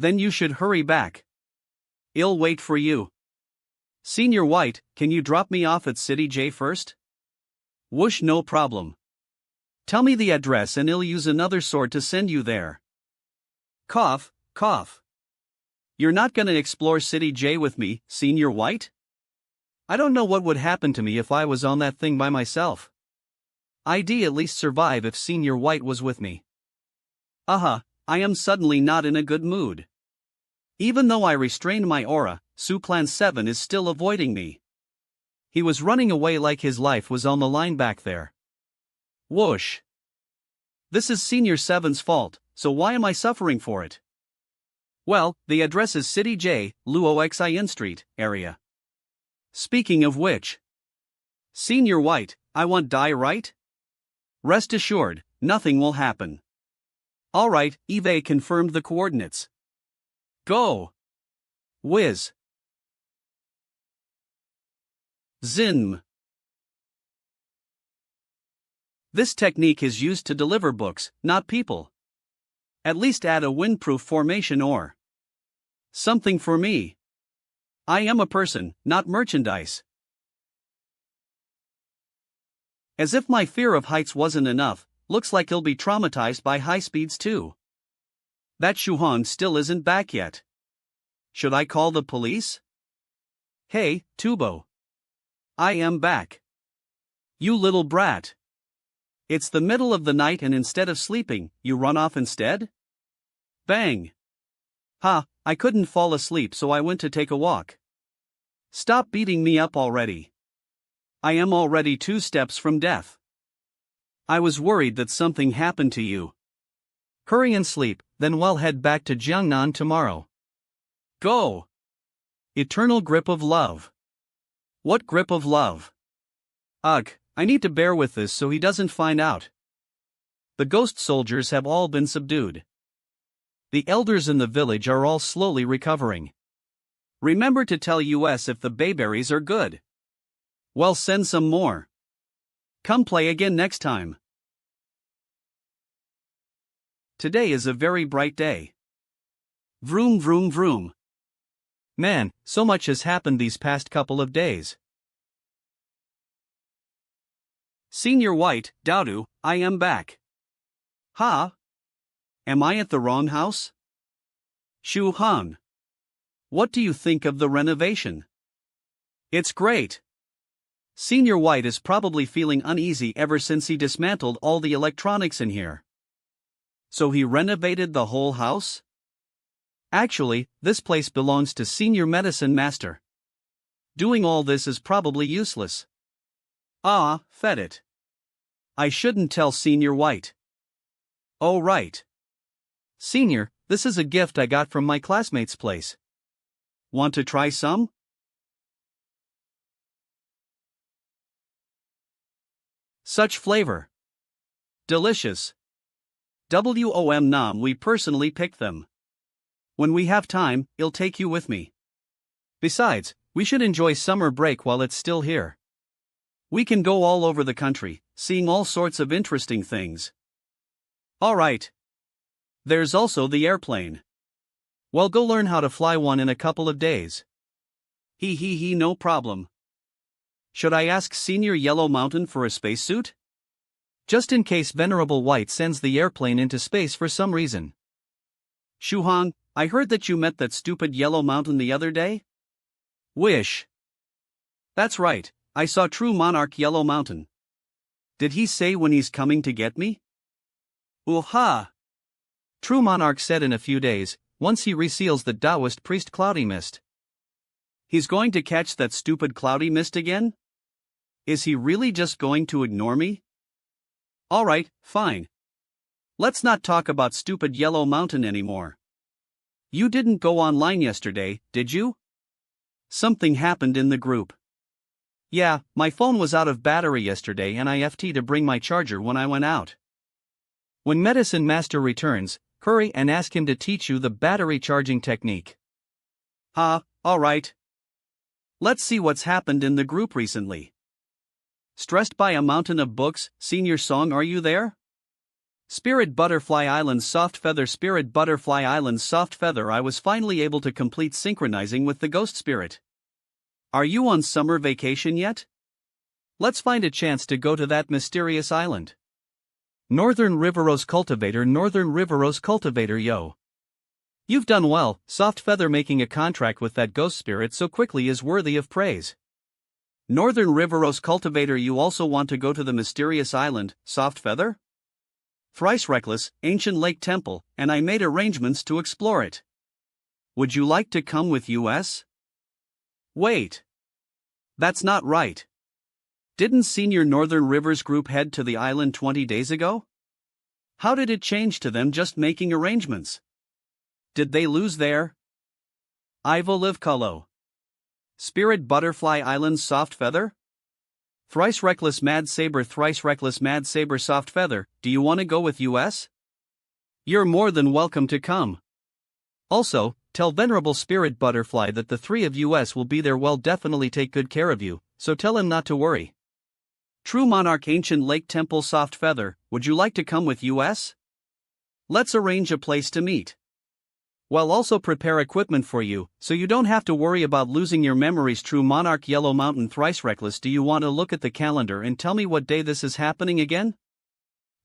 Then you should hurry back. I'll wait for you. Senior White, can you drop me off at City J first? Whoosh, no problem. Tell me the address and I'll use another sword to send you there. Cough, cough. You're not gonna explore City J with me, Senior White? I don't know what would happen to me if I was on that thing by myself. I'd at least survive if Senior White was with me. I am suddenly not in a good mood. Even though I restrained my aura, Suplan 7 is still avoiding me. He was running away like his life was on the line back there. Whoosh. This is Senior 7's fault, so why am I suffering for it? Well, the address is City J, Luo Xin Street, area. Speaking of which. Senior White, I want die right? Rest assured, nothing will happen. Alright, Eve confirmed the coordinates. Go! Whiz. Zim. This technique is used to deliver books, not people. At least add a windproof formation or something for me. I am a person, not merchandise. As if my fear of heights wasn't enough, looks like he'll be traumatized by high speeds too. That Shuhan still isn't back yet. Should I call the police? Hey, Tubo. I am back. You little brat. It's the middle of the night and instead of sleeping, you run off instead? Bang. Ha, I couldn't fall asleep so I went to take a walk. Stop beating me up already. I am already 2 steps from death. I was worried that something happened to you. Hurry and sleep, then we'll head back to Jiangnan tomorrow. Go! Eternal grip of love. What grip of love? Ugh, I need to bear with this so he doesn't find out. The ghost soldiers have all been subdued. The elders in the village are all slowly recovering. Remember to tell us if the bayberries are good. Well, send some more. Come play again next time. Today is a very bright day. Vroom vroom vroom. Man, so much has happened these past couple of days. Senior White, Daudu, I am back. Ha? Am I at the wrong house? Shu Han. What do you think of the renovation? It's great. Senior White is probably feeling uneasy ever since he dismantled all the electronics in here. So he renovated the whole house? Actually, this place belongs to Senior Medicine Master. Doing all this is probably useless. Ah, fed it. I shouldn't tell Senior White. Oh right. Senior, this is a gift I got from my classmate's place. Want to try some? Such flavor. Delicious. WOM nom, we personally picked them. When we have time, I'll take you with me. Besides, we should enjoy summer break while it's still here. We can go all over the country, seeing all sorts of interesting things. Alright. There's also the airplane. Well, go learn how to fly one in a couple of days. He, no problem. Should I ask Senior Yellow Mountain for a spacesuit? Just in case Venerable White sends the airplane into space for some reason. Shuhan, I heard that you met that stupid Yellow Mountain the other day? Wish. That's right, I saw True Monarch Yellow Mountain. Did he say when he's coming to get me? Ooh-ha! True Monarch said in a few days, once he reseals the Taoist priest Cloudy Mist. He's going to catch that stupid Cloudy Mist again? Is he really just going to ignore me? Alright, fine. Let's not talk about stupid Yellow Mountain anymore. You didn't go online yesterday, did you? Something happened in the group. Yeah, my phone was out of battery yesterday and I FT to bring my charger when I went out. When Medicine Master returns, hurry and ask him to teach you the battery charging technique. Alright. Let's see what's happened in the group recently. Stressed by a mountain of books, Senior Song, are you there? Spirit Butterfly Island's Soft Feather. Spirit Butterfly Island's Soft Feather. I was finally able to complete synchronizing with the ghost spirit. Are you on summer vacation yet? Let's find a chance to go to that mysterious island. Northern Riverose Cultivator. Northern Riverose Cultivator. Yo. You've done well, Soft Feather. Making a contract with that ghost spirit so quickly is worthy of praise. Northern Riverose Cultivator. You also want to go to the mysterious island, Soft Feather? Thrice Reckless, Ancient Lake Temple, and I made arrangements to explore it. Would you like to come with us? Wait. That's not right. Didn't Senior Northern Rivers Group head to the island 20 days ago? How did it change to them just making arrangements? Did they lose their Ivo Livcullo? Spirit Butterfly Island's Soft Feather? Thrice Reckless Mad Saber. Thrice Reckless Mad Saber. Soft Feather, do you want to go with us? You're more than welcome to come. Also, tell Venerable Spirit Butterfly that the three of us will be there. Will definitely take good care of you, so tell him not to worry. True Monarch Ancient Lake Temple. Soft Feather, would you like to come with us? Let's arrange a place to meet. Well, also prepare equipment for you, so you don't have to worry about losing your memories. True Monarch Yellow Mountain. Thrice Reckless, do you want to look at the calendar and tell me what day this is happening again?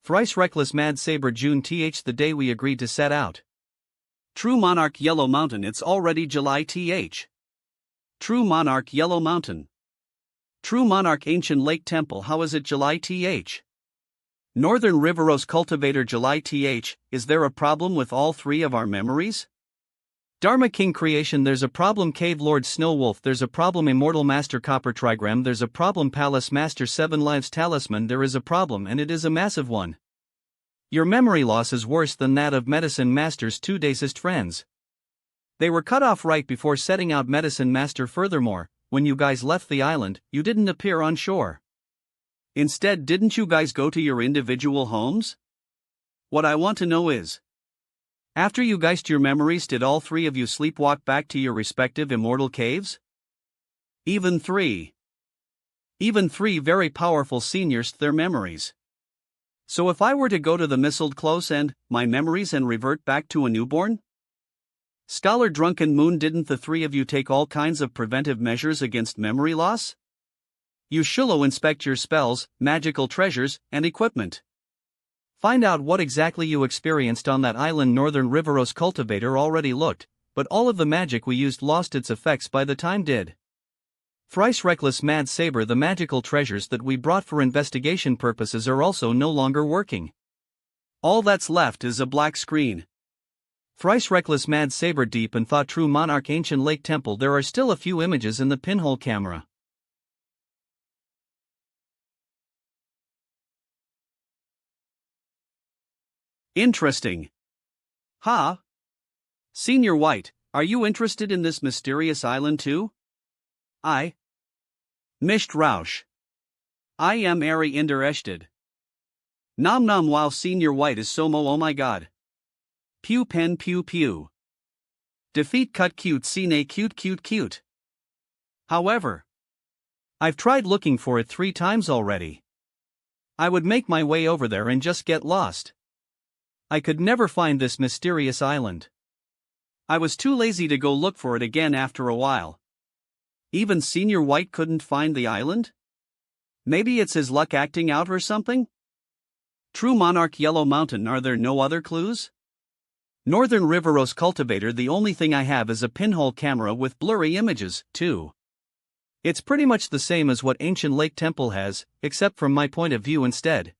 Thrice Reckless Mad Saber. June th, the day we agreed to set out. True Monarch Yellow Mountain. It's already July th. True Monarch Yellow Mountain. True Monarch Ancient Lake Temple. How is it July th? Northern Riverose Cultivator. July th, is there a problem with all three of our memories? Dharma King Creation. There's a problem. Cave Lord Snowwolf. There's a problem. Immortal Master Copper Trigram. There's a problem. Palace Master 7 Lives Talisman. There is a problem, and it is a massive one. Your memory loss is worse than that of Medicine Master's two dacest friends. They were cut off right before setting out. Medicine Master. Furthermore, when you guys left the island, you didn't appear on shore. Instead, didn't you guys go to your individual homes? What I want to know is, after you geist your memories, did all three of you sleepwalk back to your respective immortal caves? Even three very powerful seniors, their memories. So if I were to go to the missiled close end, my memories, and revert back to a newborn? Scholar Drunken Moon, didn't the three of you take all kinds of preventive measures against memory loss? You shullo inspect your spells, magical treasures, and equipment. Find out what exactly you experienced on that island. Northern Riverose Cultivator. Already looked, but all of the magic we used lost its effects by the time did. Thrice Reckless Mad Saber. The magical treasures that we brought for investigation purposes are also no longer working. All that's left is a black screen. Thrice Reckless Mad Saber. Deep in thought. True Monarch Ancient Lake Temple. There are still a few images in the pinhole camera. Interesting. Huh? Senior White, are you interested in this mysterious island too? I. Misht Rausch. I am Ari interested. Nom nom. Wow, Senior White is so mo. Oh my god. Pew pen pew pew. Defeat cut cute scene cute. However, I've tried looking for it 3 times already. I would make my way over there and just get lost. I could never find this mysterious island. I was too lazy to go look for it again after a while. Even Senior White couldn't find the island? Maybe it's his luck acting out or something? True Monarch Yellow Mountain. Are there no other clues? Northern Riverose Cultivator. The only thing I have is a pinhole camera with blurry images, too. It's pretty much the same as what Ancient Lake Temple has, except from my point of view instead.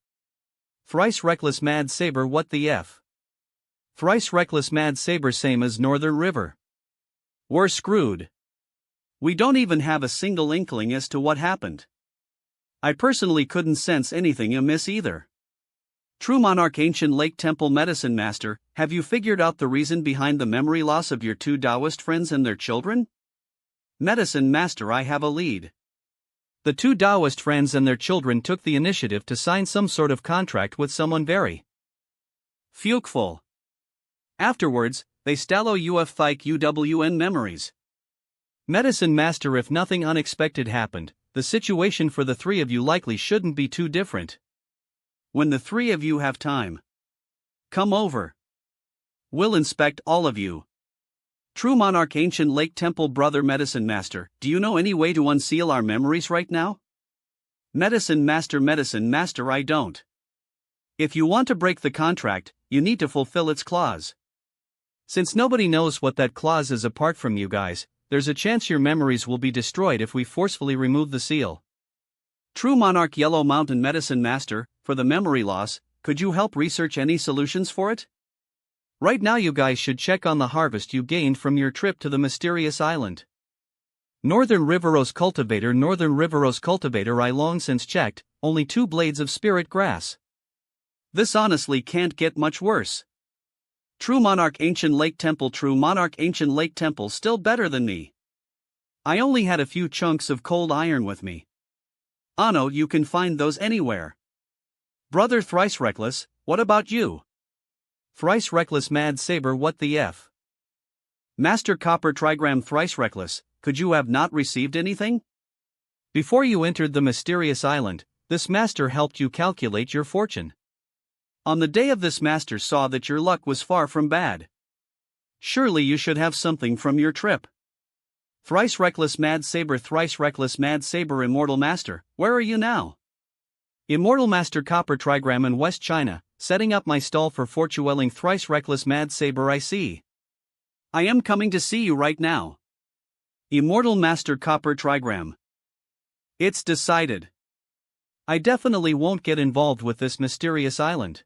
Thrice Reckless Mad Saber. What the F? Thrice Reckless Mad Saber. Same as Northern River. We're screwed. We don't even have a single inkling as to what happened. I personally couldn't sense anything amiss either. True Monarch Ancient Lake Temple. Medicine Master, have you figured out the reason behind the memory loss of your 2 Taoist friends and their children? Medicine Master. I have a lead. The 2 Taoist friends and their children took the initiative to sign some sort of contract with someone very fukeful. Afterwards, they stallo uf thike uwn memories. Medicine Master. If nothing unexpected happened, the situation for the 3 of you likely shouldn't be too different. When the 3 of you have time, Come over. We'll inspect all of you. True Monarch Ancient Lake Temple Brother Medicine Master, do you know any way to unseal our memories right now? Medicine Master, I don't. If you want to break the contract, you need to fulfill its clause. Since nobody knows what that clause is apart from you guys, there's a chance your memories will be destroyed if we forcefully remove the seal. True Monarch Yellow Mountain Medicine Master, for the memory loss, could you help research any solutions for it? Right now you guys should check on the harvest you gained from your trip to the mysterious island. Northern Riverose Cultivator I long since checked, only 2 blades of spirit grass. This honestly can't get much worse. True Monarch Ancient Lake Temple still better than me. I only had a few chunks of cold iron with me. Ano, you can find those anywhere. Brother Thrice Reckless, what about you? Thrice Reckless Mad Saber, what the F? Master Copper Trigram Thrice Reckless, could you have not received anything? Before you entered the mysterious island, this master helped you calculate your fortune. On the day of this master saw that your luck was far from bad. Surely you should have something from your trip. Thrice Reckless Mad Saber Immortal Master, where are you now? Immortal Master Copper Trigram in West China, setting up my stall for fortune-welling Thrice Reckless Mad Saber, I see. I am coming to see you right now. Immortal Master Copper Trigram. It's decided. I definitely won't get involved with this mysterious island.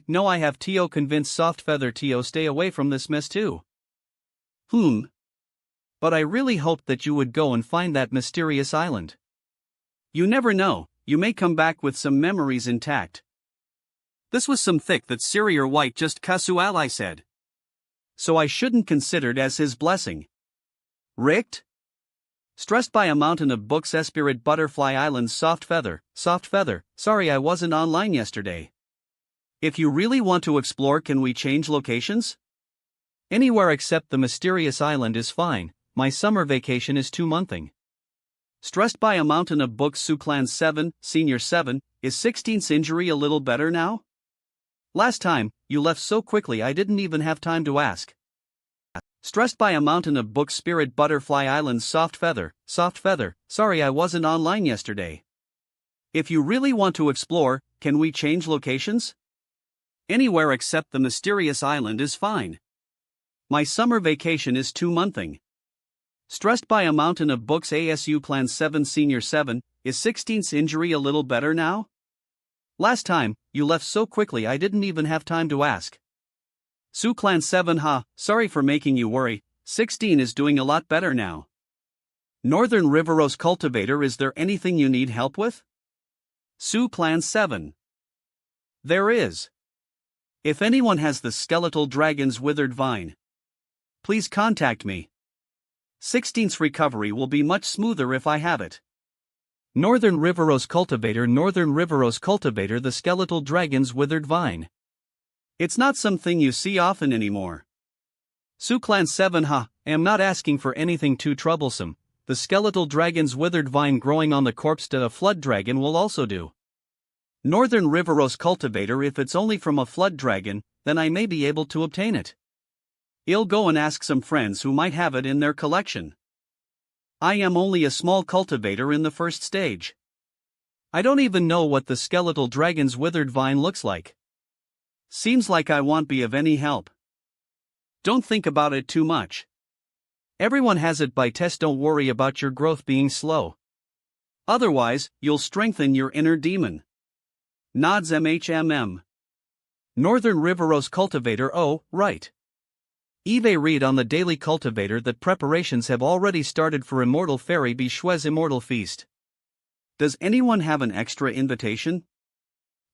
No, I have Tio convinced Soft Feather Tio stay away from this mess too. But I really hoped that you would go and find that mysterious island. You never know, you may come back with some memories intact. This was some thick that Syrier White just casual, I said. So I shouldn't considered as his blessing. Richt? Stressed by a mountain of books. Spirit Butterfly Island. Soft Feather, sorry I wasn't online yesterday. If you really want to explore, can we change locations? Anywhere except the mysterious island is fine, my summer vacation is 2-monthing. Stressed by a mountain of books. Suclan 7, Senior 7, is 16th injury a little better now? Last time, you left so quickly I didn't even have time to ask. Stressed by a mountain of books. Spirit Butterfly Island. Soft Feather, sorry I wasn't online yesterday. If you really want to explore, can we change locations? Anywhere except the mysterious island is fine. My summer vacation is 2-monthing. Stressed by a mountain of books. ASU Plan 7 Senior 7, is 16th injury a little better now? Last time, you left so quickly I didn't even have time to ask. Suclan 7 sorry for making you worry, 16 is doing a lot better now. Northern Riverose Cultivator, is there anything you need help with? Suclan 7. There is. If anyone has the Skeletal Dragon's Withered Vine, please contact me. 16's recovery will be much smoother if I have it. Northern Riverose Cultivator, the Skeletal Dragon's Withered Vine. It's not something you see often anymore. Suclan 7 am not asking for anything too troublesome, the Skeletal Dragon's Withered Vine growing on the corpse to a flood dragon will also do. Northern Riverose Cultivator, if it's only from a flood dragon, then I may be able to obtain it. I'll go and ask some friends who might have it in their collection. I am only a small cultivator in the first stage. I don't even know what the Skeletal Dragon's Withered Vine looks like. Seems like I won't be of any help. Don't think about it too much. Everyone has it by test. Don't worry about your growth being slow. Otherwise, you'll strengthen your inner demon. Nods MHMM. Northern Riverose Cultivator, oh, right. Eve read on the Daily Cultivator that preparations have already started for Immortal Fairy Bishue's Immortal Feast. Does anyone have an extra invitation?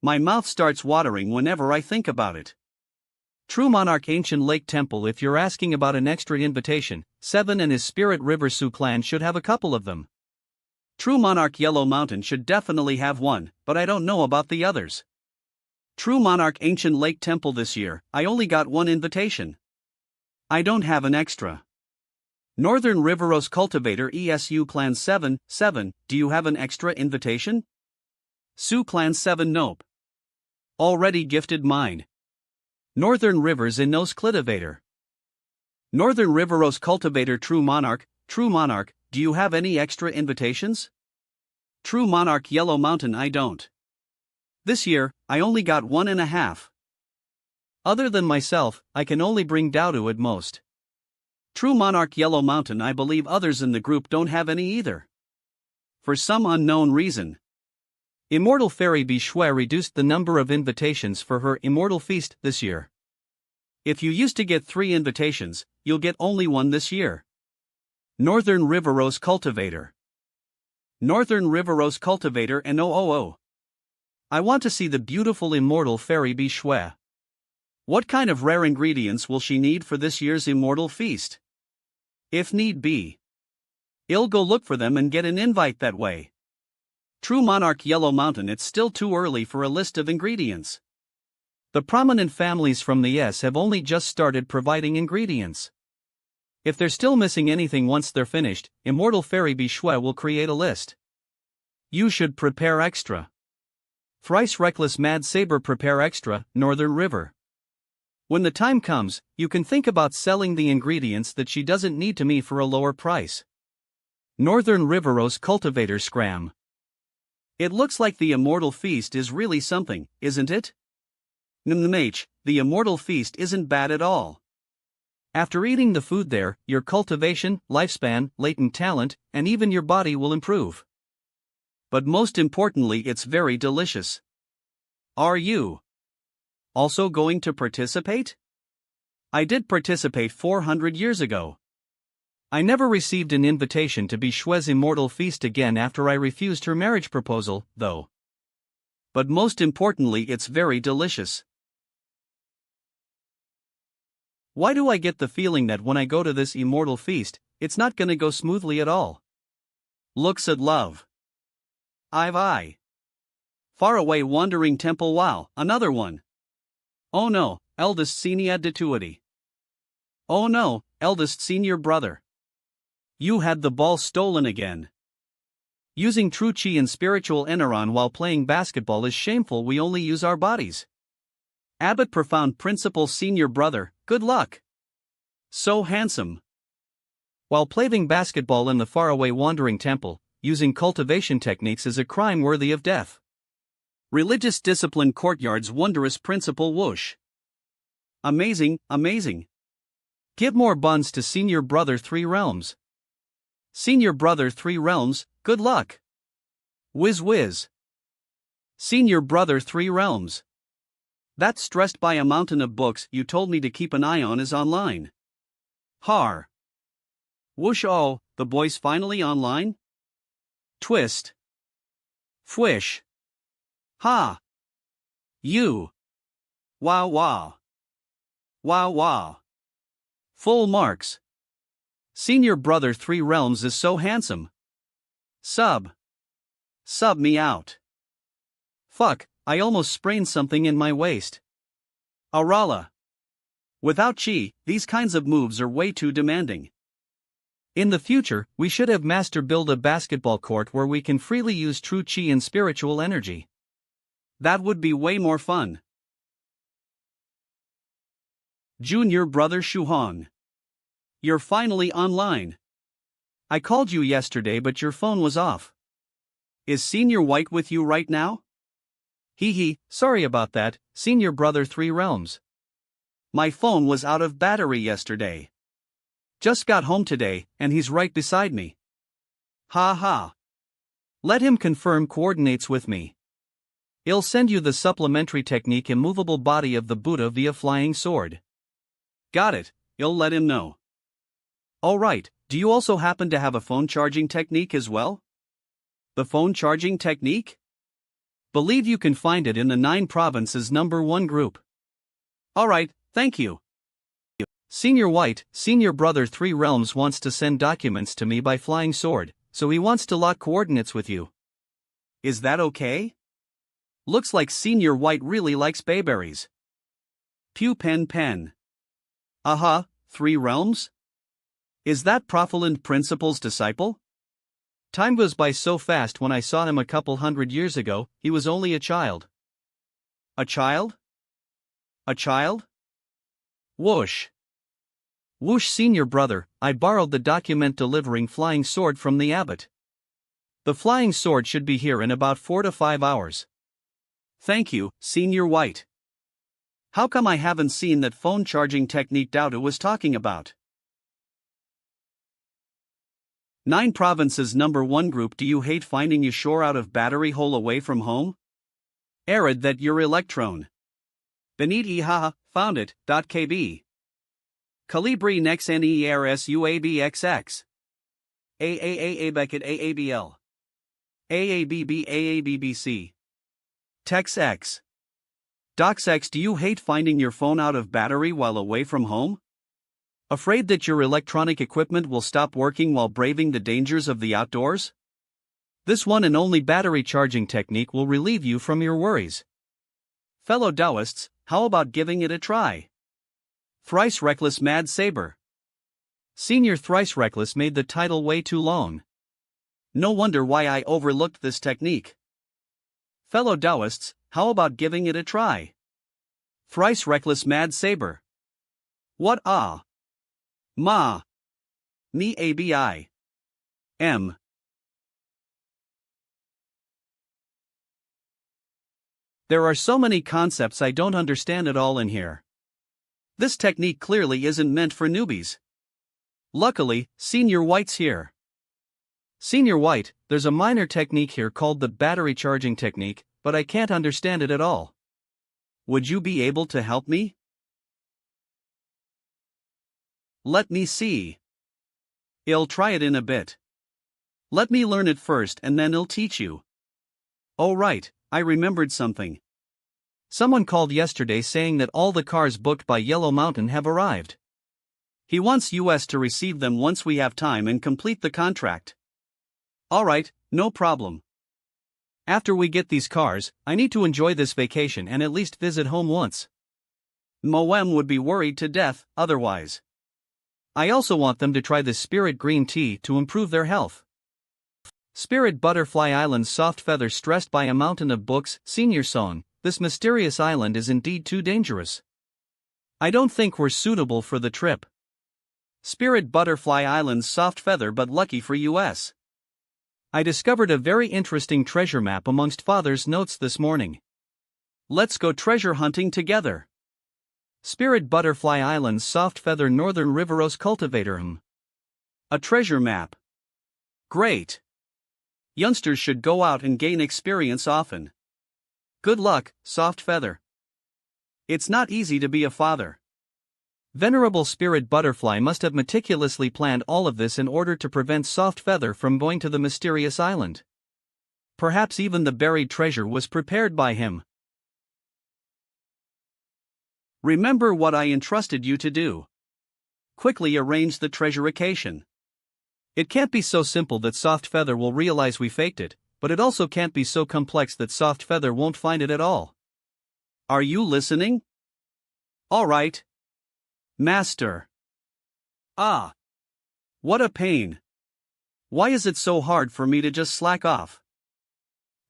My mouth starts watering whenever I think about it. True Monarch Ancient Lake Temple, if you're asking about an extra invitation, 7 and his Spirit River Sioux clan should have a couple of them. True Monarch Yellow Mountain should definitely have one, but I don't know about the others. True Monarch Ancient Lake Temple, this year, I only got one invitation. I don't have an extra. Northern Riverose Cultivator ESU Clan 7, do you have an extra invitation? Sioux Clan 7, nope. Already gifted mine. Northern Rivers in Nos Cultivator. Northern Riveros Cultivator True Monarch, do you have any extra invitations? True Monarch Yellow Mountain I don't. This year, I only got 1.5. Other than myself, I can only bring Dowdu at most. True Monarch Yellow Mountain I believe others in the group don't have any either. For some unknown reason. Immortal Fairy Bishwe reduced the number of invitations for her Immortal Feast this year. If you used to get 3 invitations, you'll get only 1 this year. Northern Riveros Cultivator. Northern Riveros Cultivator and OOO. I want to see the beautiful Immortal Fairy Bishwe. What kind of rare ingredients will she need for this year's Immortal Feast? If need be, I'll go look for them and get an invite that way. True Monarch Yellow Mountain it's still too early for a list of ingredients. The prominent families from the S have only just started providing ingredients. If they're still missing anything once they're finished, Immortal Fairy Bishwe will create a list. You should prepare extra. Thrice Reckless Mad Saber prepare extra, Northern River. When the time comes, you can think about selling the ingredients that she doesn't need to me for a lower price. Northern Riveros Cultivator Scram. It looks like the Immortal Feast is really something, isn't it? NMH, the Immortal Feast isn't bad at all. After eating the food there, your cultivation, lifespan, latent talent, and even your body will improve. But most importantly, it's very delicious. Are you also going to participate? I did participate 400 years ago. I never received an invitation to Bishwe's Immortal Feast again after I refused her marriage proposal, though. But most importantly, it's very delicious. Why do I get the feeling that when I go to this Immortal Feast, it's not gonna go smoothly at all? Looks at love. I. Faraway Wandering Temple wow, another one. Oh no, eldest senior detuity. Oh no, eldest senior brother. You had the ball stolen again. Using true chi and spiritual eneron while playing basketball is shameful. We only use our bodies. Abbot Profound Principal Senior Brother, good luck. So handsome. While playing basketball in the faraway wandering temple, using cultivation techniques is a crime worthy of death. Religious Discipline Courtyard's Wondrous Principal Whoosh. Amazing, amazing. Give more buns to Senior Brother 3 Realms. Senior Brother 3 Realms, good luck. Whiz whiz. Senior Brother 3 Realms. That stressed by a mountain of books you told me to keep an eye on is online. Har. Whoosh oh, the boy's finally online? Twist. Fwish. Ha. You. Wow wow. Wow wow. Full marks. Senior Brother 3 Realms is so handsome. Sub me out. Fuck, I almost sprained something in my waist. Arala. Without chi, these kinds of moves are way too demanding. In the future, we should have master build a basketball court where we can freely use true chi and spiritual energy. That would be way more fun. Junior Brother Shuhong. You're finally online. I called you yesterday but your phone was off. Is Senior White with you right now? Hee, sorry about that, Senior Brother 3 Realms. My phone was out of battery yesterday. Just got home today, and he's right beside me. Ha ha. Let him confirm coordinates with me. I'll send you the supplementary technique immovable body of the Buddha via flying sword. Got it, I'll let him know. Alright, do you also happen to have a phone charging technique as well? The phone charging technique? Believe you can find it in the 9 provinces number 1 group. Alright, thank you. Senior White, Senior Brother 3 Realms wants to send documents to me by flying sword, so he wants to lock coordinates with you. Is that okay? Looks like Senior White really likes bayberries. Pew pen. Aha, 3 Realms? Is that Profiland Principal's disciple? Time goes by so fast. When I saw him a couple 100 years ago, he was only a child. A child? A child? Whoosh. Whoosh, senior brother, I borrowed the document delivering flying sword from the abbot. The flying sword should be here in about 4 to 5 hours. Thank you, Senior White. How come I haven't seen that phone charging technique Dowda was talking about? 9 provinces. Number 1 group. Do you hate finding your shore out of battery hole away from home? Arid that your electron. Benit ihaha, found it, .kb. Calibri nex nersuabxx. Beckett aabl. Aabbc. Tex X. Docs X. Do you hate finding your phone out of battery while away from home? Afraid that your electronic equipment will stop working while braving the dangers of the outdoors? This one and only battery charging technique will relieve you from your worries. Fellow Taoists, how about giving it a try? Thrice Reckless Mad Saber. Senior Thrice Reckless made the title way too long. No wonder why I overlooked this technique. Fellow Taoists, how about giving it a try? Thrice Reckless Mad Saber. What ah? Ma. Ni abi. M. There are so many concepts I don't understand at all in here. This technique clearly isn't meant for newbies. Luckily, Senior White's here. Senior White, there's a minor technique here called the battery charging technique, but I can't understand it at all. Would you be able to help me? Let me see. I'll try it in a bit. Let me learn it first and then I'll teach you. Oh right, I remembered something. Someone called yesterday saying that all the cars booked by Yellow Mountain have arrived. He wants us to receive them once we have time and complete the contract. Alright, no problem. After we get these cars, I need to enjoy this vacation and at least visit home once. Moem would be worried to death otherwise. I also want them to try this Spirit Green Tea to improve their health. Spirit Butterfly Island Soft Feather. Stressed by a mountain of books. Senior Song, this mysterious island is indeed too dangerous. I don't think we're suitable for the trip. Spirit Butterfly Island Soft Feather. But lucky for us. I discovered a very interesting treasure map amongst Father's notes this morning. Let's go treasure hunting together. Spirit Butterfly Island Soft Feather Northern Riveros Cultivator. A treasure map. Great. Youngsters should go out and gain experience often. Good luck, Soft Feather. It's not easy to be a father. Venerable Spirit Butterfly must have meticulously planned all of this in order to prevent Soft Feather from going to the mysterious island. Perhaps even the buried treasure was prepared by him. Remember what I entrusted you to do. Quickly arrange the treasurication. It can't be so simple that Soft Feather will realize we faked it, but it also can't be so complex that Soft Feather won't find it at all. Are you listening? All right. Master. Ah. What a pain. Why is it so hard for me to just slack off?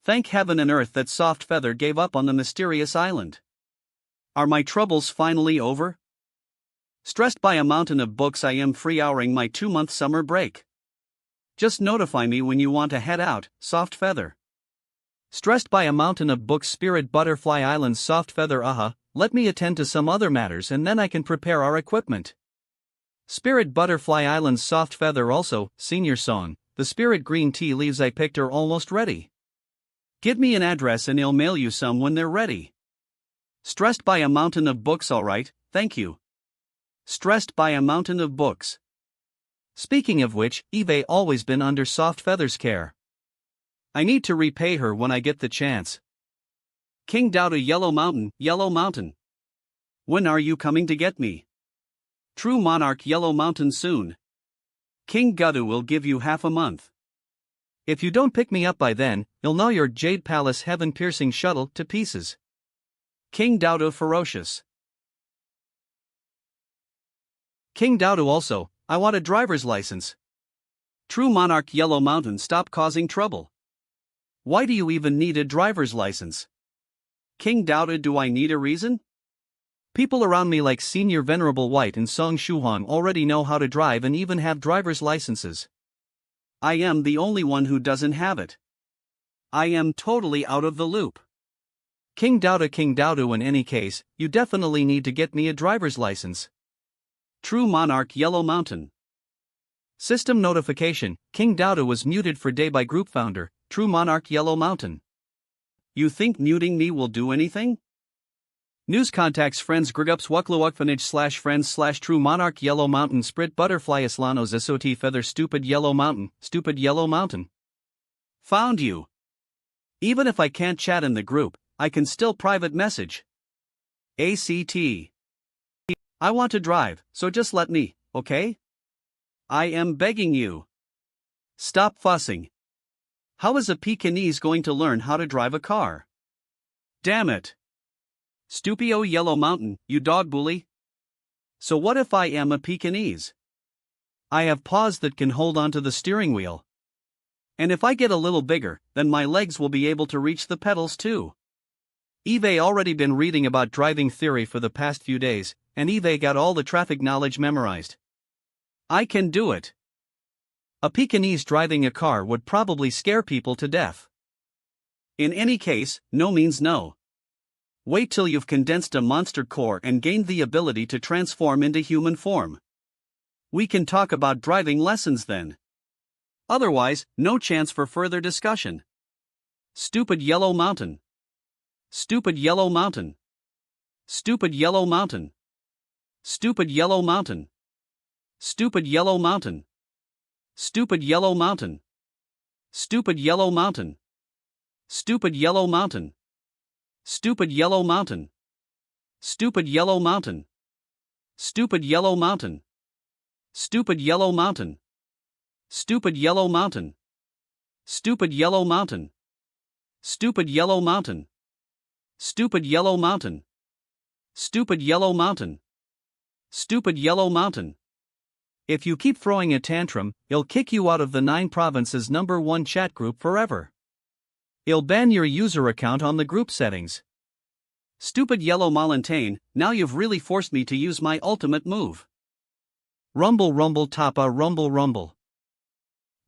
Thank heaven and earth that Soft Feather gave up on the mysterious island. Are my troubles finally over? Stressed by a mountain of books, I am free-houring my 2-month summer break. Just notify me when you want to head out, Soft Feather. Stressed by a mountain of books. Spirit Butterfly Island Soft Feather. Let me attend to some other matters and then I can prepare our equipment. Spirit Butterfly Island Soft Feather. Also, Senior Song, the Spirit Green Tea leaves I picked are almost ready. Give me an address and I'll mail you some when they're ready. Stressed by a mountain of books. Alright, thank you. Stressed by a mountain of books. Speaking of which, Eve always been under Soft Feather's care. I need to repay her when I get the chance. King Dowda. Yellow Mountain. When are you coming to get me? True Monarch. Yellow Mountain soon. King Gudu will give you half a month. If you don't pick me up by then, you'll gnaw your Jade Palace heaven-piercing shuttle to pieces. King Dowda. Ferocious. King Dowda. Also, I want a driver's license. True Monarch. Yellow Mountain. Stop causing trouble. Why do you even need a driver's license? King Dowda. Do I need a reason? People around me like Senior Venerable White and Song Shuhong already know how to drive and even have driver's licenses. I am the only one who doesn't have it. I am totally out of the loop. King Dodo, in any case, you definitely need to get me a driver's license. True Monarch Yellow Mountain. System notification: King Dodo was muted for day by group founder, True Monarch Yellow Mountain. You think muting me will do anything? News contacts friends Grigups Wukluwukfanage /friends/ True Monarch Yellow Mountain Sprit Butterfly Islanos SOT Feather Stupid Yellow Mountain. Found you. Even if I can't chat in the group, I can still private message. ACT. I want to drive, so just let me, okay? I am begging you. Stop fussing. How is a Pekingese going to learn how to drive a car? Damn it. Stupio Yellow Mountain, you dog bully. So what if I am a Pekingese? I have paws that can hold onto the steering wheel. And if I get a little bigger, then my legs will be able to reach the pedals too. Eve already been reading about driving theory for the past few days, and Eve got all the traffic knowledge memorized. I can do it. A Pekingese driving a car would probably scare people to death. In any case, no means no. Wait till you've condensed a monster core and gained the ability to transform into human form. We can talk about driving lessons then. Otherwise, no chance for further discussion. Stupid Yellow Mountain. Stupid Yellow Mountain. Stupid Yellow Mountain. Stupid Yellow Mountain. Stupid Yellow Mountain. Stupid Yellow Mountain. Stupid Yellow Mountain. Stupid Yellow Mountain. Stupid Yellow Mountain. Stupid Yellow Mountain. Stupid Yellow Mountain. Stupid Yellow Mountain. Stupid Yellow Mountain. Stupid Yellow Mountain. Stupid Yellow Mountain. Stupid Yellow Mountain. Stupid Yellow Mountain. Stupid Yellow Mountain. If you keep throwing a tantrum, it'll kick you out of the 9 provinces #1 chat group forever. It'll ban your user account on the group settings. Stupid Yellow Mountain, now you've really forced me to use my ultimate move. Rumble rumble tapa rumble rumble.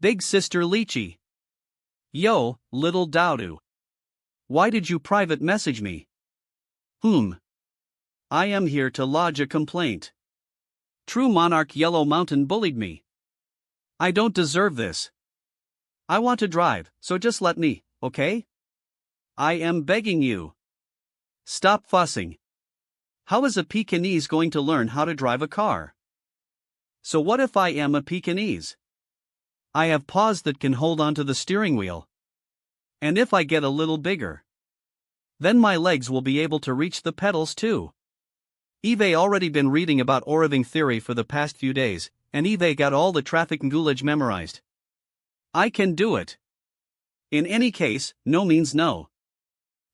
Big Sister Lychee. Yo, little Dodo. Why did you private message me? I am here to lodge a complaint. True Monarch Yellow Mountain bullied me. I don't deserve this. I want to drive, so just let me, okay? I am begging you. Stop fussing. How is a Pekingese going to learn how to drive a car? So what if I am a Pekingese? I have paws that can hold onto the steering wheel. And if I get a little bigger, then my legs will be able to reach the pedals too. Eve already been reading about driving theory for the past few days, and Eve got all the traffic knowledge memorized. I can do it. In any case, no means no.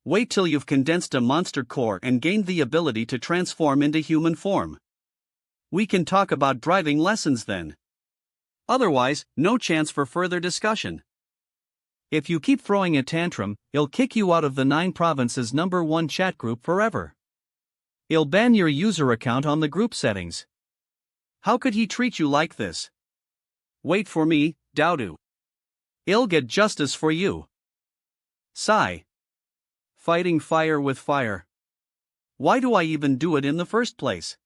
Wait till you've condensed a monster core and gained the ability to transform into human form. We can talk about driving lessons then. Otherwise, no chance for further discussion. If you keep throwing a tantrum, it'll kick you out of the 9 provinces #1 chat group forever. It'll ban your user account on the group settings. How could he treat you like this? Wait for me, Dodo. I'll get justice for you. Sigh. Fighting fire with fire. Why do I even do it in the first place?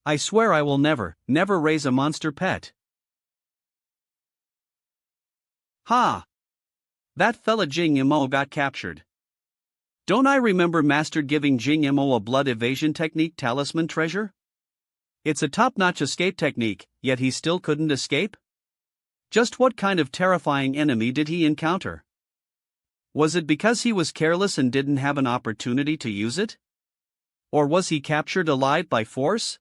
I swear I will never raise a monster pet. Ha! That fella Jing Yamo got captured. Don't I remember Master giving Jing Yamo a blood evasion technique talisman treasure? It's a top-notch escape technique, yet he still couldn't escape? Just what kind of terrifying enemy did he encounter? Was it because he was careless and didn't have an opportunity to use it? Or was he captured alive by force?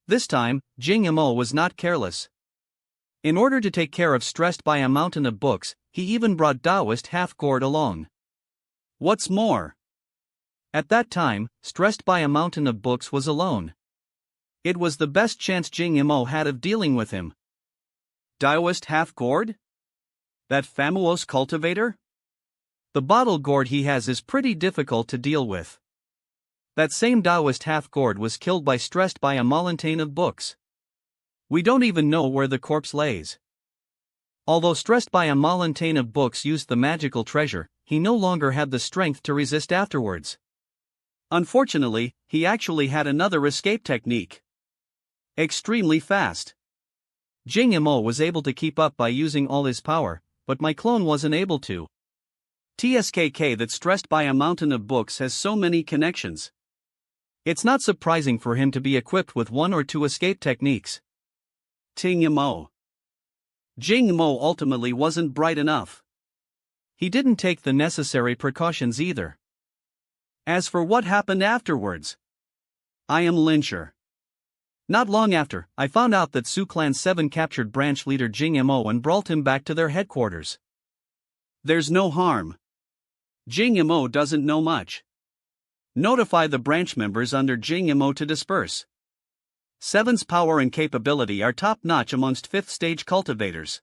This time, Jing Yamo was not careless. In order to take care of stressed by a mountain of books, he even brought Taoist half-gourd along. What's more, at that time, stressed by a mountain of books was alone. It was the best chance Jing Yamo had of dealing with him. Taoist half-gourd? That famous cultivator? The bottle gourd he has is pretty difficult to deal with. That same Taoist half-gourd was killed by stressed by a mountain of books. We don't even know where the corpse lays. Although stressed by a mountain of books used the magical treasure, he no longer had the strength to resist afterwards. Unfortunately, he actually had another escape technique. Extremely fast. Jing Mo was able to keep up by using all his power, but my clone wasn't able to. TSKK that stressed by a mountain of books has so many connections. It's not surprising for him to be equipped with one or two escape techniques. Ting Mo. Jing Mo ultimately wasn't bright enough. He didn't take the necessary precautions either. As for what happened afterwards, I am Lyncher. Not long after, I found out that Su Clan 7 captured branch leader Jing Mo and brought him back to their headquarters. There's no harm. Jing Mo doesn't know much. Notify the branch members under Jing Mo to disperse. 7's power and capability are top-notch amongst 5th stage cultivators.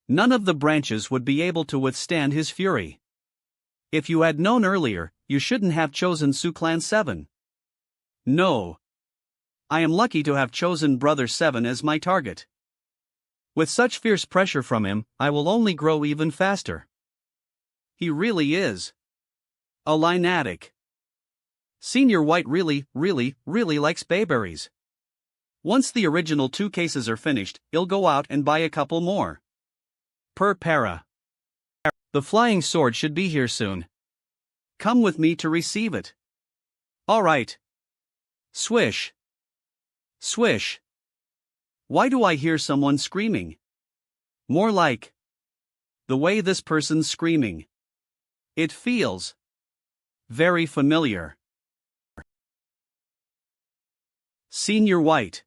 None of the branches would be able to withstand his fury. If you had known earlier, you shouldn't have chosen Su Clan 7. No. I am lucky to have chosen Brother 7 as my target. With such fierce pressure from him, I will only grow even faster. He really is a lunatic. Senior White really likes bayberries. Once the original 2 cases are finished, he'll go out and buy a couple more. Per para. The flying sword should be here soon. Come with me to receive it. Alright. Swish. Swish. Why do I hear someone screaming? More like the way this person's screaming. It feels very familiar. Senior White.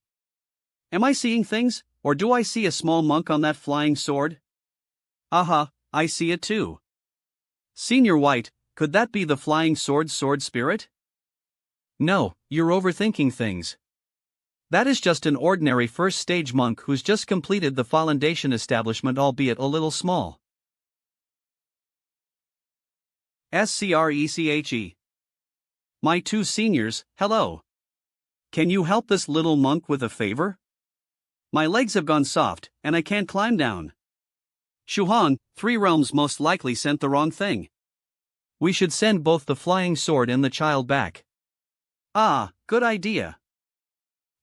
Am I seeing things, or do I see a small monk on that flying sword? Aha, I see it too. Senior White, could that be the flying sword spirit? No, you're overthinking things. That is just an ordinary first stage monk who's just completed the foundation establishment, albeit a little small. Screche. My 2 seniors, hello. Can you help this little monk with a favor? My legs have gone soft, and I can't climb down. Shuhan, 3 realms most likely sent the wrong thing. We should send both the flying sword and the child back. Ah, good idea.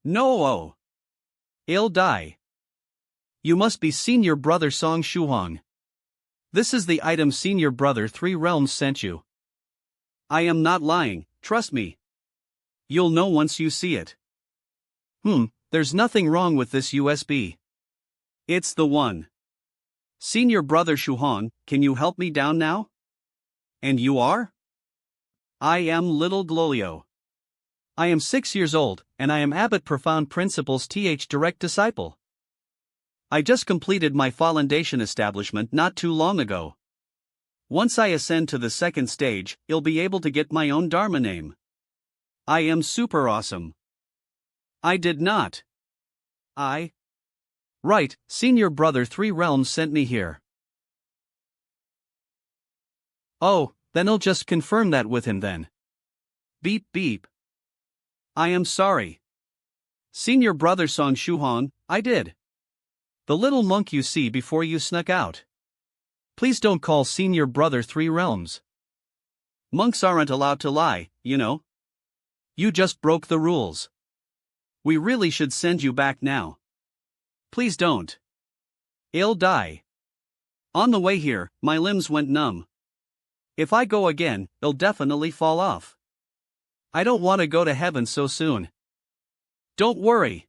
No. He'll die. You must be Senior Brother Song Shuhong. This is the item Senior Brother 3 Realms sent you. I am not lying, trust me. You'll know once you see it. There's nothing wrong with this USB. It's the one. Senior Brother Shuhong, can you help me down now? And you are? I am Little Glolio. I am 6 years old, and I am Abbot Profound Principle's direct disciple. I just completed my foundation establishment not too long ago. Once I ascend to the 2nd stage, I'll be able to get my own Dharma name. I am super awesome. I did not. Right, Senior Brother 3 Realms sent me here. Oh, then I'll just confirm that with him then. Beep beep. I am sorry. Senior Brother Song Shuhong, I did. The little monk you see before you snuck out. Please don't call Senior Brother 3 Realms. Monks aren't allowed to lie, you know. You just broke the rules. We really should send you back now. Please don't. I'll die. On the way here, my limbs went numb. If I go again, I'll definitely fall off. I don't want to go to heaven so soon. Don't worry.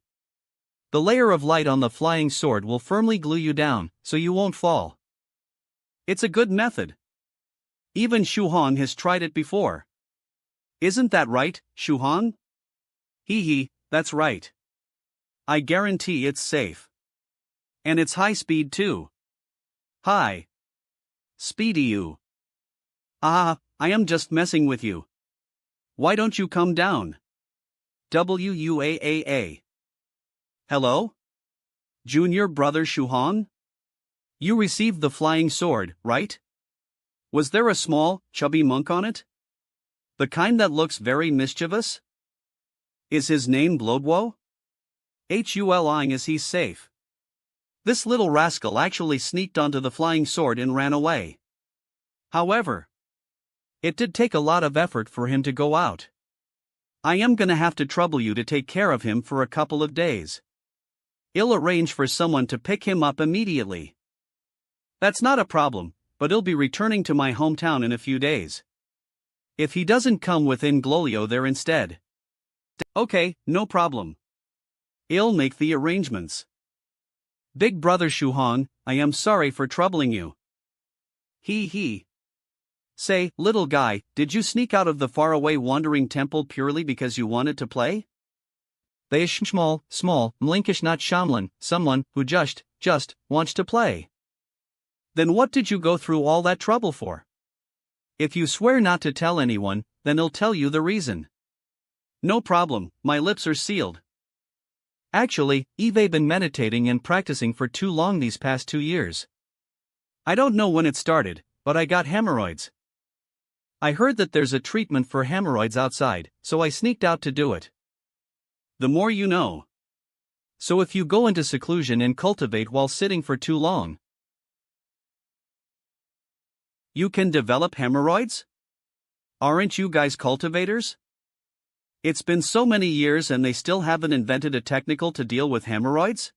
The layer of light on the flying sword will firmly glue you down, so you won't fall. It's a good method. Even Shuhong has tried it before. Isn't that right, Shuhong? Hee, that's right. I guarantee it's safe. And it's high speed too. Hi. Speedy you. I am just messing with you. Why don't you come down? WUAAA. Hello? Junior Brother Shuhong? You received the flying sword, right? Was there a small, chubby monk on it? The kind that looks very mischievous? Is his name Blodwo? Huling is he safe? This little rascal actually sneaked onto the flying sword and ran away. However, it did take a lot of effort for him to go out. I am gonna have to trouble you to take care of him for a couple of days. I'll arrange for someone to pick him up immediately. That's not a problem, but I'll be returning to my hometown in a few days. If he doesn't come within Glolio there instead. Okay, no problem. I'll make the arrangements. Big brother Shuhan, I am sorry for troubling you. He. Say, little guy, did you sneak out of the faraway wandering temple purely because you wanted to play? They is small, mlinkish not shamlan, someone who just wants to play. Then what did you go through all that trouble for? If you swear not to tell anyone, then I'll tell you the reason. No problem, my lips are sealed. Actually, I've been meditating and practicing for too long these past 2 years. I don't know when it started, but I got hemorrhoids. I heard that there's a treatment for hemorrhoids outside, so I sneaked out to do it. The more you know. So if you go into seclusion and cultivate while sitting for too long, you can develop hemorrhoids? Aren't you guys cultivators? It's been so many years and they still haven't invented a technical to deal with hemorrhoids?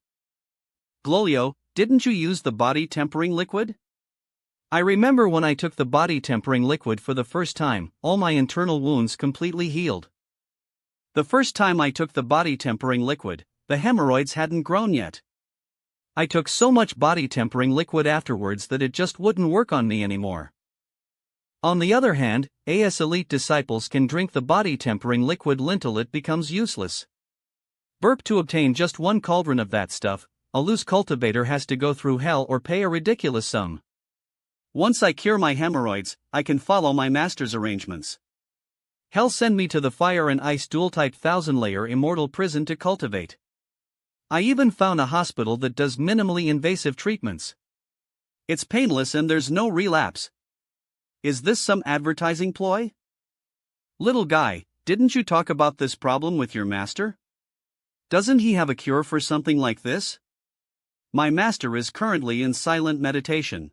Glolio, didn't you use the body tempering liquid? I remember when I took the body tempering liquid for the first time, all my internal wounds completely healed. The first time I took the body tempering liquid, the hemorrhoids hadn't grown yet. I took so much body tempering liquid afterwards that it just wouldn't work on me anymore. On the other hand, AS elite disciples can drink the body tempering liquid until it becomes useless. Burp to obtain just 1 cauldron of that stuff, a loose cultivator has to go through hell or pay a ridiculous sum. Once I cure my hemorrhoids, I can follow my master's arrangements. Hell send me to the fire and ice dual-type 1000-layer immortal prison to cultivate. I even found a hospital that does minimally invasive treatments. It's painless and there's no relapse. Is this some advertising ploy? Little guy, didn't you talk about this problem with your master? Doesn't he have a cure for something like this? My master is currently in silent meditation.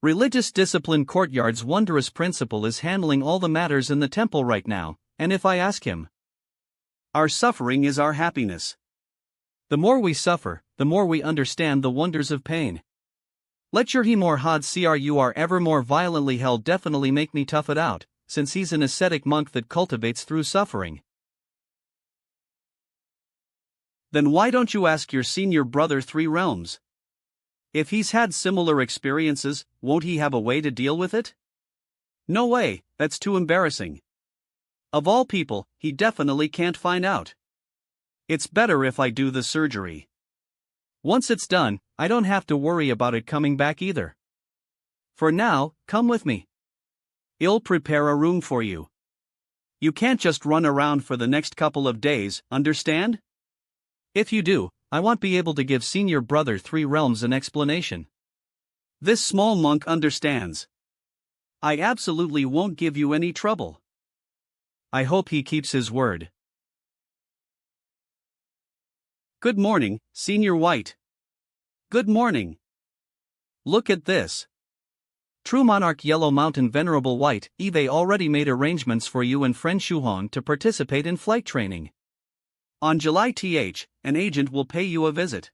Religious discipline courtyard's wondrous principle is handling all the matters in the temple right now, and if I ask him, our suffering is our happiness. The more we suffer, the more we understand the wonders of pain. Let your he more had crur ever more violently held definitely make me tough it out, since he's an ascetic monk that cultivates through suffering. Then why don't you ask your senior brother 3 realms? If he's had similar experiences, won't he have a way to deal with it? No way, that's too embarrassing. Of all people, he definitely can't find out. It's better if I do the surgery. Once it's done, I don't have to worry about it coming back either. For now, come with me. I'll prepare a room for you. You can't just run around for the next couple of days, understand? If you do, I won't be able to give senior brother 3 realms an explanation. This small monk understands. I absolutely won't give you any trouble. I hope he keeps his word. Good morning, Senior White. Good morning. Look at this. True Monarch Yellow Mountain Venerable White, Eve already made arrangements for you and friend Shuhan to participate in flight training. On July th, an agent will pay you a visit.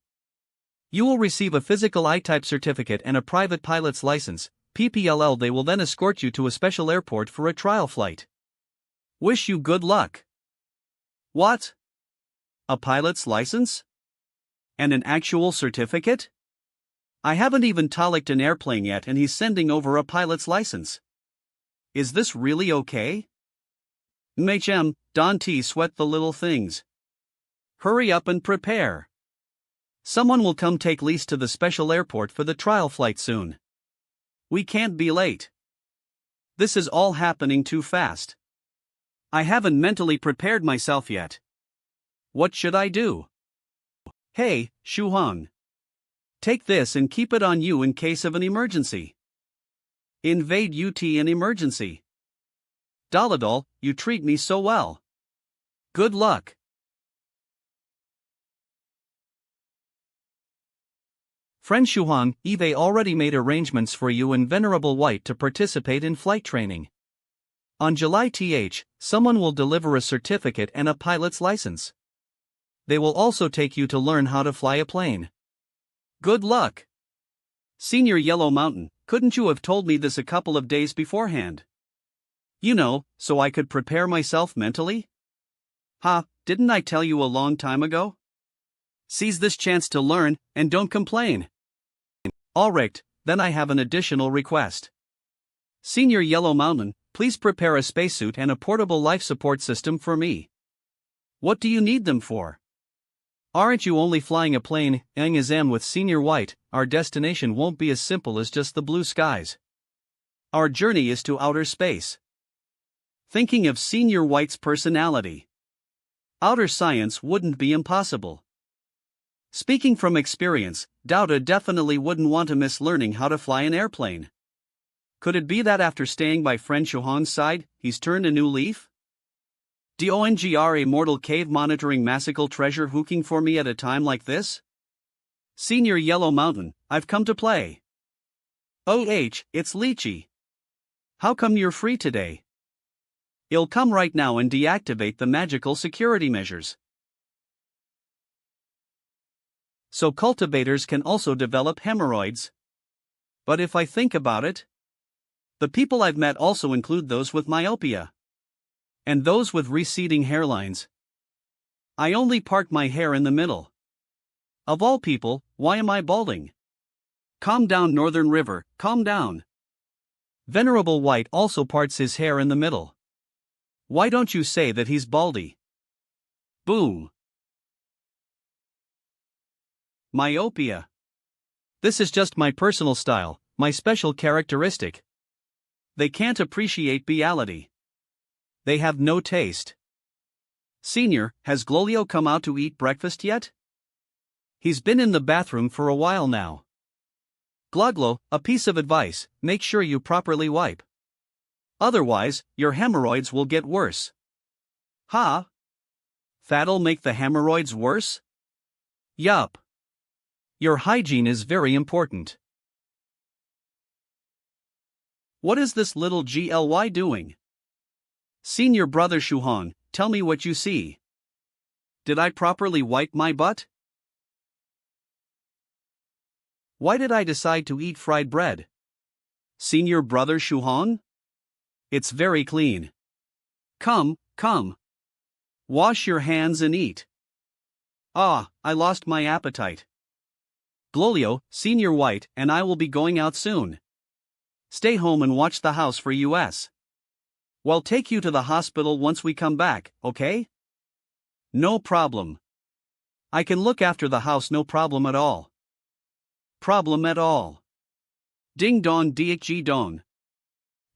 You will receive a physical I-type certificate and a private pilot's license, PPLL. They will then escort you to a special airport for a trial flight. Wish you good luck. What? A pilot's license? And an actual certificate? I haven't even talicked an airplane yet and he's sending over a pilot's license. Is this really okay? Don't sweat the little things. Hurry up and prepare. Someone will come take Lise to the special airport for the trial flight soon. We can't be late. This is all happening too fast. I haven't mentally prepared myself yet. What should I do? Hey, Shuhan. Take this and keep it on you in case of an emergency. Invade UT an emergency. Daladol, you treat me so well. Good luck. Friend Shuhan, Eve already made arrangements for you and Venerable White to participate in flight training. On July someone will deliver a certificate and a pilot's license. They will also take you to learn how to fly a plane. Good luck. Senior Yellow Mountain, couldn't you have told me this a couple of days beforehand? You know, so I could prepare myself mentally? Didn't I tell you a long time ago? Seize this chance to learn, and don't complain. Alright, then I have an additional request. Senior Yellow Mountain, please prepare a spacesuit and a portable life support system for me. What do you need them for? Aren't you only flying a plane? With Senior White, our destination won't be as simple as just the blue skies. Our journey is to outer space. Thinking of Senior White's personality, outer science wouldn't be impossible. Speaking from experience, Dauda definitely wouldn't want to miss learning how to fly an airplane. Could it be that after staying by friend Shuhan's side, he's turned a new leaf? Dongr mortal cave monitoring massical treasure hooking for me at a time like this? Senior Yellow Mountain, I've come to play. It's Lychee. How come you're free today? I'll come right now and deactivate the magical security measures. So cultivators can also develop hemorrhoids. But if I think about it, the people I've met also include those with myopia. And those with receding hairlines. I only part my hair in the middle. Of all people, why am I balding? Calm down, Northern River, calm down. Venerable White also parts his hair in the middle. Why don't you say that he's baldy? Boom. Myopia. This is just my personal style, my special characteristic. They can't appreciate reality. They have no taste. Senior, has Glolio come out to eat breakfast yet? He's been in the bathroom for a while now. Gloglo, a piece of advice, make sure you properly wipe. Otherwise, your hemorrhoids will get worse. That'll make the hemorrhoids worse? Yup. Your hygiene is very important. What is this little GLY doing? Senior Brother Shuhan, tell me what you see. Did I properly wipe my butt? Why did I decide to eat fried bread? Senior Brother Shuhan? It's very clean. Come. Wash your hands and eat. I lost my appetite. Glolio, Senior White, and I will be going out soon. Stay home and watch the house for us. We'll take you to the hospital once we come back, okay? No problem. I can look after the house, no problem at all. Ding dong dg dong.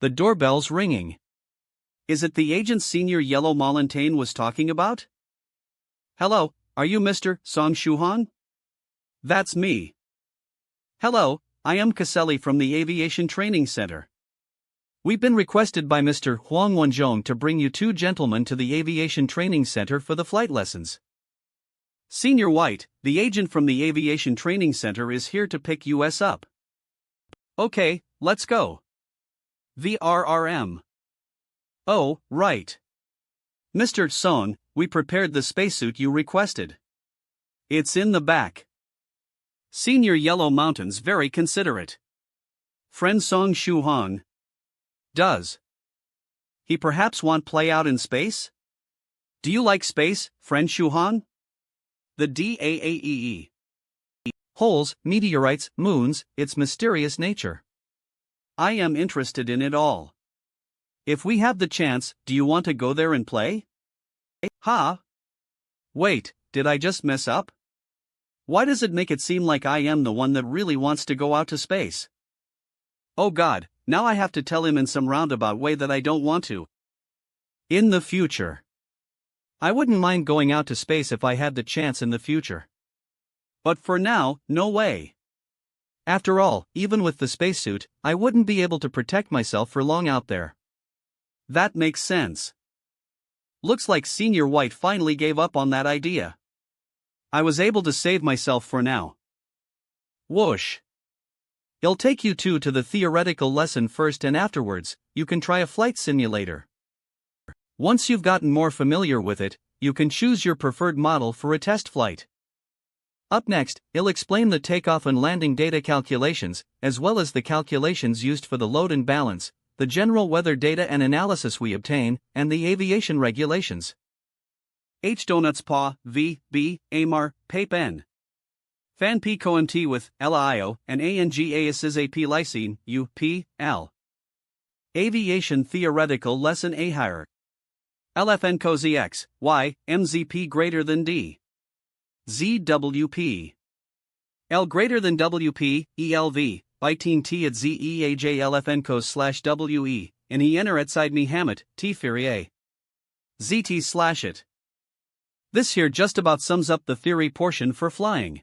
The doorbell's ringing. Is it the agent Senior Yellow Mountain was talking about? Hello, are you Mr. Song Shuhan? That's me. Hello, I am Caselli from the Aviation Training Center. We've been requested by Mr. Huang Wenzhong to bring you two gentlemen to the Aviation Training Center for the flight lessons. Senior White, the agent from the Aviation Training Center, is here to pick us up. Okay, let's go. VRRM. Oh, right. Mr. Song, we prepared the spacesuit you requested. It's in the back. Senior Yellow Mountain's very considerate. Friend Song Shuhan. Does he perhaps want play out in space? Do you like space, friend Shuhan? The DAAEE. Holes, meteorites, moons, its mysterious nature. I am interested in it all. If we have the chance, do you want to go there and play? Wait, did I just mess up? Why does it make it seem like I am the one that really wants to go out to space? Oh God. Now I have to tell him in some roundabout way that I don't want to. In the future. I wouldn't mind going out to space if I had the chance in the future. But for now, no way. After all, even with the spacesuit, I wouldn't be able to protect myself for long out there. That makes sense. Looks like Senior White finally gave up on that idea. I was able to save myself for now. Whoosh. I'll take you two to the theoretical lesson first, and afterwards, you can try a flight simulator. Once you've gotten more familiar with it, you can choose your preferred model for a test flight. Up next, I'll explain the takeoff and landing data calculations, as well as the calculations used for the load and balance, the general weather data and analysis we obtain, and the aviation regulations. H donuts paw, v, b, amar, pape n. Fan p comt with LIO and ANGA is a p lysine, u, p, l. Aviation theoretical lesson a higher. LFN co zx, y, mzp greater than d. ZWP. L greater than WP, ELV, by teen T at ZEAJ LFN WE, and he enter at side me Hammett, T Ferrier. ZT / it. This here just about sums up the theory portion for flying.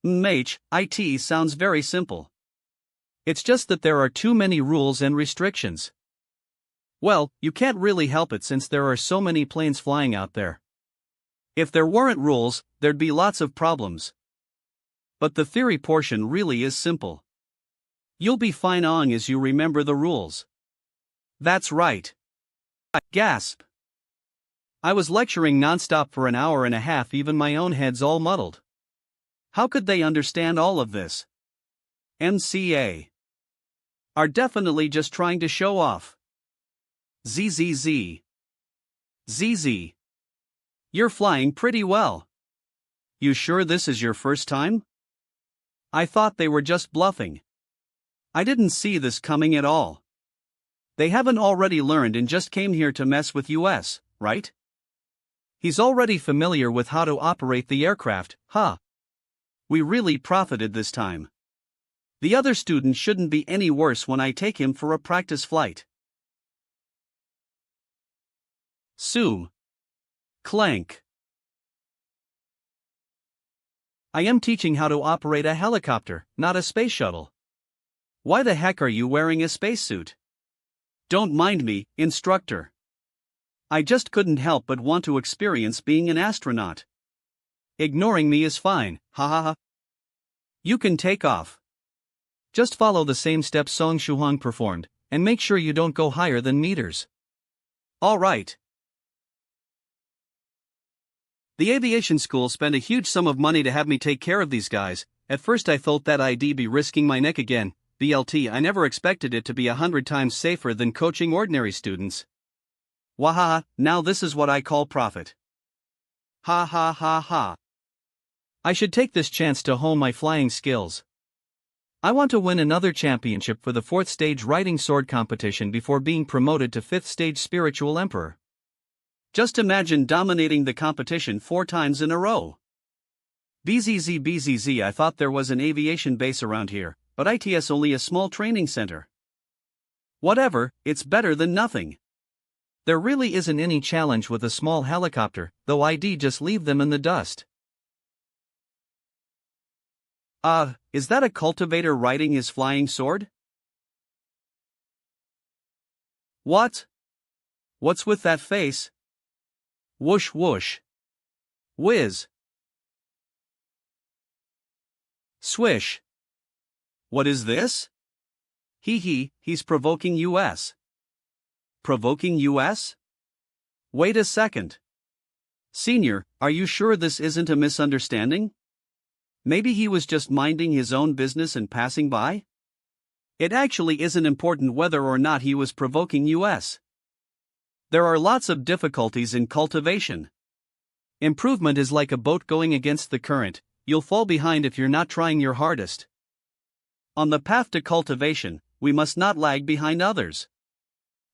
IT sounds very simple. It's just that there are too many rules and restrictions. Well, you can't really help it since there are so many planes flying out there. If there weren't rules, there'd be lots of problems. But the theory portion really is simple. You'll be fine as you remember the rules. That's right. Gasp. I was lecturing nonstop for an hour and a half, even my own head's all muddled. How could they understand all of this? MCA. Are definitely just trying to show off. ZZZ. ZZ. You're flying pretty well. You sure this is your first time? I thought they were just bluffing. I didn't see this coming at all. They haven't already learned and just came here to mess with us, right? He's already familiar with how to operate the aircraft, huh? We really profited this time. The other student shouldn't be any worse when I take him for a practice flight. Sue. Clank. I am teaching how to operate a helicopter, not a space shuttle. Why the heck are you wearing a spacesuit? Don't mind me, instructor. I just couldn't help but want to experience being an astronaut. Ignoring me is fine, ha ha ha. You can take off. Just follow the same steps Song Shuhong performed, and make sure you don't go higher than meters. Alright. The aviation school spent a huge sum of money to have me take care of these guys. At first I thought that I'd be risking my neck again. BLT, I never expected it to be 100 times safer than coaching ordinary students. Wahaha, now this is what I call profit. Ha ha ha ha. I should take this chance to hone my flying skills. I want to win another championship for the 4th stage riding sword competition before being promoted to 5th stage spiritual emperor. Just imagine dominating the competition 4 times in a row. BZZ, I thought there was an aviation base around here, but ITS only a small training center. Whatever, it's better than nothing. There really isn't any challenge with a small helicopter, though I'd just leave them in the dust. Is that a cultivator riding his flying sword? What? What's with that face? Whoosh whoosh. Whiz. Swish. What is this? He's provoking us. Provoking us? Wait a second. Senior, are you sure this isn't a misunderstanding? Maybe he was just minding his own business and passing by? It actually isn't important whether or not he was provoking us. There are lots of difficulties in cultivation. Improvement is like a boat going against the current, you'll fall behind if you're not trying your hardest. On the path to cultivation, we must not lag behind others.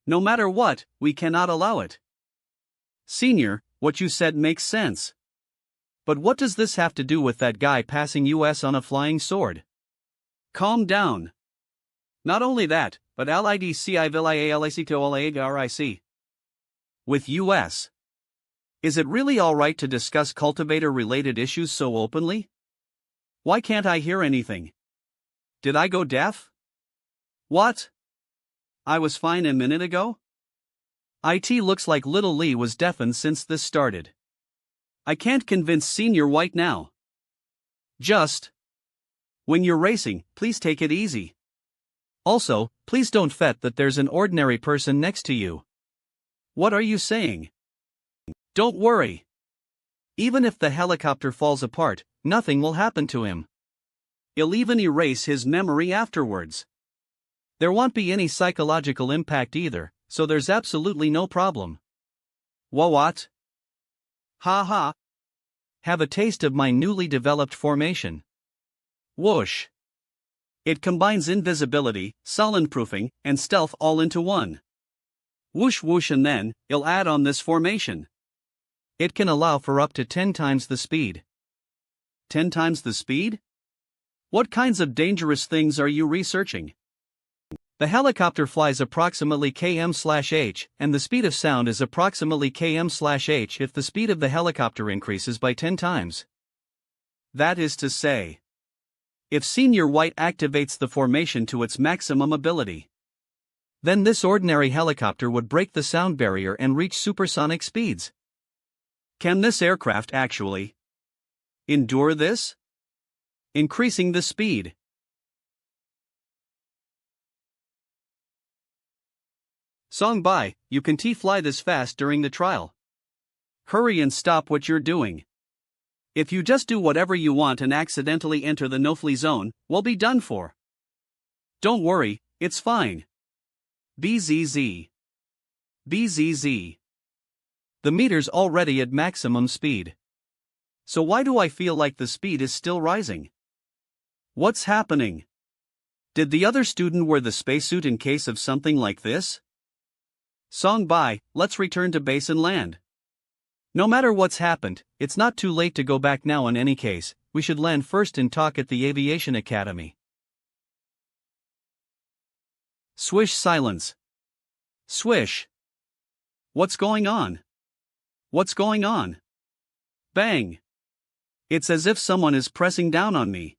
No matter what, we cannot allow it. Senior, what you said makes sense. But what does this have to do with that guy passing us on a flying sword? Calm down. Not only that, but LIDCIVILIALIC. With us. Is it really alright to discuss cultivator-related issues so openly? Why can't I hear anything? Did I go deaf? What? I was fine a minute ago? It looks like little Lee was deafened since this started. I can't convince Senior White now. Just. When you're racing, please take it easy. Also, please don't forget that there's an ordinary person next to you. What are you saying? Don't worry. Even if the helicopter falls apart, nothing will happen to him. He'll even erase his memory afterwards. There won't be any psychological impact either, so there's absolutely no problem. What? Ha ha. Have a taste of my newly developed formation. Whoosh. It combines invisibility, soundproofing, and stealth all into one. Whoosh whoosh, and then, it'll add on this formation. It can allow for up to 10 times the speed. 10 times the speed? What kinds of dangerous things are you researching? The helicopter flies approximately km/h, and the speed of sound is approximately km/h if the speed of the helicopter increases by 10 times. That is to say, if Senior White activates the formation to its maximum ability, then this ordinary helicopter would break the sound barrier and reach supersonic speeds. Can this aircraft actually endure this? Increasing the speed. Song by, you can't fly this fast during the trial. Hurry and stop what you're doing. If you just do whatever you want and accidentally enter the no-fly zone, we'll be done for. Don't worry, it's fine. BZZ. BZZ. The meter's already at maximum speed. So why do I feel like the speed is still rising? What's happening? Did the other student wear the spacesuit in case of something like this? Song by, let's return to base and land. No matter what's happened, it's not too late to go back now in any case. We should land first and talk at the Aviation Academy. Swish silence. Swish. What's going on? What's going on? Bang. It's as if someone is pressing down on me.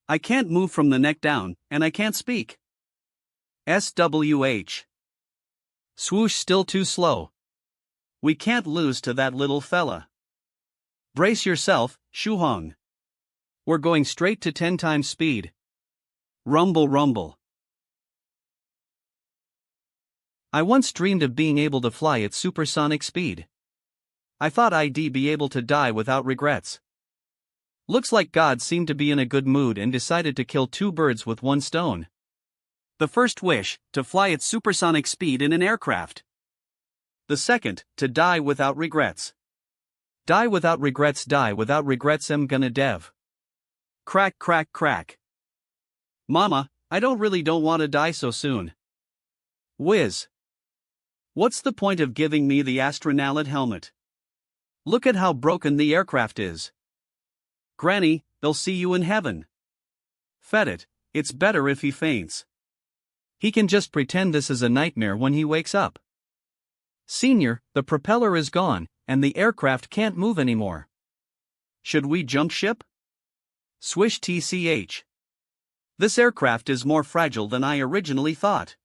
I can't move from the neck down, and I can't speak. SWH. Swoosh, still too slow. We can't lose to that little fella. Brace yourself, Shuhong. We're going straight to 10 times speed. Rumble rumble. I once dreamed of being able to fly at supersonic speed. I thought I'd be able to die without regrets. Looks like God seemed to be in a good mood and decided to kill 2 birds with 1 stone. The first wish, to fly at supersonic speed in an aircraft. The second, to die without regrets. Die without regrets, die without regrets, I'm gonna dev. Crack crack crack. Mama, I don't want to die so soon. Whiz. What's the point of giving me the astronaut helmet? Look at how broken the aircraft is. Granny, they'll see you in heaven. Fed it, it's better if he faints. He can just pretend this is a nightmare when he wakes up. Senior, the propeller is gone, and the aircraft can't move anymore. Should we jump ship? Swish TCH. This aircraft is more fragile than I originally thought.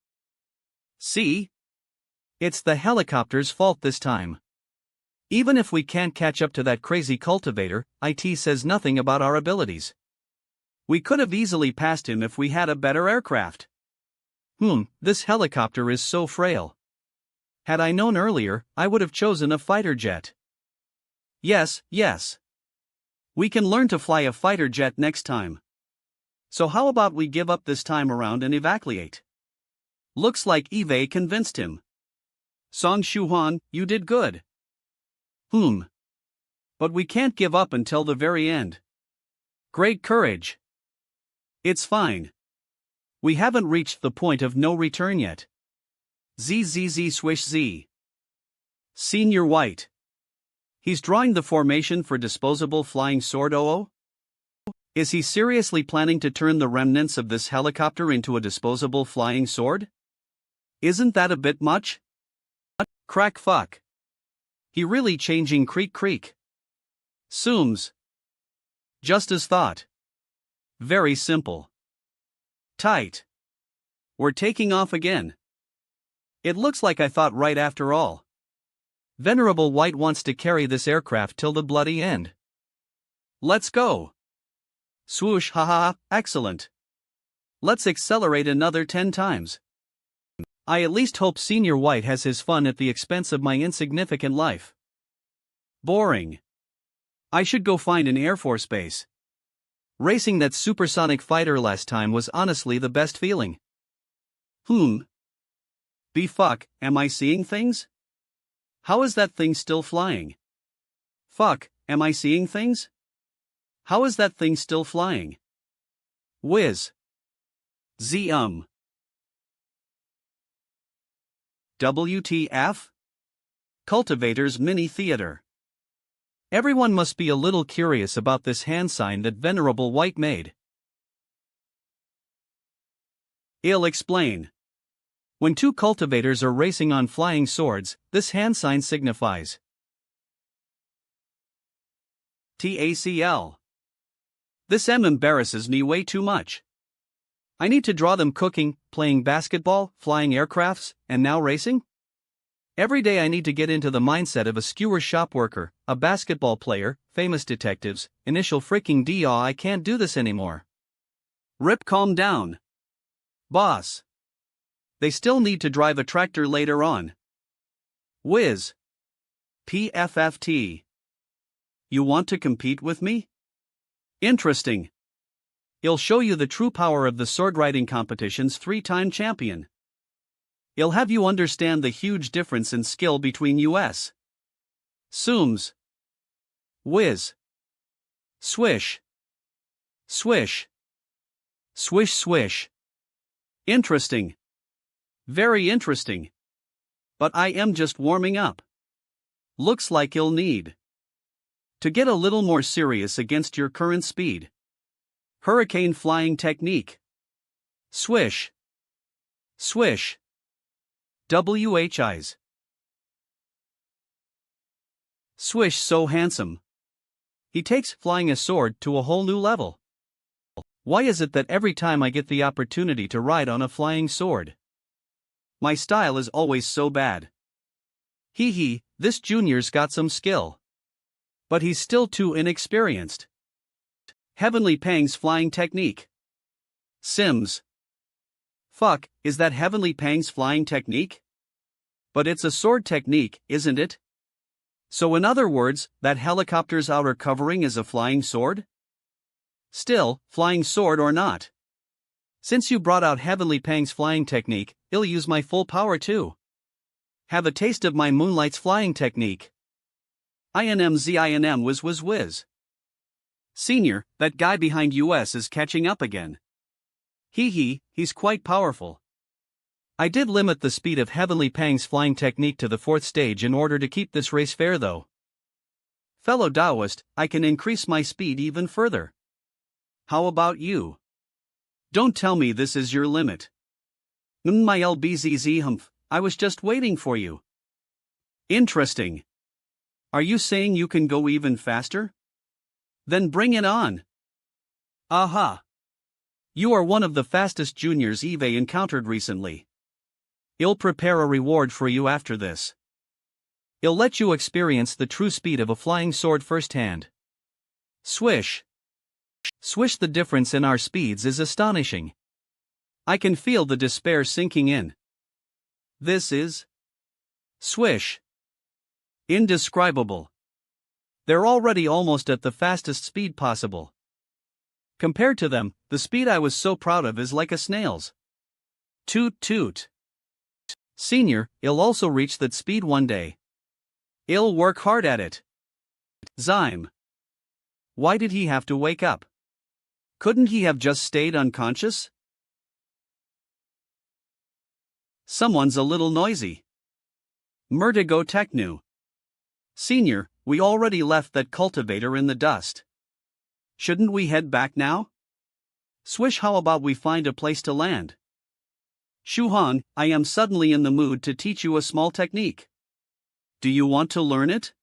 See? It's the helicopter's fault this time. Even if we can't catch up to that crazy cultivator, IT says nothing about our abilities. We could have easily passed him if we had a better aircraft. This helicopter is so frail. Had I known earlier, I would have chosen a fighter jet. Yes. We can learn to fly a fighter jet next time. So how about we give up this time around and evacuate? Looks like Eve convinced him. Song Shuhan, you did good. But we can't give up until the very end. Great courage. It's fine. We haven't reached the point of no return yet. ZZZ swish Z. Senior White. He's drawing the formation for disposable flying sword. Is he seriously planning to turn the remnants of this helicopter into a disposable flying sword? Isn't that a bit much? Crack fuck. He really changing creak creak. Sooms. Just as thought. Very simple. Tight. We're taking off again. It looks like I thought right after all. Venerable White wants to carry this aircraft till the bloody end. Let's go. Swoosh, haha, excellent. Let's accelerate another 10 times. I at least hope Senior White has his fun at the expense of my insignificant life. Boring. I should go find an Air Force base. Racing that supersonic fighter last time was honestly the best feeling. Fuck, am I seeing things? How is that thing still flying? Fuck, am I seeing things? How is that thing still flying? Whiz. WTF? Cultivator's Mini Theater. Everyone must be a little curious about this hand sign that Venerable White made. I'll explain. When two cultivators are racing on flying swords, this hand sign signifies TACL. This M embarrasses me way too much. I need to draw them cooking, playing basketball, flying aircrafts, and now racing? Every day I need to get into the mindset of a skewer shop worker, a basketball player, famous detectives, initial freaking DAW. I can't do this anymore. Rip, calm down. Boss. They still need to drive a tractor later on. Whiz. PFFT. You want to compete with me? Interesting. I'll show you the true power of the sword riding competition's 3-time champion. I'll have you understand the huge difference in skill between us. Sooms. Whiz. Swish. Swish. Swish swish. Interesting. Very interesting. But I am just warming up. Looks like you'll need to get a little more serious against your current speed. Hurricane flying technique. Swish. Swish. WHIs. Swish so handsome. He takes flying a sword to a whole new level. Why is it that every time I get the opportunity to ride on a flying sword, my style is always so bad? This junior's got some skill. But he's still too inexperienced. Heavenly Pang's flying technique. Sims. Fuck, is that Heavenly Pang's flying technique? But it's a sword technique, isn't it? So in other words, that helicopter's outer covering is a flying sword? Still, flying sword or not. Since you brought out Heavenly Pang's flying technique, I'll use my full power too. Have a taste of my Moonlight's flying technique. INM whiz. Senior, that guy behind us is catching up again. He's quite powerful. I did limit the speed of Heavenly Pang's flying technique to the 4th stage in order to keep this race fair though. Fellow Taoist, I can increase my speed even further. How about you? Don't tell me this is your limit. My LBZZ humph, I was just waiting for you. Interesting. Are you saying you can go even faster? Then bring it on. Aha. You are one of the fastest juniors Eve encountered recently. I'll prepare a reward for you after this. I'll let you experience the true speed of a flying sword firsthand. Swish. Swish, the difference in our speeds is astonishing. I can feel the despair sinking in. This is swish. Indescribable. They're already almost at the fastest speed possible. Compared to them, the speed I was so proud of is like a snail's. Toot toot. Senior, I'll also reach that speed one day. I'll work hard at it. Zyme. Why did he have to wake up? Couldn't he have just stayed unconscious? Someone's a little noisy. Mertigo Technu. Senior, we already left that cultivator in the dust. Shouldn't we head back now? Swish, how about we find a place to land? Shuhan, I am suddenly in the mood to teach you a small technique. Do you want to learn it?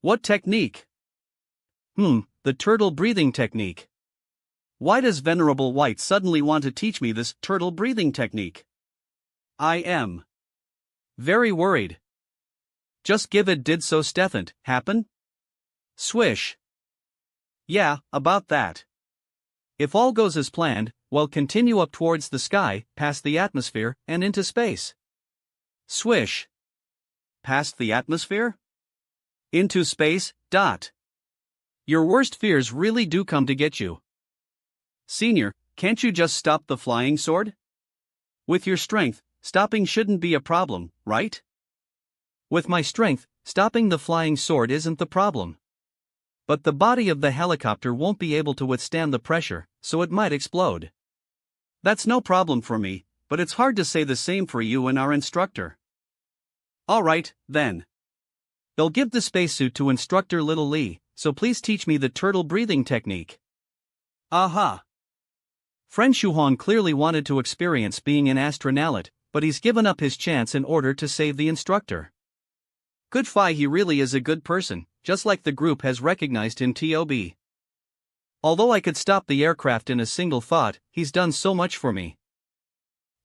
What technique? The turtle breathing technique. Why does Venerable White suddenly want to teach me this turtle breathing technique? I am Very worried. Just give it did so Stefan, happen? Swish. Yeah, about that. If all goes as planned, we'll continue up towards the sky, past the atmosphere, and into space. Swish. Past the atmosphere? Into space, dot. Your worst fears really do come to get you. Senior, can't you just stop the flying sword? With your strength, stopping shouldn't be a problem, right? With my strength, stopping the flying sword isn't the problem. But the body of the helicopter won't be able to withstand the pressure, so it might explode. That's no problem for me, but it's hard to say the same for you and our instructor. Alright, then. They'll give the spacesuit to Instructor Little Lee, so please teach me the turtle breathing technique. Aha! Friend Shuhan clearly wanted to experience being an astronaut, but he's given up his chance in order to save the instructor. Good fi, he really is a good person, just like the group has recognized him TOB. Although I could stop the aircraft in a single thought, he's done so much for me.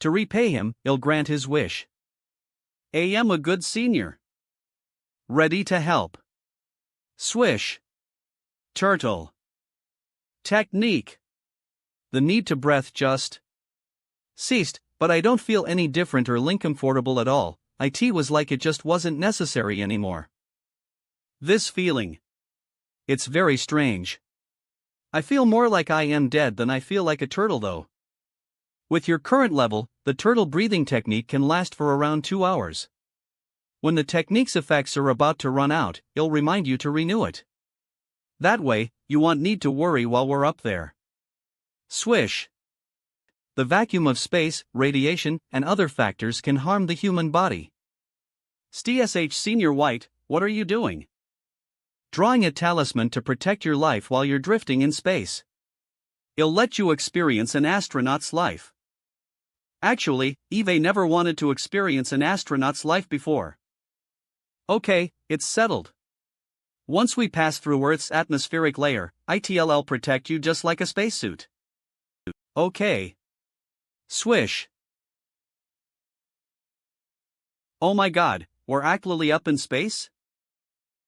To repay him, I'll grant his wish. I am a good senior. Ready to help. Swish. Turtle. Technique. The need to breath just ceased, but I don't feel any different or uncomfortable at all. It was like it just wasn't necessary anymore. This feeling. It's very strange. I feel more like I am dead than I feel like a turtle though. With your current level, the turtle breathing technique can last for around 2 hours. When the technique's effects are about to run out, it'll remind you to renew it. That way, you won't need to worry while we're up there. Swish. The vacuum of space, radiation, and other factors can harm the human body. STSH Senior White, what are you doing? Drawing a talisman to protect your life while you're drifting in space. It'll let you experience an astronaut's life. Actually, Eve never wanted to experience an astronaut's life before. Okay, it's settled. Once we pass through Earth's atmospheric layer, it'll protect you just like a spacesuit. Okay. Swish. Oh my god, we're actually up in space?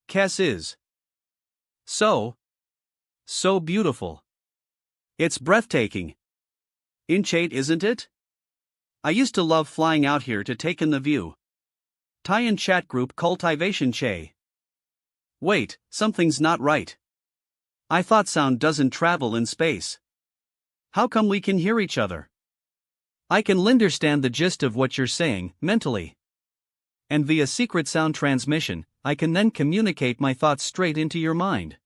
Cass is. So beautiful. It's breathtaking. Inchate, isn't it? I used to love flying out here to take in the view. Tie-in chat group Cultivation Che. Wait, something's not right. I thought sound doesn't travel in space. How come we can hear each other? I can understand the gist of what you're saying, mentally. And via secret sound transmission, I can then communicate my thoughts straight into your mind.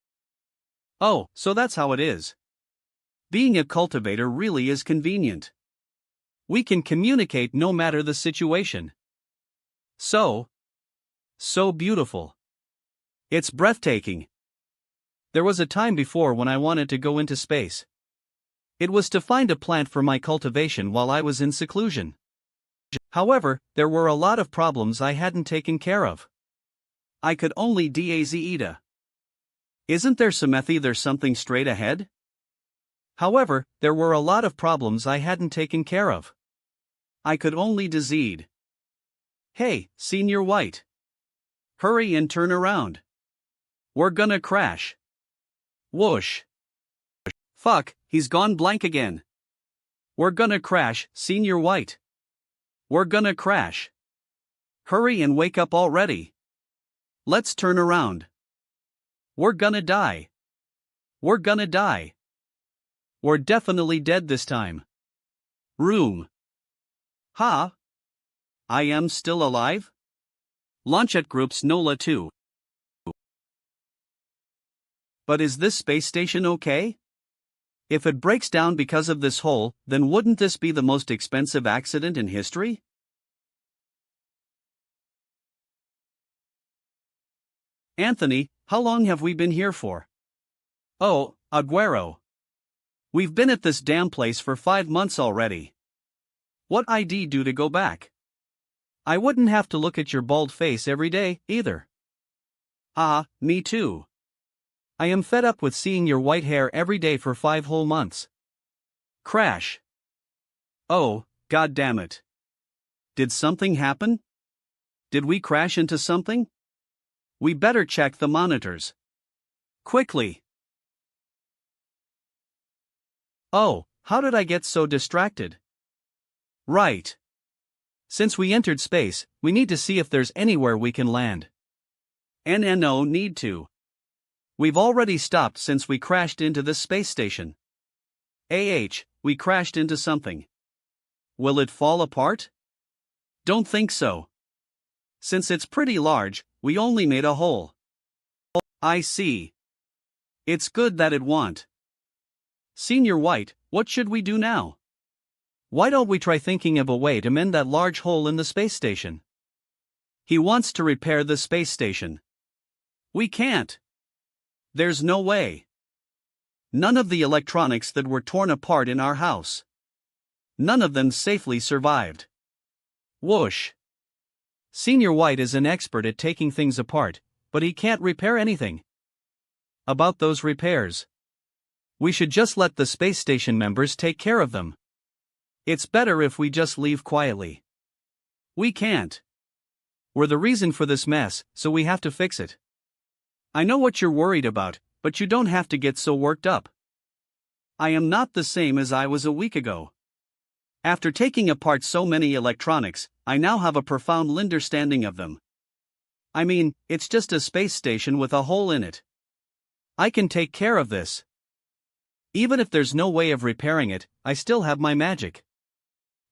Oh, so that's how it is. Being a cultivator really is convenient. We can communicate no matter the situation. So beautiful. It's breathtaking. There was a time before when I wanted to go into space. It was to find a plant for my cultivation while I was in seclusion. However, there were a lot of problems I hadn't taken care of. I could only DAZ. Isn't there there's something straight ahead? However, there were a lot of problems I hadn't taken care of. I could only DZ'd. Hey, Senior White. Hurry and turn around. We're gonna crash. Whoosh. Fuck, he's gone blank again. We're gonna crash, Senior White. We're gonna crash. Hurry and wake up already. Let's turn around. We're gonna die. We're gonna die. We're definitely dead this time. Room. Ha? I am still alive? Launch at groups NOLA 2. But is this space station okay? If it breaks down because of this hole, then wouldn't this be the most expensive accident in history? Anthony, how long have we been here for? Oh, Aguero. We've been at this damn place for 5 months already. What ID do to go back? I wouldn't have to look at your bald face every day, either. Ah, me too. I am fed up with seeing your white hair every day for 5 whole months. Crash. Oh, god damn it. Did something happen? Did we crash into something? We better check the monitors. Quickly. Oh, how did I get so distracted? Right. Since we entered space, we need to see if there's anywhere we can land. No need to. We've already stopped since we crashed into this space station. We crashed into something. Will it fall apart? Don't think so. Since it's pretty large, we only made a hole. I see. It's good that it won't. Senior White, what should we do now? Why don't we try thinking of a way to mend that large hole in the space station? He wants to repair the space station. We can't. There's no way. None of the electronics that were torn apart in our house. None of them safely survived. Whoosh. Senior White is an expert at taking things apart, but he can't repair anything. About those repairs. We should just let the space station members take care of them. It's better if we just leave quietly. We can't. We're the reason for this mess, so we have to fix it. I know what you're worried about, but you don't have to get so worked up. I am not the same as I was a week ago. After taking apart so many electronics, I now have a profound understanding of them. I mean, it's just a space station with a hole in it. I can take care of this. Even if there's no way of repairing it, I still have my magic.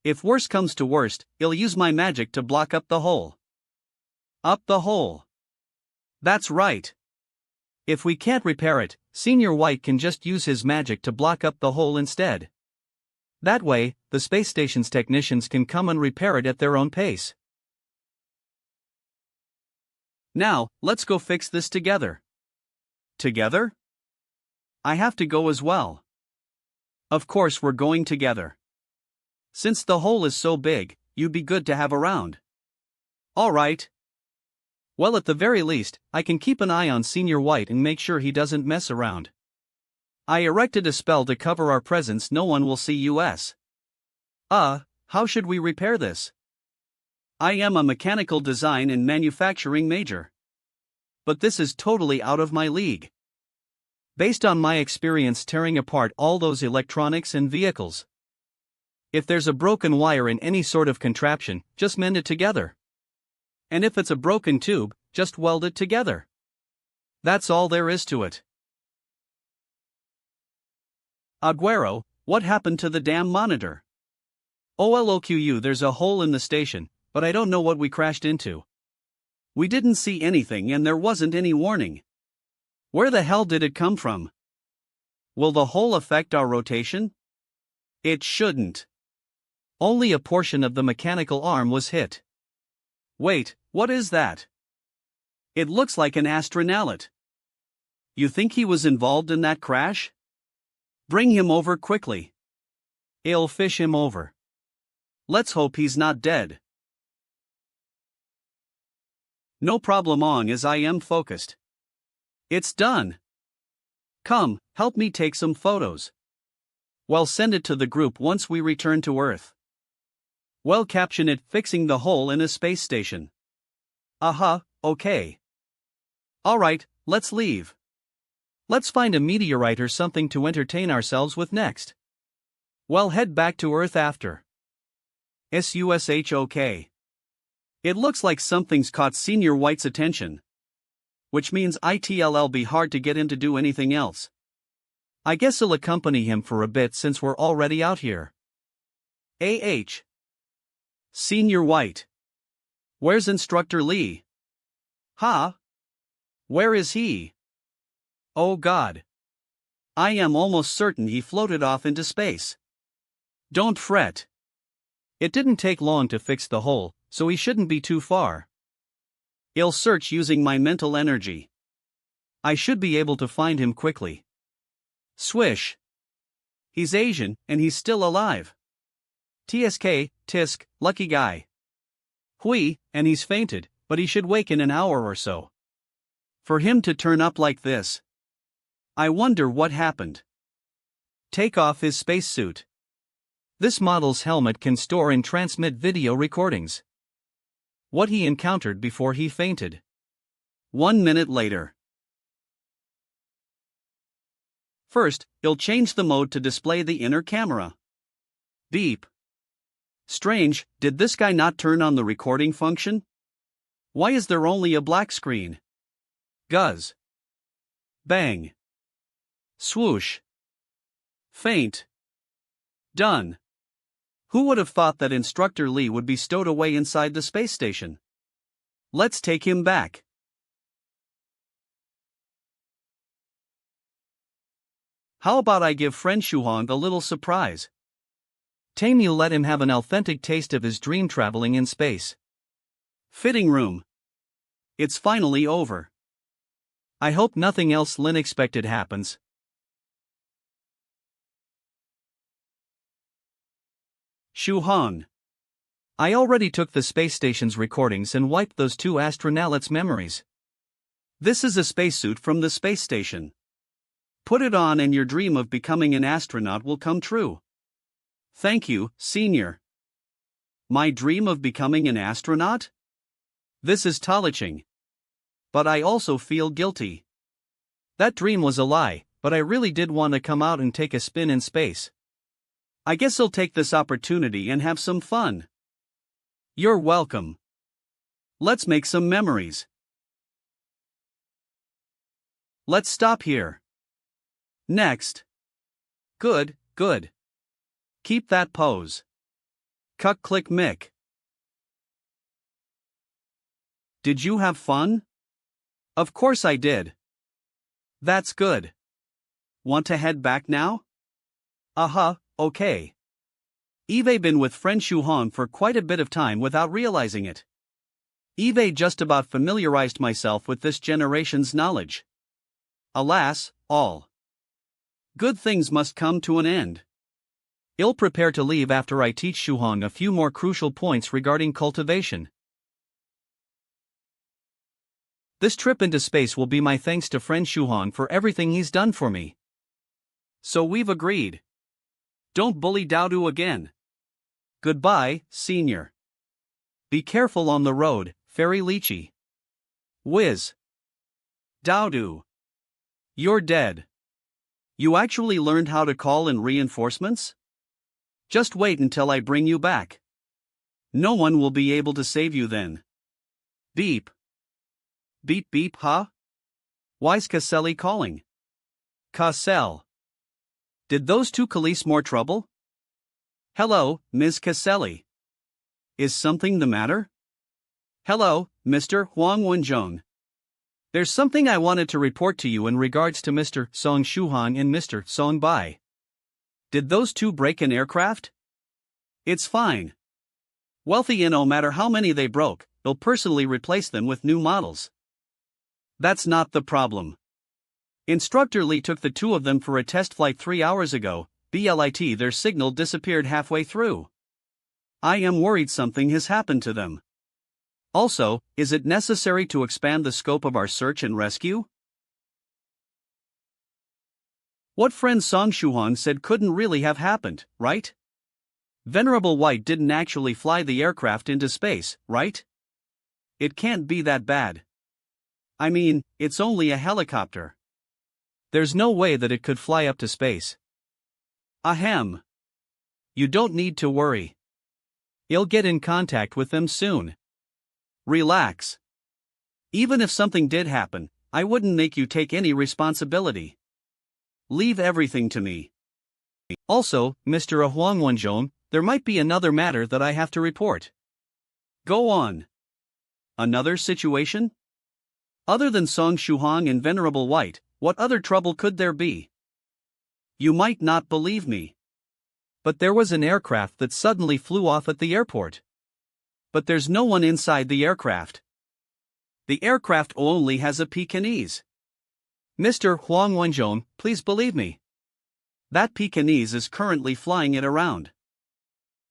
If worst comes to worst, I'll use my magic to block up the hole. Up the hole. That's right. If we can't repair it, Senior White can just use his magic to block up the hole instead. That way, the space station's technicians can come and repair it at their own pace. Now, let's go fix this together. Together? I have to go as well. Of course we're going together. Since the hole is so big, you'd be good to have around. All right. Well, at the very least, I can keep an eye on Senior White and make sure he doesn't mess around. I erected a spell to cover our presence. No one will see us. How should we repair this? I am a mechanical design and manufacturing major. But this is totally out of my league. Based on my experience tearing apart all those electronics and vehicles. If there's a broken wire in any sort of contraption, just mend it together. And if it's a broken tube, just weld it together. That's all there is to it. Aguero, what happened to the damn monitor? OLOQU, there's a hole in the station, but I don't know what we crashed into. We didn't see anything and there wasn't any warning. Where the hell did it come from? Will the hole affect our rotation? It shouldn't. Only a portion of the mechanical arm was hit. Wait, what is that? It looks like an astronaut. You think he was involved in that crash? Bring him over quickly. I'll fish him over. Let's hope he's not dead. No problem as I am focused. It's done. Come, help me take some photos. Well, send it to the group once we return to Earth. Well, caption it fixing the hole in a space station. Okay. Alright, let's leave. Let's find a meteorite or something to entertain ourselves with next. Well, head back to Earth after. SUSHOK. It looks like something's caught Senior White's attention. Which means it'll be hard to get him to do anything else. I guess I'll accompany him for a bit since we're already out here. Senior White. Where's Instructor Lee? Where is he? Oh God. I am almost certain he floated off into space. Don't fret. It didn't take long to fix the hole, so he shouldn't be too far. I'll search using my mental energy. I should be able to find him quickly. Swish. He's Asian, and he's still alive. Tisk, lucky guy. Hui, and he's fainted, but he should wake in an hour or so. For him to turn up like this. I wonder what happened. Take off his spacesuit. This model's helmet can store and transmit video recordings. what he encountered before he fainted. 1 minute later. First, he'll change the mode to display the inner camera. Beep. Strange, did this guy not turn on the recording function? Why is there only a black screen? Guzz. Bang. Swoosh. Faint. Done. Who would have thought that Instructor Lee would be stowed away inside the space station? Let's take him back. How about I give friend Shuhong a little surprise? Tamu let him have an authentic taste of his dream traveling in space. Fitting room. It's finally over. I hope nothing else unexpected happens. Shuhong. I already took the space station's recordings and wiped those two astronauts' memories. This is a spacesuit from the space station. Put it on and your dream of becoming an astronaut will come true. Thank you, Senior. My dream of becoming an astronaut? This is touching. But I also feel guilty. That dream was a lie, but I really did want to come out and take a spin in space. I guess I'll take this opportunity and have some fun. You're welcome. Let's make some memories. Let's stop here. Next. Good, good. Keep that pose. Cuck click mick. Did you have fun? Of course I did. That's good. Want to head back now? Okay. Eve been with friend Shuhong for quite a bit of time without realizing it. Eve just about familiarized myself with this generation's knowledge. Alas, all good things must come to an end. I'll prepare to leave after I teach Shuhong a few more crucial points regarding cultivation. This trip into space will be my thanks to friend Shuhong for everything he's done for me. So we've agreed. Don't bully Daodu again. Goodbye, Senior. Be careful on the road, Fairy Lychee. Whiz. Daodu. You're dead. You actually learned how to call in reinforcements? Just wait until I bring you back. No one will be able to save you then. Beep. Beep beep huh? Why's Caselli calling? Cassell. Did those two cause more trouble? Hello, Ms. Caselli. Is something the matter? Hello, Mr. Huang Wenjong. There's something I wanted to report to you in regards to Mr. Song Shuhong and Mr. Song Bai. Did those two break an aircraft? It's fine. Wealthy and no matter how many they broke, they'll personally replace them with new models. That's not the problem. Instructor Lee took the two of them for a test flight 3 hours ago, BLIT their signal disappeared halfway through. I am worried something has happened to them. Also, is it necessary to expand the scope of our search and rescue? What friend Song Shuhong said couldn't really have happened, right? Venerable White didn't actually fly the aircraft into space, right? It can't be that bad. I mean, it's only a helicopter. There's no way that it could fly up to space. Ahem. You don't need to worry. I'll get in contact with them soon. Relax. Even if something did happen, I wouldn't make you take any responsibility. Leave everything to me. Also, Mr. Huang Wenjong, there might be another matter that I have to report. Go on. Another situation? Other than Song Shuhong and Venerable White, what other trouble could there be? You might not believe me. But there was an aircraft that suddenly flew off at the airport. But there's no one inside the aircraft. The aircraft only has a Pekingese. Mr. Huang Wenjong, please believe me. That Pekingese is currently flying it around.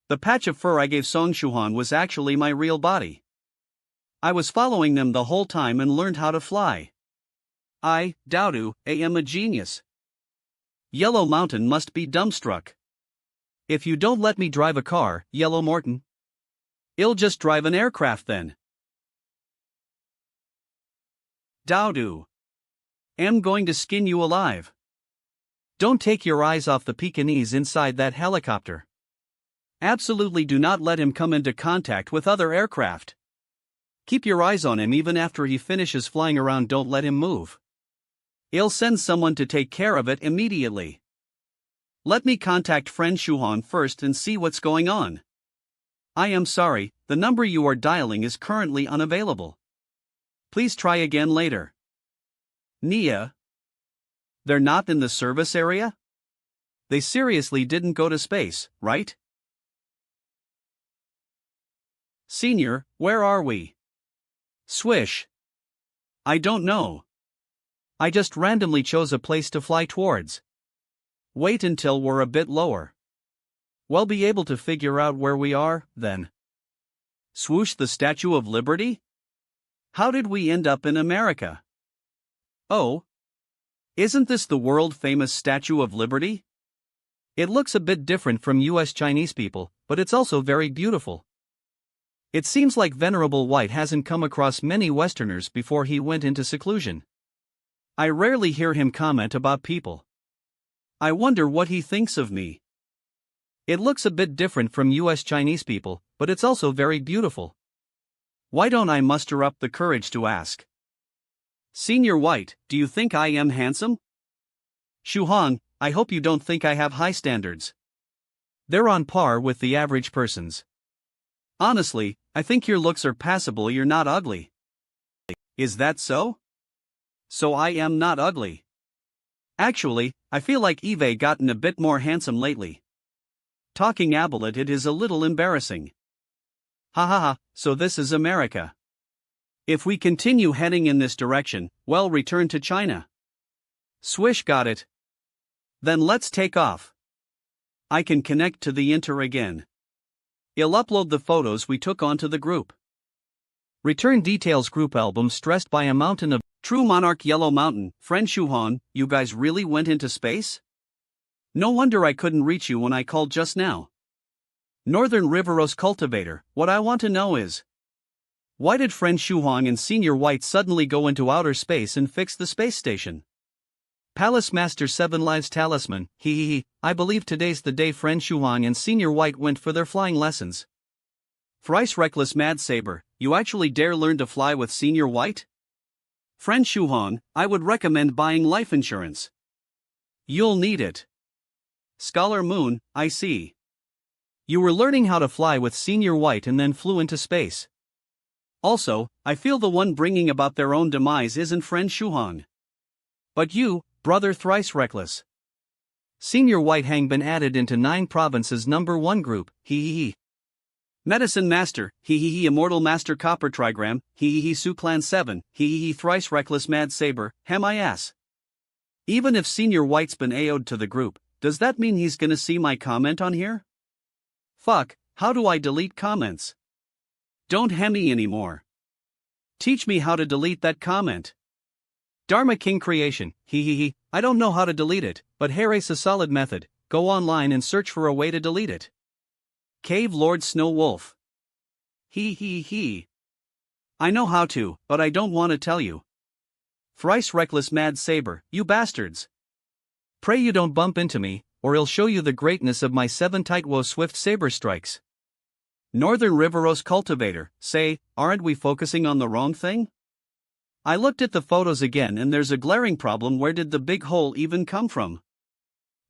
The patch of fur I gave Song Shuhong was actually my real body. I was following them the whole time and learned how to fly. I, Daodu, am a genius. Yellow Mountain must be dumbstruck. If you don't let me drive a car, Yellow Morton, I'll just drive an aircraft then. Dowdo. Am going to skin you alive. Don't take your eyes off the Pekingese inside that helicopter. Absolutely do not let him come into contact with other aircraft. Keep your eyes on him even after he finishes flying around. Don't let him move. I'll send someone to take care of it immediately. Let me contact friend Shuhan first and see what's going on. I am sorry, the number you are dialing is currently unavailable. Please try again later. Nia. They're not in the service area? They seriously didn't go to space, right? Senior, where are we? Swish. I don't know. I just randomly chose a place to fly towards. Wait until we're a bit lower. We'll be able to figure out where we are, then. Swoosh, the Statue of Liberty? How did we end up in America? Oh. Isn't this the world-famous Statue of Liberty? It looks a bit different from US Chinese people, but it's also very beautiful. It seems like Venerable White hasn't come across many Westerners before he went into seclusion. I rarely hear him comment about people. I wonder what he thinks of me. It looks a bit different from US Chinese people, but it's also very beautiful. Why don't I muster up the courage to ask? Senior White, do you think I am handsome? Shuhan, I hope you don't think I have high standards. They're on par with the average person's. Honestly, I think your looks are passable. You're not ugly. Is that so? So I am not ugly. Actually, I feel like Eve gotten a bit more handsome lately. Talking about it is a little embarrassing. Ha ha ha, so this is America. If we continue heading in this direction, we'll return to China. Swish, got it. Then let's take off. I can connect to the Inter again. I'll upload the photos we took onto the group. Return details group album stressed by a mountain of True Monarch Yellow Mountain. Friend Shuhan, you guys really went into space? No wonder I couldn't reach you when I called just now. Northern Riveros Cultivator, what I want to know is, why did friend Shuhan and Senior White suddenly go into outer space and fix the space station? Palace Master 7 Lives Talisman, I believe today's the day friend Shuhan and Senior White went for their flying lessons. Thrice Reckless Mad Saber, you actually dare learn to fly with Senior White? Friend Shuhan, I would recommend buying life insurance. You'll need it. Scholar Moon, I see. You were learning how to fly with Senior White and then flew into space. Also, I feel the one bringing about their own demise isn't friend Shuhan. But you, brother Thrice Reckless. Senior White hang been added into 9 provinces number 1 group, Medicine Master, Immortal Master Copper Trigram, Su Clan 7, Thrice Reckless Mad Saber, my ass. Even if Senior White's been AO'd to the group, does that mean he's gonna see my comment on here? Fuck, how do I delete comments? Don't hemi anymore. Teach me how to delete that comment. Dharma King Creation, I don't know how to delete it, but here's a solid method, go online and search for a way to delete it. Cave Lord Snow Wolf. I know how to, but I don't want to tell you. Thrice Reckless Mad Saber, you bastards. Pray you don't bump into me, or I'll show you the greatness of my 7 Tightwo Swift Saber Strikes. Northern Riveros Cultivator, say, aren't we focusing on the wrong thing? I looked at the photos again and there's a glaring problem. Where did the big hole even come from?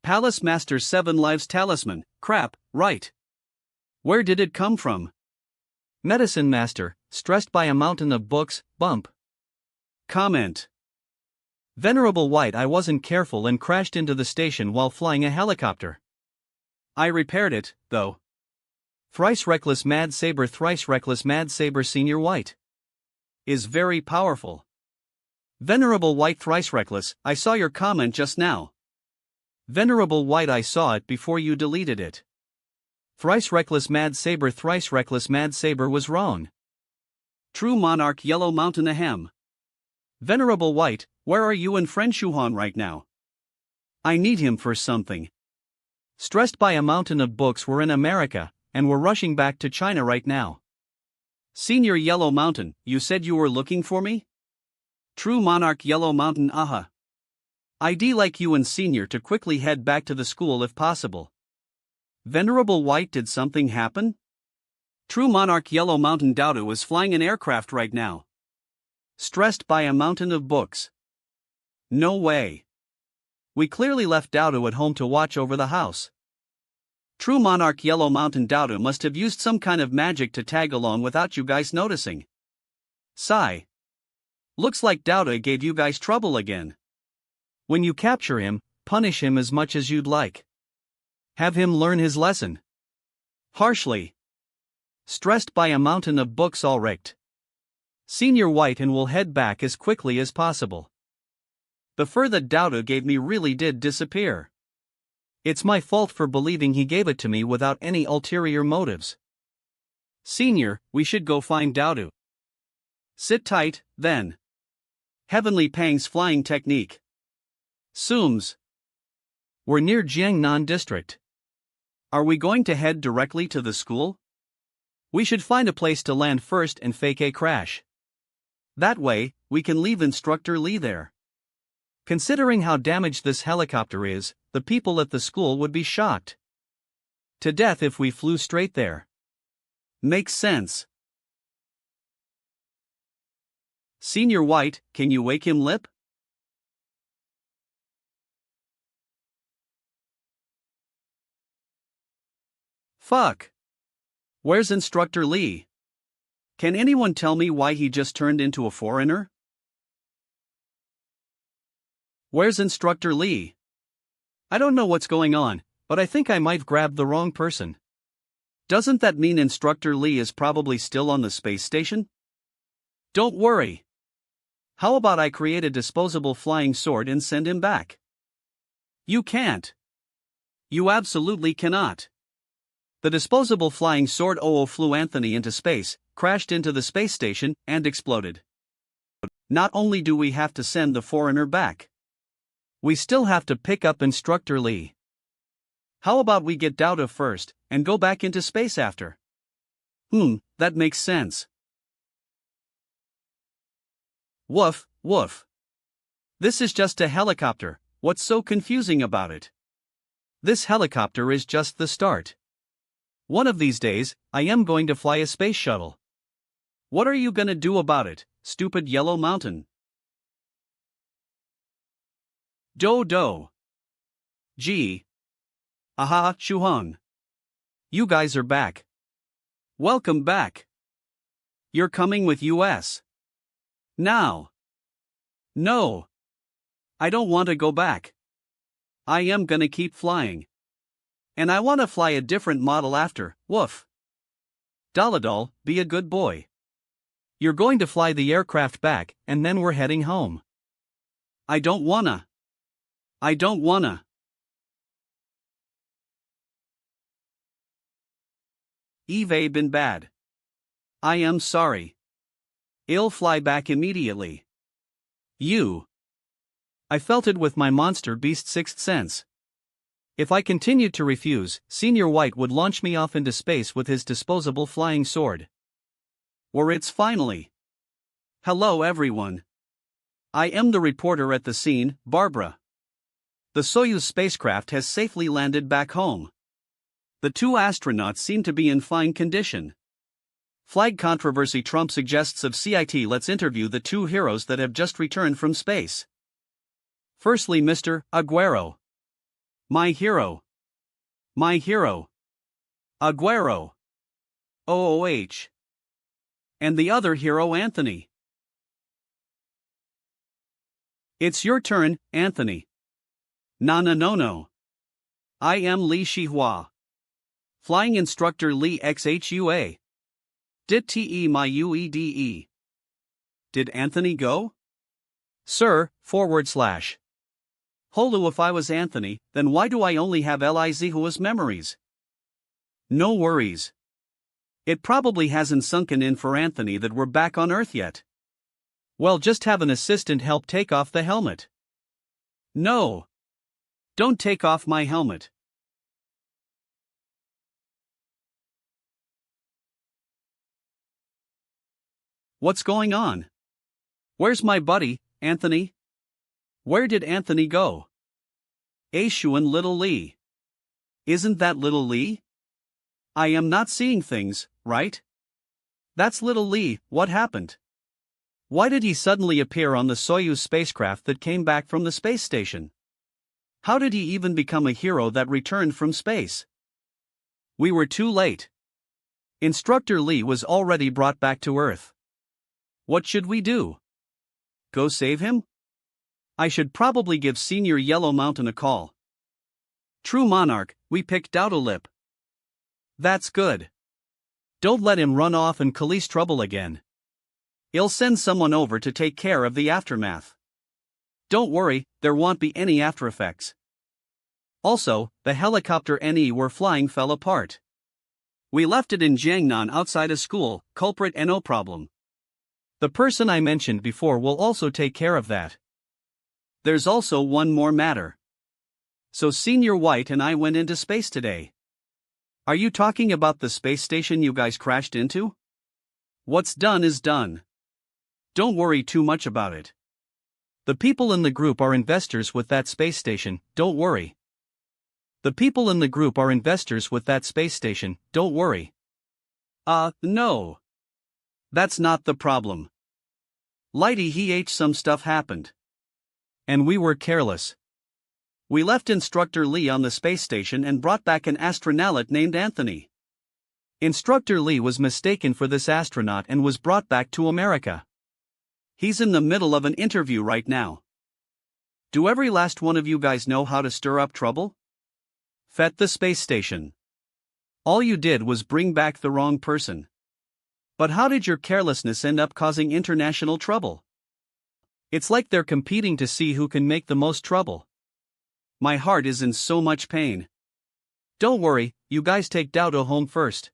Palace Master 7 Lives Talisman, crap, right. Where did it come from? Medicine Master, stressed by a mountain of books, bump. Comment. Venerable White, I wasn't careful and crashed into the station while flying a helicopter. I repaired it, though. Thrice Reckless Mad Saber, Thrice Reckless Mad Saber Senior White is very powerful. Venerable White, Thrice Reckless, I saw your comment just now. Venerable White, I saw it before you deleted it. Thrice Reckless Mad Saber, Thrice Reckless Mad Saber was wrong. True Monarch Yellow Mountain Ahem. Venerable White, where are you and friend Shuhan right now? I need him for something. Stressed by a mountain of books, we're in America, and we're rushing back to China right now. Senior Yellow Mountain, you said you were looking for me? True monarch Yellow Mountain aha. I'd like you and Senior to quickly head back to the school if possible. Venerable White, did something happen? True monarch Yellow Mountain Dodo is flying an aircraft right now. Stressed by a mountain of books. No way. We clearly left Dodo at home to watch over the house. True monarch Yellow Mountain Dodo must have used some kind of magic to tag along without you guys noticing. Sigh. Looks like Dodo gave you guys trouble again. When you capture him, punish him as much as you'd like. Have him learn his lesson. Harshly. Stressed by a mountain of books all wrecked. Senior White and will head back as quickly as possible. The fur that Dodo gave me really did disappear. It's my fault for believing he gave it to me without any ulterior motives. Senior, we should go find Dodo. Sit tight, then. Heavenly Pang's flying technique. Zooms. We're near Jiangnan district. Are we going to head directly to the school? We should find a place to land first and fake a crash. That way, we can leave Instructor Lee there. Considering how damaged this helicopter is, the people at the school would be shocked to death if we flew straight there. Makes sense. Senior White, can you wake him lip? Fuck. Where's Instructor Lee? Can anyone tell me why he just turned into a foreigner? Where's Instructor Lee? I don't know what's going on, but I think I might have grabbed the wrong person. Doesn't that mean Instructor Lee is probably still on the space station? Don't worry. How about I create a disposable flying sword and send him back? You can't. You absolutely cannot. The disposable flying sword flew Anthony into space, crashed into the space station, and exploded. Not only do we have to send the foreigner back, we still have to pick up Instructor Lee. How about we get Dodo first, and go back into space after? That makes sense. Woof, woof. This is just a helicopter, what's so confusing about it? This helicopter is just the start. One of these days, I am going to fly a space shuttle. What are you gonna do about it, stupid Yellow Mountain? Do. Gee. Aha, Shuhong. You guys are back. Welcome back. You're coming with us. Now. No. I don't want to go back. I am gonna keep flying. And I want to fly a different model after, woof. Daladal, be a good boy. You're going to fly the aircraft back, and then we're heading home. I don't wanna. Eve been bad. I am sorry. I'll fly back immediately. I felt it with my monster beast sixth sense. If I continued to refuse, Senior White would launch me off into space with his disposable flying sword. It's finally. Hello everyone. I am the reporter at the scene, Barbara. The Soyuz spacecraft has safely landed back home. The two astronauts seem to be in fine condition. Flag controversy Trump suggests of CIT. Let's interview the two heroes that have just returned from space. Firstly, Mr. Aguero. My hero. Aguero. OOH. And the other hero, Anthony. It's your turn, Anthony. No. I am Li Shihua. Flying Instructor Li XHUA. Did te my UEDE. Did Anthony go? Sir, /. Holu, if I was Anthony, then why do I only have Lizua's memories? No worries. It probably hasn't sunken in for Anthony that we're back on Earth yet. Well, just have an assistant help take off the helmet. No. Don't take off my helmet. What's going on? Where's my buddy, Anthony? Where did Anthony go? Ashuan little Lee. Isn't that little Lee? I am not seeing things, right? That's little Lee. What happened? Why did he suddenly appear on the Soyuz spacecraft that came back from the space station? How did he even become a hero that returned from space? We were too late. Instructor Lee was already brought back to Earth. What should we do? Go save him? I should probably give Senior Yellow Mountain a call. True Monarch, we picked Doudolip. That's good. Don't let him run off and cause trouble again. I'll send someone over to take care of the aftermath. Don't worry, there won't be any after effects. Also, the helicopter NE we're flying fell apart. We left it in Jiangnan outside a school, culprit and no problem. The person I mentioned before will also take care of that. There's also one more matter. So Senior White and I went into space today. Are you talking about the space station you guys crashed into? What's done is done. Don't worry too much about it. The people in the group are investors with that space station, don't worry. The people in the group are investors with that space station, don't worry. No. That's not the problem. Lighty some stuff happened. And we were careless. We left Instructor Lee on the space station and brought back an astronaut named Anthony. Instructor Lee was mistaken for this astronaut and was brought back to America. He's in the middle of an interview right now. Do every last one of you guys know how to stir up trouble? Fet the space station. All you did was bring back the wrong person. But how did your carelessness end up causing international trouble? It's like they're competing to see who can make the most trouble. My heart is in so much pain. Don't worry, you guys take Doudo home first.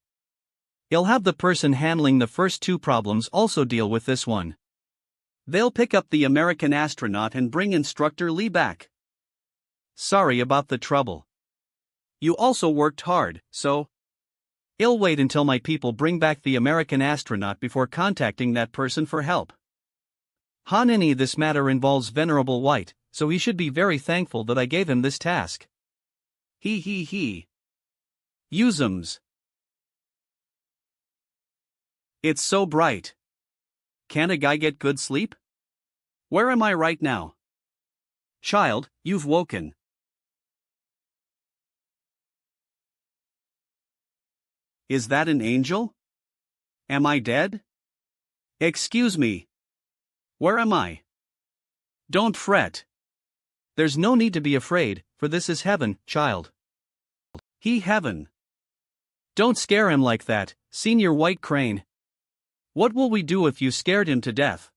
I'll have the person handling the first two problems also deal with this one. They'll pick up the American astronaut and bring Instructor Lee back. Sorry about the trouble. You also worked hard, so I'll wait until my people bring back the American astronaut before contacting that person for help. Hanini, this matter involves Venerable White, so he should be very thankful that I gave him this task. He. Usems. It's so bright. Can't a guy get good sleep? Where am I right now? Child, you've woken. Is that an angel? Am I dead? Excuse me. Where am I? Don't fret. There's no need to be afraid, for this is heaven, child. Heaven. Don't scare him like that, Senior White Crane. What will we do if you scared him to death?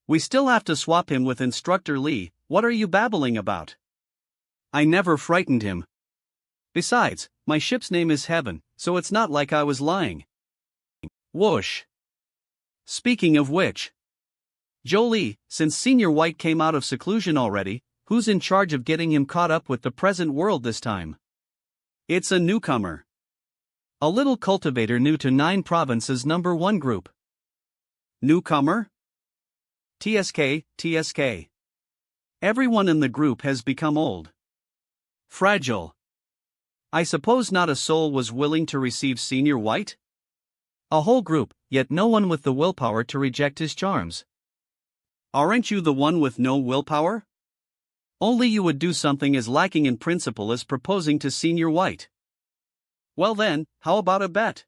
We still have to swap him with Instructor Lee. What are you babbling about? I never frightened him. Besides, my ship's name is Heaven, so it's not like I was lying. Whoosh. Speaking of which, Jolie, since Senior White came out of seclusion already, who's in charge of getting him caught up with the present world this time? It's a newcomer. A little cultivator new to 9 provinces number 1 group. Newcomer? TSK. Everyone in the group has become old. Fragile. I suppose not a soul was willing to receive Senior White? A whole group, yet no one with the willpower to reject his charms. Aren't you the one with no willpower? Only you would do something as lacking in principle as proposing to Senior White. Well then, how about a bet?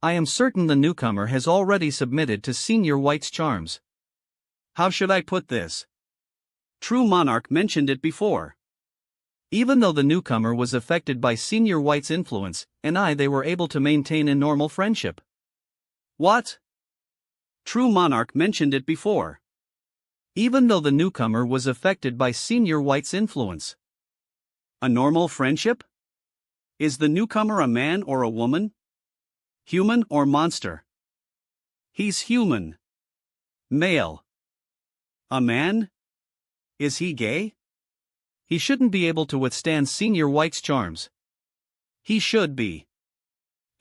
I am certain the newcomer has already submitted to Senior White's charms. How should I put this? True Monarch mentioned it before. Even though the newcomer was affected by Senior White's influence, they were able to maintain a normal friendship. What? True Monarch mentioned it before. Even though the newcomer was affected by Senior White's influence. A normal friendship? Is the newcomer a man or a woman? Human or monster? He's human. Male. A man? Is he gay? He shouldn't be able to withstand Senior White's charms. He should be.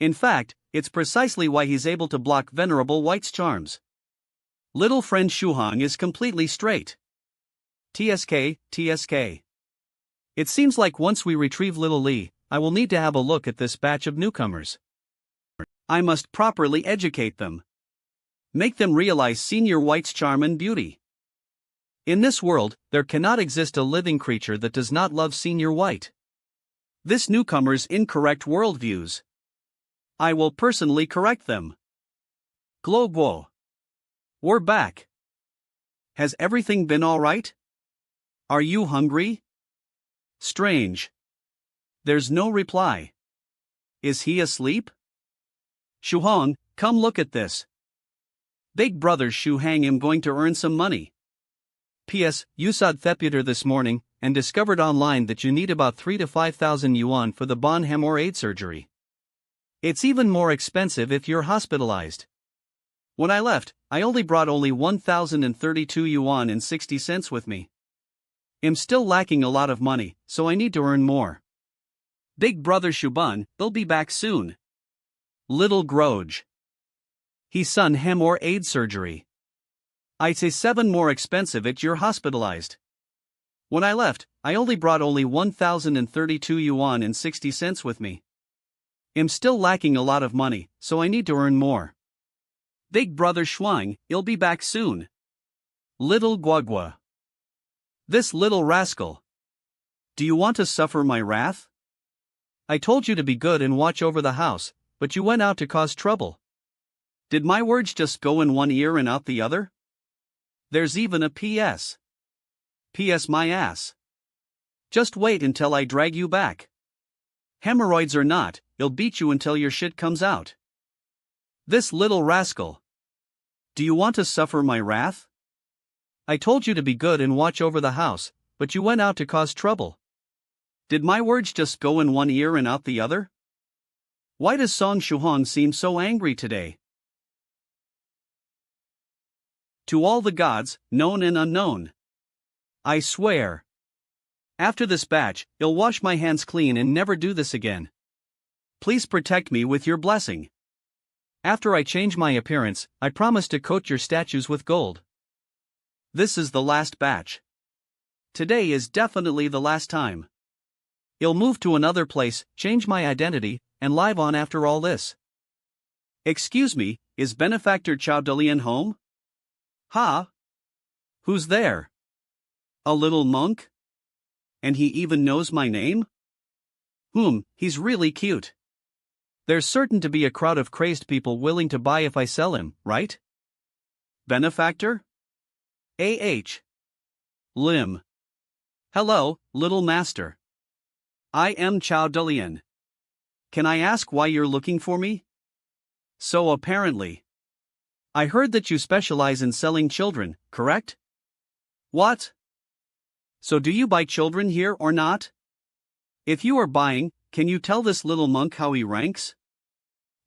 In fact, it's precisely why he's able to block Venerable White's charms. Little friend Shuhong is completely straight. TSK, TSK. It seems like once we retrieve little Lee, I will need to have a look at this batch of newcomers. I must properly educate them. Make them realize Senior White's charm and beauty. In this world, there cannot exist a living creature that does not love Senior White. This newcomer's incorrect worldviews. I will personally correct them. Globo. We're back. Has everything been alright? Are you hungry? Strange. There's no reply. Is he asleep? Shuhong, come look at this. Big brother's Shuhang am going to earn some money. P.S. You saw Theputer this morning and discovered online that you need about 3 to 5,000 yuan for the Manhwa surgery. It's even more expensive if you're hospitalized. When I left, I only brought 1,032 yuan and 60 cents with me. I'm still lacking a lot of money, so I need to earn more. Big brother Shubun, he'll be back soon. Little Groj. He's son Hamor aid surgery. I'd say 7 more expensive if you're hospitalized. When I left, I only brought 1,032 yuan and 60 cents with me. I'm still lacking a lot of money, so I need to earn more. Big brother Shuang, he'll be back soon. Little Guagua. This little rascal. Do you want to suffer my wrath? I told you to be good and watch over the house, but you went out to cause trouble. Did my words just go in one ear and out the other? There's even a P.S. P.S. my ass. Just wait until I drag you back. Hemorrhoids or not, he'll beat you until your shit comes out. This little rascal. Do you want to suffer my wrath? I told you to be good and watch over the house, but you went out to cause trouble. Did my words just go in one ear and out the other? Why does Song Shuhong seem so angry today? To all the gods, known and unknown. I swear. After this batch, I'll wash my hands clean and never do this again. Please protect me with your blessing. After I change my appearance, I promise to coat your statues with gold. This is the last batch. Today is definitely the last time. I'll move to another place, change my identity, and live on after all this. Excuse me, is Benefactor Chow Dalian home? Ha? Who's there? A little monk? And he even knows my name? He's really cute. There's certain to be a crowd of crazed people willing to buy if I sell him, right? Benefactor? A.H. Lim. Hello, little master. I am Chow Dalian. Can I ask why you're looking for me? So apparently. I heard that you specialize in selling children, correct? What? So do you buy children here or not? If you are buying, can you tell this little monk how he ranks?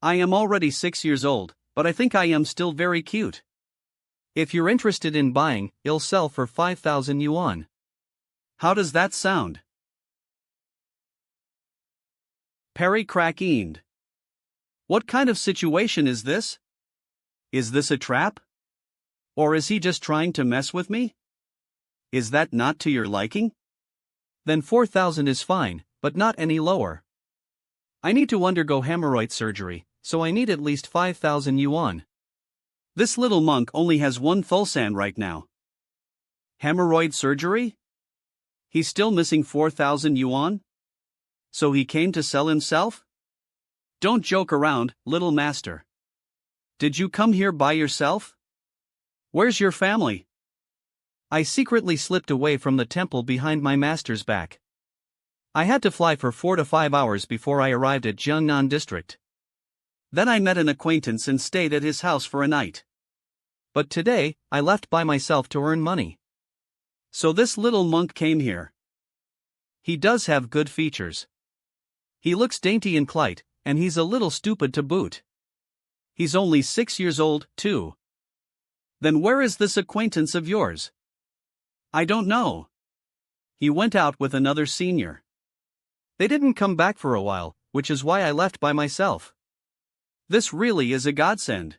I am already 6 years old, but I think I am still very cute. If you're interested in buying, I'll sell for 5,000 yuan. How does that sound? Perry crack-eend. What kind of situation is this? Is this a trap? Or is he just trying to mess with me? Is that not to your liking? Then 4,000 is fine, but not any lower. I need to undergo hemorrhoid surgery, so I need at least 5,000 yuan. This little monk only has 1 thulsan right now. Hemorrhoid surgery? He's still missing 4,000 yuan? So he came to sell himself? Don't joke around, little master. Did you come here by yourself? Where's your family? I secretly slipped away from the temple behind my master's back. I had to fly for 4 to 5 hours before I arrived at Jiangnan district. Then I met an acquaintance and stayed at his house for a night. But today, I left by myself to earn money. So this little monk came here. He does have good features. He looks dainty and polite, and he's a little stupid to boot. He's only 6 years old, too. Then where is this acquaintance of yours? I don't know. He went out with another senior. They didn't come back for a while, which is why I left by myself. This really is a godsend.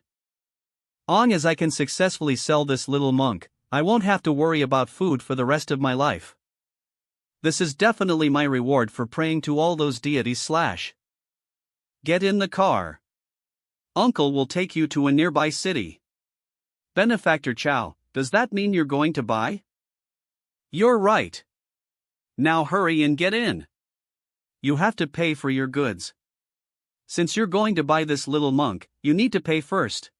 Long as I can successfully sell this little monk, I won't have to worry about food for the rest of my life. This is definitely my reward for praying to all those deities. Get in the car. Uncle will take you to a nearby city. Benefactor Chow, does that mean you're going to buy? You're right. Now hurry and get in. You have to pay for your goods. Since you're going to buy this little monk, you need to pay first.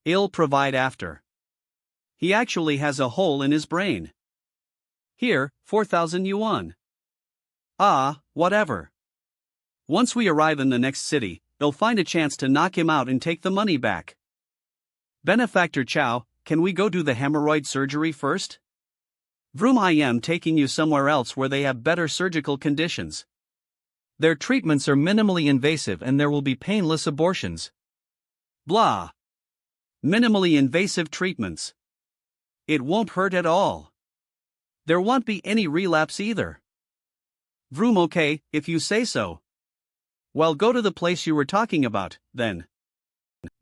I'll provide after. He actually has a hole in his brain. Here, 4,000 yuan. Ah, whatever. Once we arrive in the next city, they'll find a chance to knock him out and take the money back. Benefactor Chow, can we go do the hemorrhoid surgery first? Vroom, I am taking you somewhere else where they have better surgical conditions. Their treatments are minimally invasive and there will be painless abortions. Blah. Minimally invasive treatments. It won't hurt at all. There won't be any relapse either. Vroom, okay, if you say so. Well, go to the place you were talking about, then.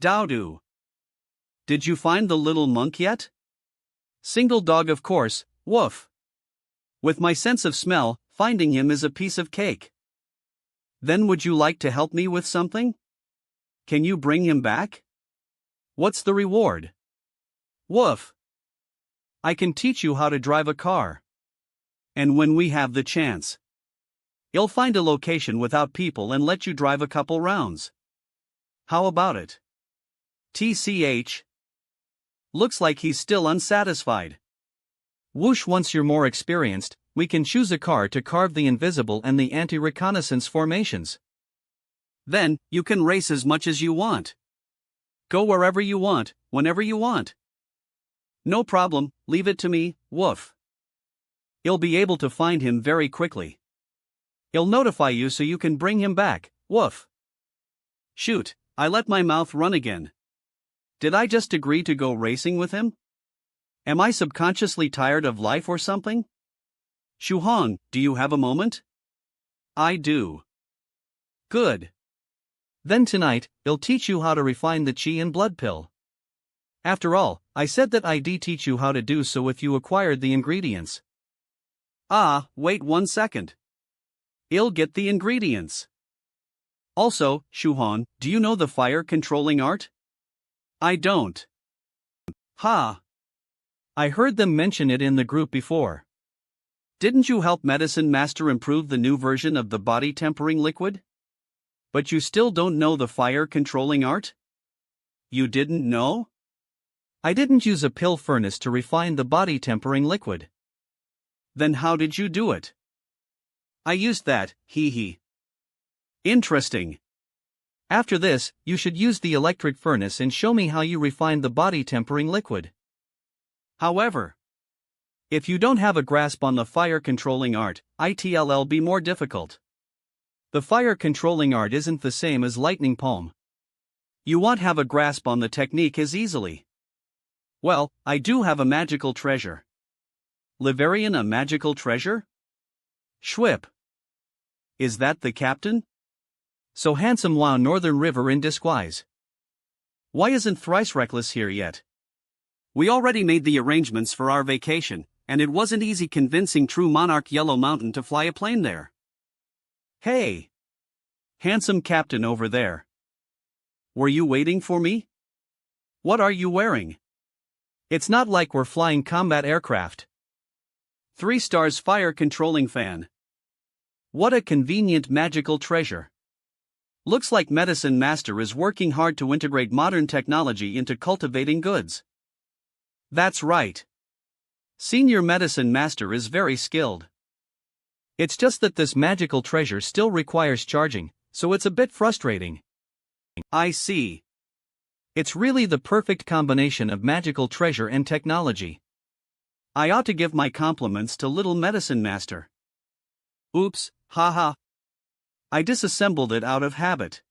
Dowdo. Did you find the little monk yet? Single dog, of course, woof. With my sense of smell, finding him is a piece of cake. Then would you like to help me with something? Can you bring him back? What's the reward? Woof. I can teach you how to drive a car. And when we have the chance, I'll find a location without people and let you drive a couple rounds. How about it? TCH. Looks like he's still unsatisfied. Whoosh, once you're more experienced, we can choose a car to carve the invisible and the anti-reconnaissance formations. Then, you can race as much as you want. Go wherever you want, whenever you want. No problem, leave it to me, woof. I'll be able to find him very quickly. I'll notify you so you can bring him back, woof. Shoot, I let my mouth run again. Did I just agree to go racing with him? Am I subconsciously tired of life or something? Shuhong, do you have a moment? I do. Good. Then tonight, I'll teach you how to refine the chi and blood pill. After all, I said that I'd teach you how to do so if you acquired the ingredients. Ah, wait 1 second. I'll get the ingredients. Also, Shuhong, do you know the fire controlling art? I don't. Ha! I heard them mention it in the group before. Didn't you help Medicine Master improve the new version of the body tempering liquid? But you still don't know the fire controlling art? You didn't know? I didn't use a pill furnace to refine the body tempering liquid. Then how did you do it? I used that, hee hee. Interesting. After this, you should use the electric furnace and show me how you refine the body tempering liquid. However, if you don't have a grasp on the fire controlling art, it'll be more difficult. The fire controlling art isn't the same as lightning palm. You won't have a grasp on the technique as easily. Well, I do have a magical treasure. Liverian, a magical treasure? Schwip. Is that the captain? So handsome, wow, Northern River in disguise. Why isn't Thrice Reckless here yet? We already made the arrangements for our vacation, and it wasn't easy convincing True Monarch Yellow Mountain to fly a plane there. Hey! Handsome captain over there. Were you waiting for me? What are you wearing? It's not like we're flying combat aircraft. 3 stars fire controlling fan. What a convenient magical treasure. Looks like Medicine Master is working hard to integrate modern technology into cultivating goods. That's right. Senior Medicine Master is very skilled. It's just that this magical treasure still requires charging, so it's a bit frustrating. I see. It's really the perfect combination of magical treasure and technology. I ought to give my compliments to Little Medicine Master. Oops, haha. I disassembled it out of habit.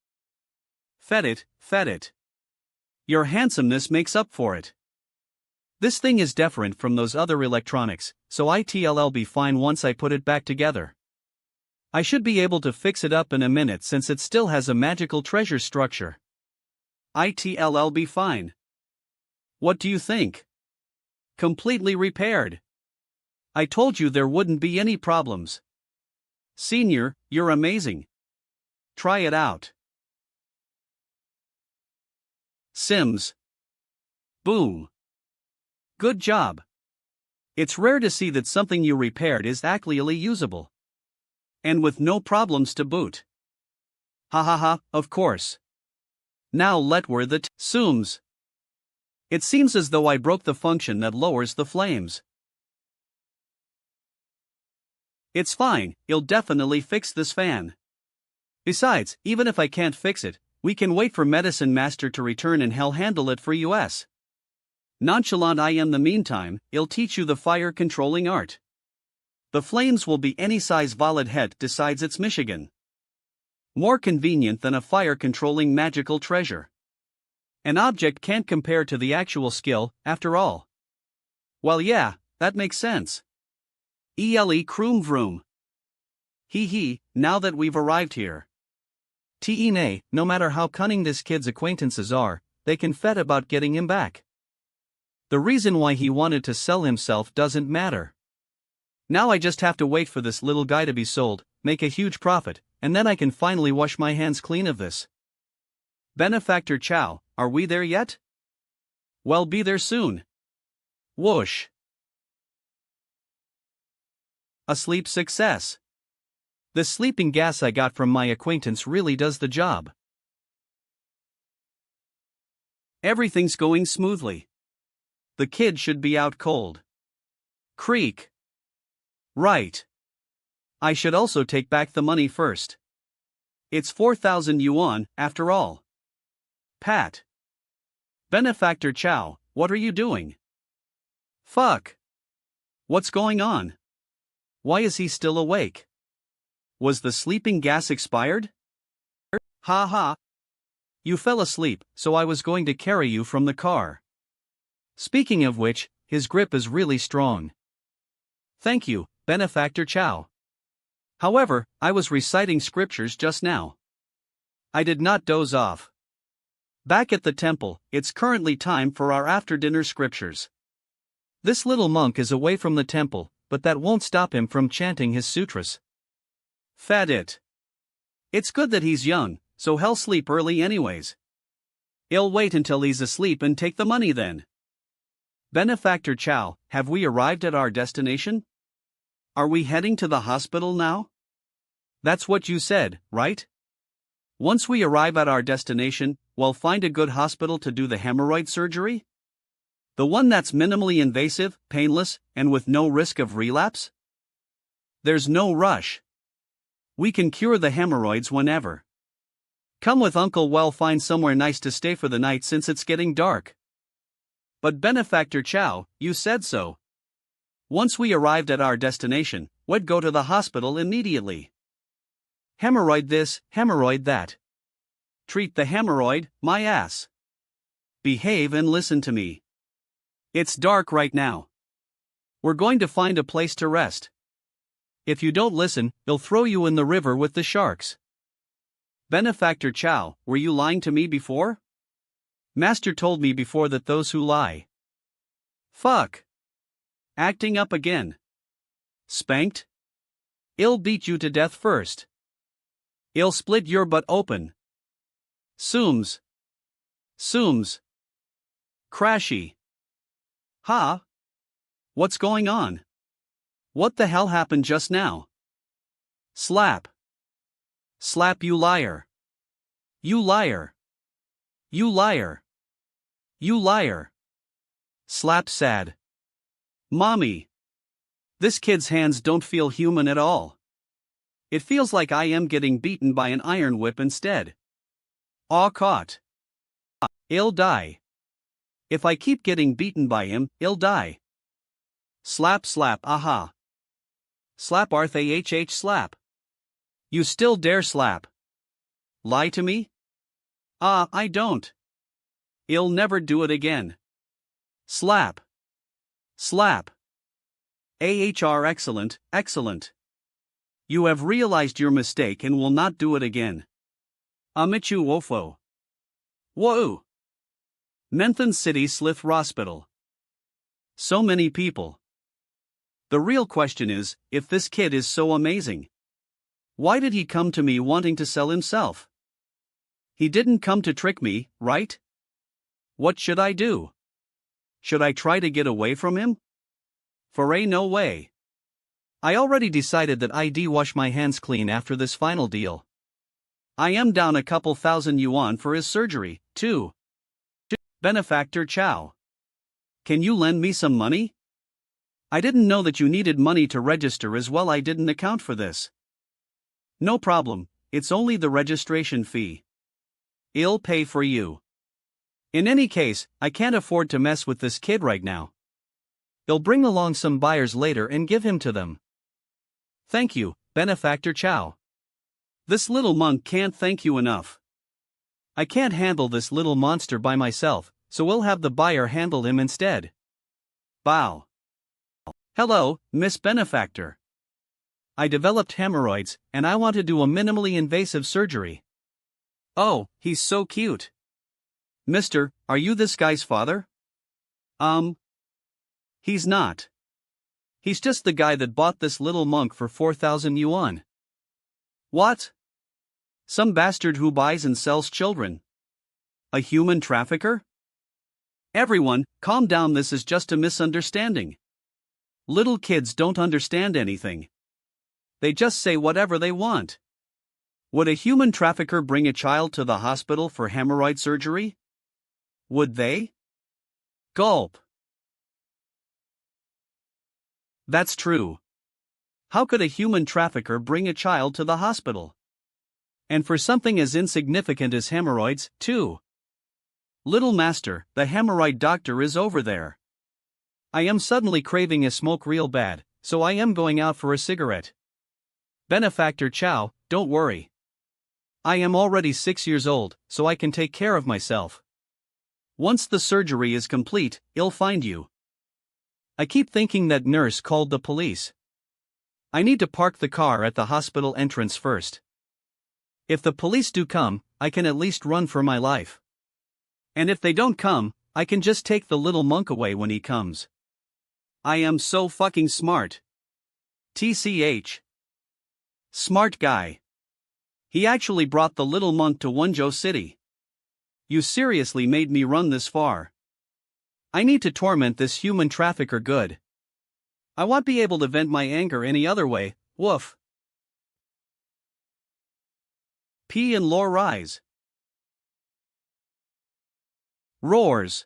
Fed it. Your handsomeness makes up for it. This thing is different from those other electronics, so it'll be fine once I put it back together. I should be able to fix it up in a minute since it still has a magical treasure structure. It'll be fine. What do you think? Completely repaired. I told you there wouldn't be any problems. Senior, you're amazing. Try it out. Sims. Boom. Good job. It's rare to see that something you repaired is actually usable. And with no problems to boot. Ha ha ha, of course. Now let where the zooms. It seems as though I broke the function that lowers the flames. It's fine, you'll definitely fix this fan. Besides, even if I can't fix it, we can wait for Medicine Master to return and he'll handle it for us. Nonchalant I am. The meantime, he'll teach you the fire controlling art. The flames will be any size valid head decides it's Michigan. More convenient than a fire controlling magical treasure. An object can't compare to the actual skill, after all. Well yeah, that makes sense. ELE croom vroom. Hee hee, now that we've arrived here. Nay, no matter how cunning this kid's acquaintances are, they can fed about getting him back. The reason why he wanted to sell himself doesn't matter. Now I just have to wait for this little guy to be sold, make a huge profit, and then I can finally wash my hands clean of this. Benefactor Chow, are we there yet? Well, be there soon. Whoosh. A sleep success. The sleeping gas I got from my acquaintance really does the job. Everything's going smoothly. The kid should be out cold. Creak. Right. I should also take back the money first. It's 4,000 yuan, after all. Pat. Benefactor Chow, what are you doing? Fuck. What's going on? Why is he still awake? Was the sleeping gas expired? Ha ha. You fell asleep, so I was going to carry you from the car. Speaking of which, his grip is really strong. Thank you, Benefactor Chow. However, I was reciting scriptures just now. I did not doze off. Back at the temple, it's currently time for our after-dinner scriptures. This little monk is away from the temple, but that won't stop him from chanting his sutras. Fat it. It's good that he's young, so he'll sleep early anyways. He'll wait until he's asleep and take the money then. Benefactor Chow, have we arrived at our destination? Are we heading to the hospital now? That's what you said, right? Once we arrive at our destination, we'll find a good hospital to do the hemorrhoid surgery? The one that's minimally invasive, painless, and with no risk of relapse? There's no rush. We can cure the hemorrhoids whenever. Come with Uncle. We'll find somewhere nice to stay for the night since it's getting dark. But Benefactor Chow, you said so. Once we arrived at our destination, we'd go to the hospital immediately. Hemorrhoid this, hemorrhoid that. Treat the hemorrhoid, my ass. Behave and listen to me. It's dark right now. We're going to find a place to rest. If you don't listen, they'll throw you in the river with the sharks. Benefactor Chow, were you lying to me before? Master told me before that those who lie. Fuck. Acting up again. Spanked? I'll beat you to death first. I'll split your butt open. Sooms. Sooms. Crashy. Ha? What's going on? What the hell happened just now? Slap. Slap, you liar. You liar. You liar. You liar. Slap sad. Mommy. This kid's hands don't feel human at all. It feels like I am getting beaten by an iron whip instead. Aw, caught. I'll die. If I keep getting beaten by him, I'll die. Slap slap, aha. Slap Arth AHH slap. You still dare slap? Lie to me? Ah, I don't. I'll never do it again. Slap. Slap. AHR excellent, excellent. You have realized your mistake and will not do it again. Amichu wofo. Whoa. Menthan City Slith Hospital. So many people. The real question is, if this kid is so amazing, why did he come to me wanting to sell himself? He didn't come to trick me, right? What should I do? Should I try to get away from him? No way. I already decided that I'd wash my hands clean after this final deal. I am down a couple thousand yuan for his surgery, too. Benefactor Chow. Can you lend me some money? I didn't know that you needed money to register as well. I didn't account for this. No problem, it's only the registration fee. I'll pay for you. In any case, I can't afford to mess with this kid right now. I'll bring along some buyers later and give him to them. Thank you, Benefactor Chow. This little monk can't thank you enough. I can't handle this little monster by myself, so we'll have the buyer handle him instead. Bow. Hello, Miss Benefactor. I developed hemorrhoids, and I want to do a minimally invasive surgery. Oh, he's so cute. Mister, are you this guy's father? He's not. He's just the guy that bought this little monk for 4,000 yuan. What? Some bastard who buys and sells children. A human trafficker? Everyone, calm down, this is just a misunderstanding. Little kids don't understand anything. They just say whatever they want. Would a human trafficker bring a child to the hospital for hemorrhoid surgery? Would they? Gulp. That's true. How could a human trafficker bring a child to the hospital? And for something as insignificant as hemorrhoids, too. Little master, the hemorrhoid doctor is over there. I am suddenly craving a smoke real bad, so I am going out for a cigarette. Benefactor Chow, don't worry. I am already 6 years old, so I can take care of myself. Once the surgery is complete, I'll find you. I keep thinking that nurse called the police. I need to park the car at the hospital entrance first. If the police do come, I can at least run for my life. And if they don't come, I can just take the little monk away when he comes. I am so fucking smart. TCH. Smart guy. He actually brought the little monk to Wenzhou City. You seriously made me run this far. I need to torment this human trafficker good. I won't be able to vent my anger any other way, woof. P and Lore rise. Roars.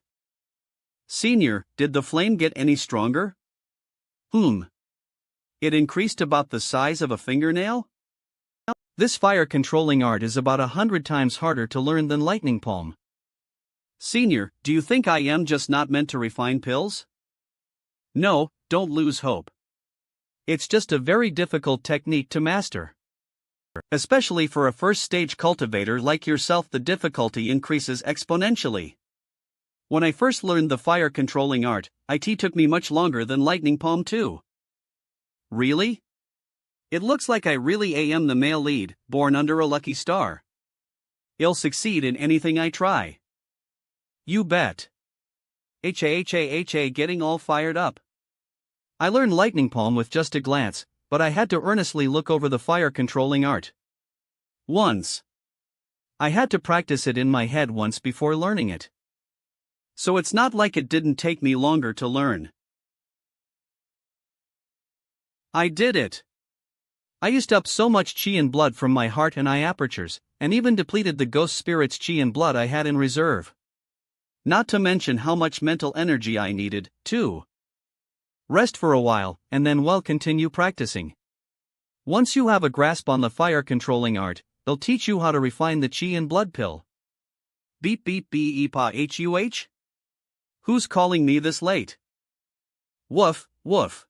Senior, did the flame get any stronger? It increased about the size of a fingernail? This fire controlling art is about 100 times harder to learn than lightning palm. Senior, do you think I am just not meant to refine pills? No, don't lose hope. It's just a very difficult technique to master. Especially for a first-stage cultivator like yourself, the difficulty increases exponentially. When I first learned the fire controlling art, it took me much longer than lightning palm too. Really? It looks like I really am the male lead, born under a lucky star. I'll succeed in anything I try. You bet. Getting all fired up. I learned lightning palm with just a glance, but I had to earnestly look over the fire controlling art. Once. I had to practice it in my head once before learning it. So it's not like it didn't take me longer to learn. I did it. I used up so much chi and blood from my heart and eye apertures, and even depleted the ghost spirit's chi and blood I had in reserve. Not to mention how much mental energy I needed, too. Rest for a while, and then continue practicing. Once you have a grasp on the fire controlling art, they'll teach you how to refine the chi and blood pill. Beep beep beep huh? Who's calling me this late? Woof, woof.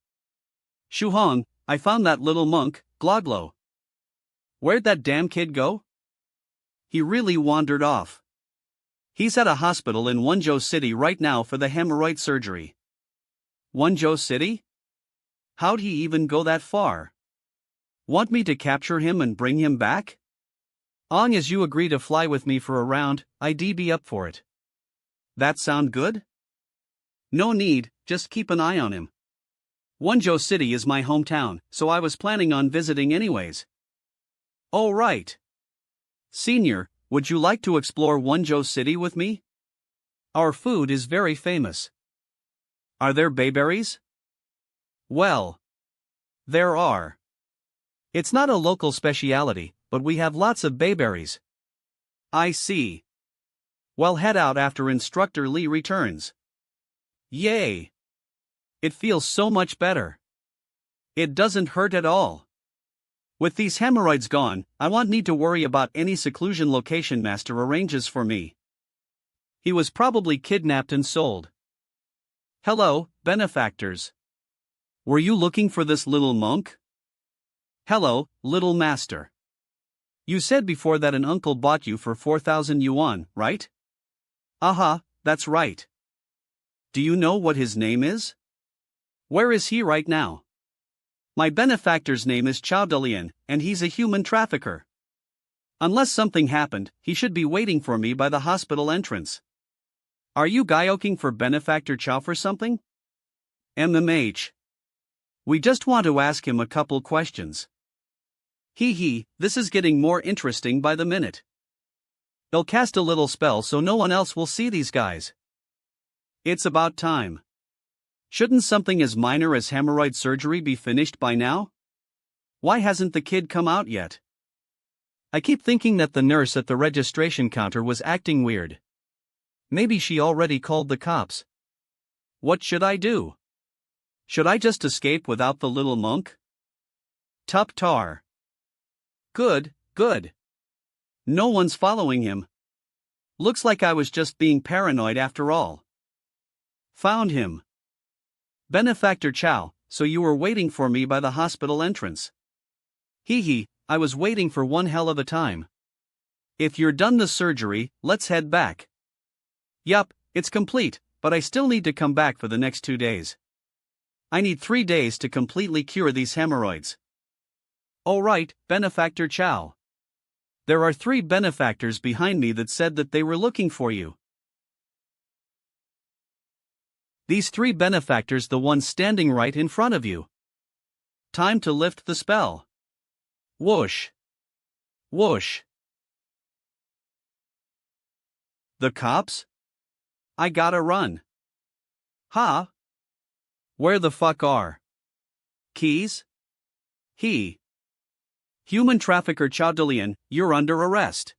Shuhong, I found that little monk, Gloglo. Where'd that damn kid go? He really wandered off. He's at a hospital in Wenzhou City right now for the hemorrhoid surgery. Wenzhou City? How'd he even go that far? Want me to capture him and bring him back? Long as you agree to fly with me for a round, I'd be up for it. That sound good? No need, just keep an eye on him. Wonjo City is my hometown, so I was planning on visiting anyways. Oh right. Senior, would you like to explore Wonjo City with me? Our food is very famous. Are there bayberries? Well, there are. It's not a local speciality, but we have lots of bayberries. I see. Well, head out after Instructor Lee returns. Yay! It feels so much better. It doesn't hurt at all. With these hemorrhoids gone, I won't need to worry about any seclusion location master arranges for me. He was probably kidnapped and sold. Hello, benefactors. Were you looking for this little monk? Hello, little master. You said before that an uncle bought you for 4,000 yuan, right? Aha, that's right. Do you know what his name is? Where is he right now? My benefactor's name is Chao Delian, and he's a human trafficker. Unless something happened, he should be waiting for me by the hospital entrance. Are you gaioking for benefactor Chao for something? MMH. We just want to ask him a couple questions. This is getting more interesting by the minute. They'll cast a little spell so no one else will see these guys. It's about time. Shouldn't something as minor as hemorrhoid surgery be finished by now? Why hasn't the kid come out yet? I keep thinking that the nurse at the registration counter was acting weird. Maybe she already called the cops. What should I do? Should I just escape without the little monk? Tup tar. Good. No one's following him. Looks like I was just being paranoid after all. Found him. Benefactor Chao, so you were waiting for me by the hospital entrance. I was waiting for one hell of a time. If you're done the surgery, let's head back. Yup, it's complete, but I still need to come back for the next 2 days. I need 3 days to completely cure these hemorrhoids. Alright, Benefactor Chao. There are 3 benefactors behind me that said that they were looking for you. These 3 benefactors, the ones standing right in front of you. Time to lift the spell. Whoosh. Whoosh. The cops? I gotta run. Ha? Where the fuck are keys? Human trafficker Chao Delian, you're under arrest.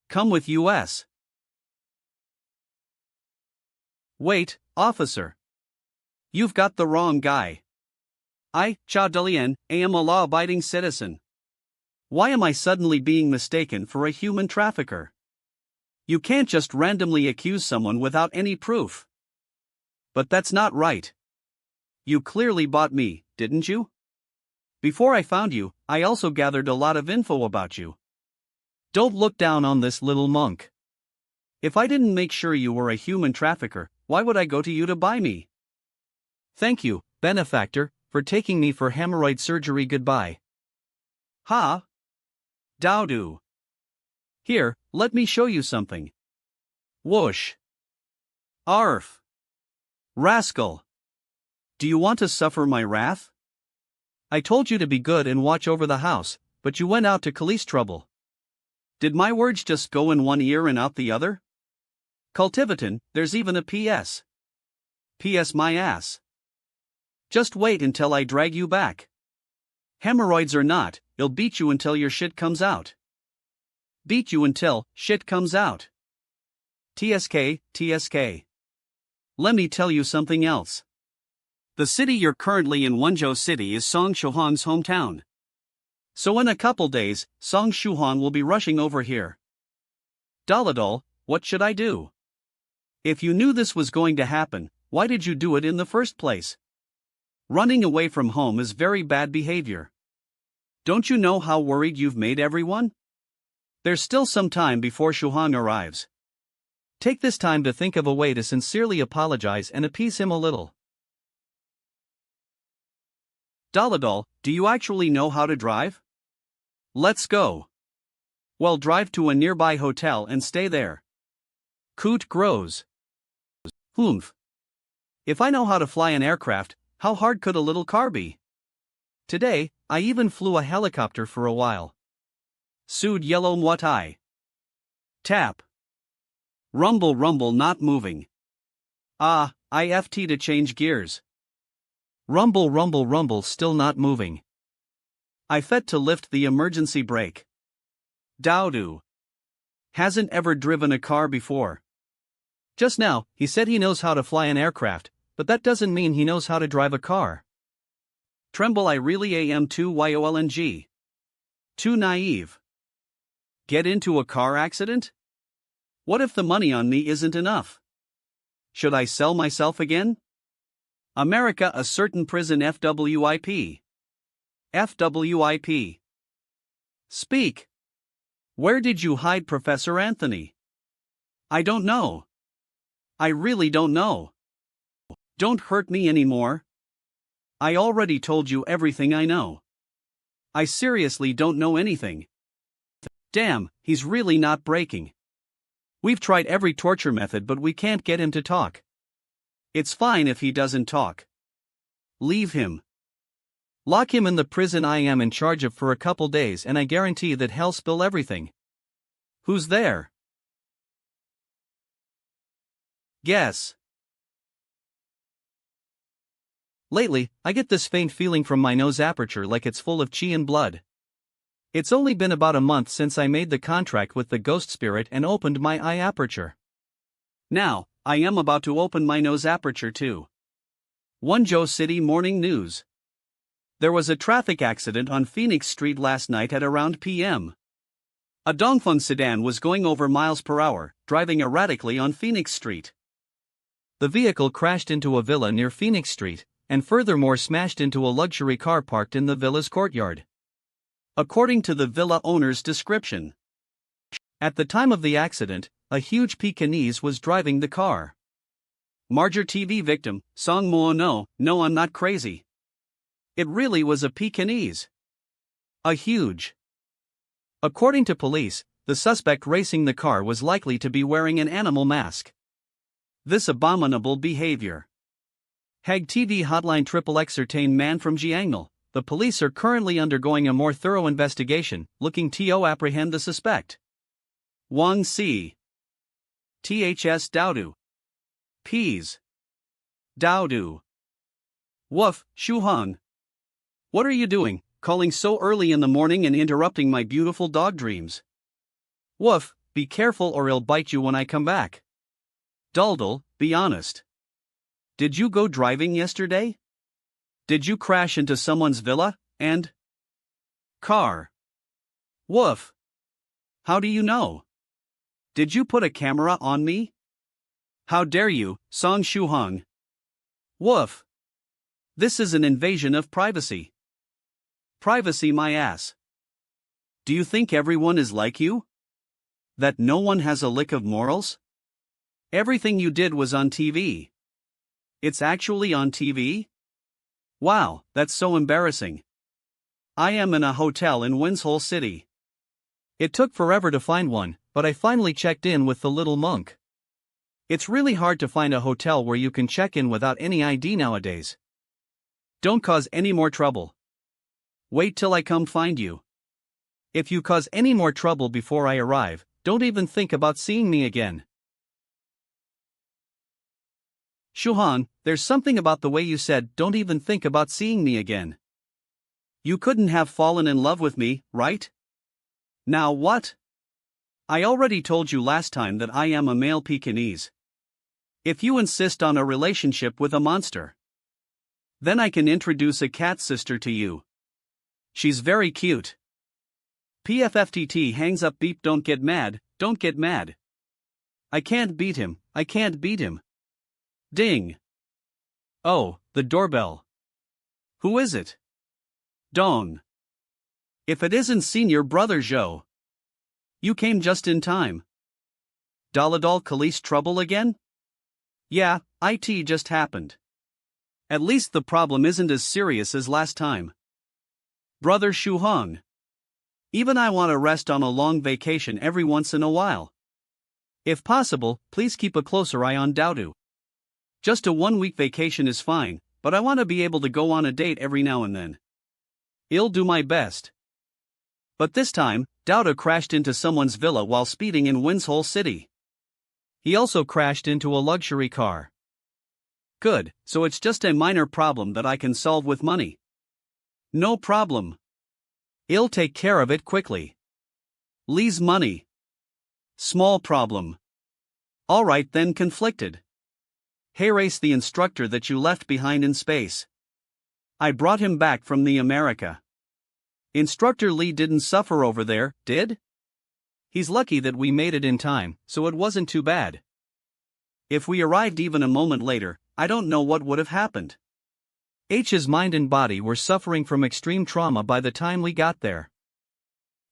Come with US. Wait, officer. You've got the wrong guy. I, Chao Delian, am a law-abiding citizen. Why am I suddenly being mistaken for a human trafficker? You can't just randomly accuse someone without any proof. But that's not right. You clearly bought me, didn't you? Before I found you, I also gathered a lot of info about you. Don't look down on this little monk. If I didn't make sure you were a human trafficker, why would I go to you to buy me? Thank you, benefactor, for taking me for hemorrhoid surgery. Goodbye. Ha? Dowdo. Here, let me show you something. Whoosh. Arf. Rascal. Do you want to suffer my wrath? I told you to be good and watch over the house, but you went out to cause trouble. Did my words just go in one ear and out the other? Cultivation, there's even a PS. PS my ass. Just wait until I drag you back. Hemorrhoids or not, I'll beat you until your shit comes out. Beat you until shit comes out. TSK. Let me tell you something else. The city you're currently in, Wonjo City, is Song Shuhan's hometown. So in a couple days, Song Shuhan will be rushing over here. Daladol, what should I do? If you knew this was going to happen, why did you do it in the first place? Running away from home is very bad behavior. Don't you know how worried you've made everyone? There's still some time before Shuhan arrives. Take this time to think of a way to sincerely apologize and appease him a little. Daladol, do you actually know how to drive? Let's go. Well, drive to a nearby hotel and stay there. Coot grows. Humph. If I know how to fly an aircraft, how hard could a little car be? Today, I even flew a helicopter for a while. Sued Yellow what I. Tap. Rumble rumble not moving. Ah, IFT to change gears. Rumble rumble rumble still not moving. I fet to lift the emergency brake. Dowdo. Hasn't ever driven a car before. Just now, he said he knows how to fly an aircraft, but that doesn't mean he knows how to drive a car. Tremble I really am too YOLNG. Too naive. Get into a car accident? What if the money on me isn't enough? Should I sell myself again? America a certain prison FWIP. FWIP. Speak. Where did you hide Professor Anthony? I don't know. I really don't know. Don't hurt me anymore. I already told you everything I know. I seriously don't know anything. Damn, he's really not breaking. We've tried every torture method but we can't get him to talk. It's fine if he doesn't talk. Leave him. Lock him in the prison I am in charge of for a couple days and I guarantee that hell spill everything. Who's there? Guess. Lately, I get this faint feeling from my nose aperture like it's full of chi and blood. It's only been about a month since I made the contract with the ghost spirit and opened my eye aperture. Now, I am about to open my nose aperture too. Wonjo City Morning News. There was a traffic accident on Phoenix Street last night at around p.m. A Dongfeng sedan was going over miles per hour, driving erratically on Phoenix Street. The vehicle crashed into a villa near Phoenix Street, and furthermore smashed into a luxury car parked in the villa's courtyard. According to the villa owner's description, at the time of the accident, a huge Pekingese was driving the car. Marger TV victim, Song Mo no I'm not crazy. It really was a Pekingese. A huge. According to police, the suspect racing the car was likely to be wearing an animal mask. This abominable behavior. Hague TV hotline XXX certain man from Jiangnan. The police are currently undergoing a more thorough investigation, looking to apprehend the suspect. Wang Si. THS Dowdu. Peas. Dowdu. Woof, Shuhong. What are you doing, calling so early in the morning and interrupting my beautiful dog dreams? Woof, be careful or he'll bite you when I come back. Duldul, be honest. Did you go driving yesterday? Did you crash into someone's villa, and car? Woof. How do you know? Did you put a camera on me? How dare you, Song Shuhong? Woof. This is an invasion of privacy. Privacy my ass. Do you think everyone is like you? That no one has a lick of morals? Everything you did was on TV. It's actually on TV? Wow, that's so embarrassing. I am in a hotel in Winshole City. It took forever to find one, but I finally checked in with the little monk. It's really hard to find a hotel where you can check in without any ID nowadays. Don't cause any more trouble. Wait till I come find you. If you cause any more trouble before I arrive, don't even think about seeing me again. Shuhan, there's something about the way you said, don't even think about seeing me again. You couldn't have fallen in love with me, right? Now what? I already told you last time that I am a male Pekingese. If you insist on a relationship with a monster, then I can introduce a cat sister to you. She's very cute. PFFTT hangs up beep don't get mad, don't get mad. I can't beat him, I can't beat him. Ding. Oh, the doorbell. Who is it? Dong. If it isn't Senior Brother Zhou. You came just in time. Daladal Khalees trouble again? Yeah, IT just happened. At least the problem isn't as serious as last time. Brother Shuhong. Even I want to rest on a long vacation every once in a while. If possible, please keep a closer eye on Dowdu. Just a 1-week vacation is fine, but I want to be able to go on a date every now and then. I'll do my best. But this time, Douda crashed into someone's villa while speeding in Winshole City. He also crashed into a luxury car. Good, so it's just a minor problem that I can solve with money. No problem. I'll take care of it quickly. Lee's money. Small problem. Alright then, conflicted. Hey, race the instructor that you left behind in space. I brought him back from the America. Instructor Lee didn't suffer over there, did? He's lucky that we made it in time, so it wasn't too bad. If we arrived even a moment later, I don't know what would have happened. H's mind and body were suffering from extreme trauma by the time we got there.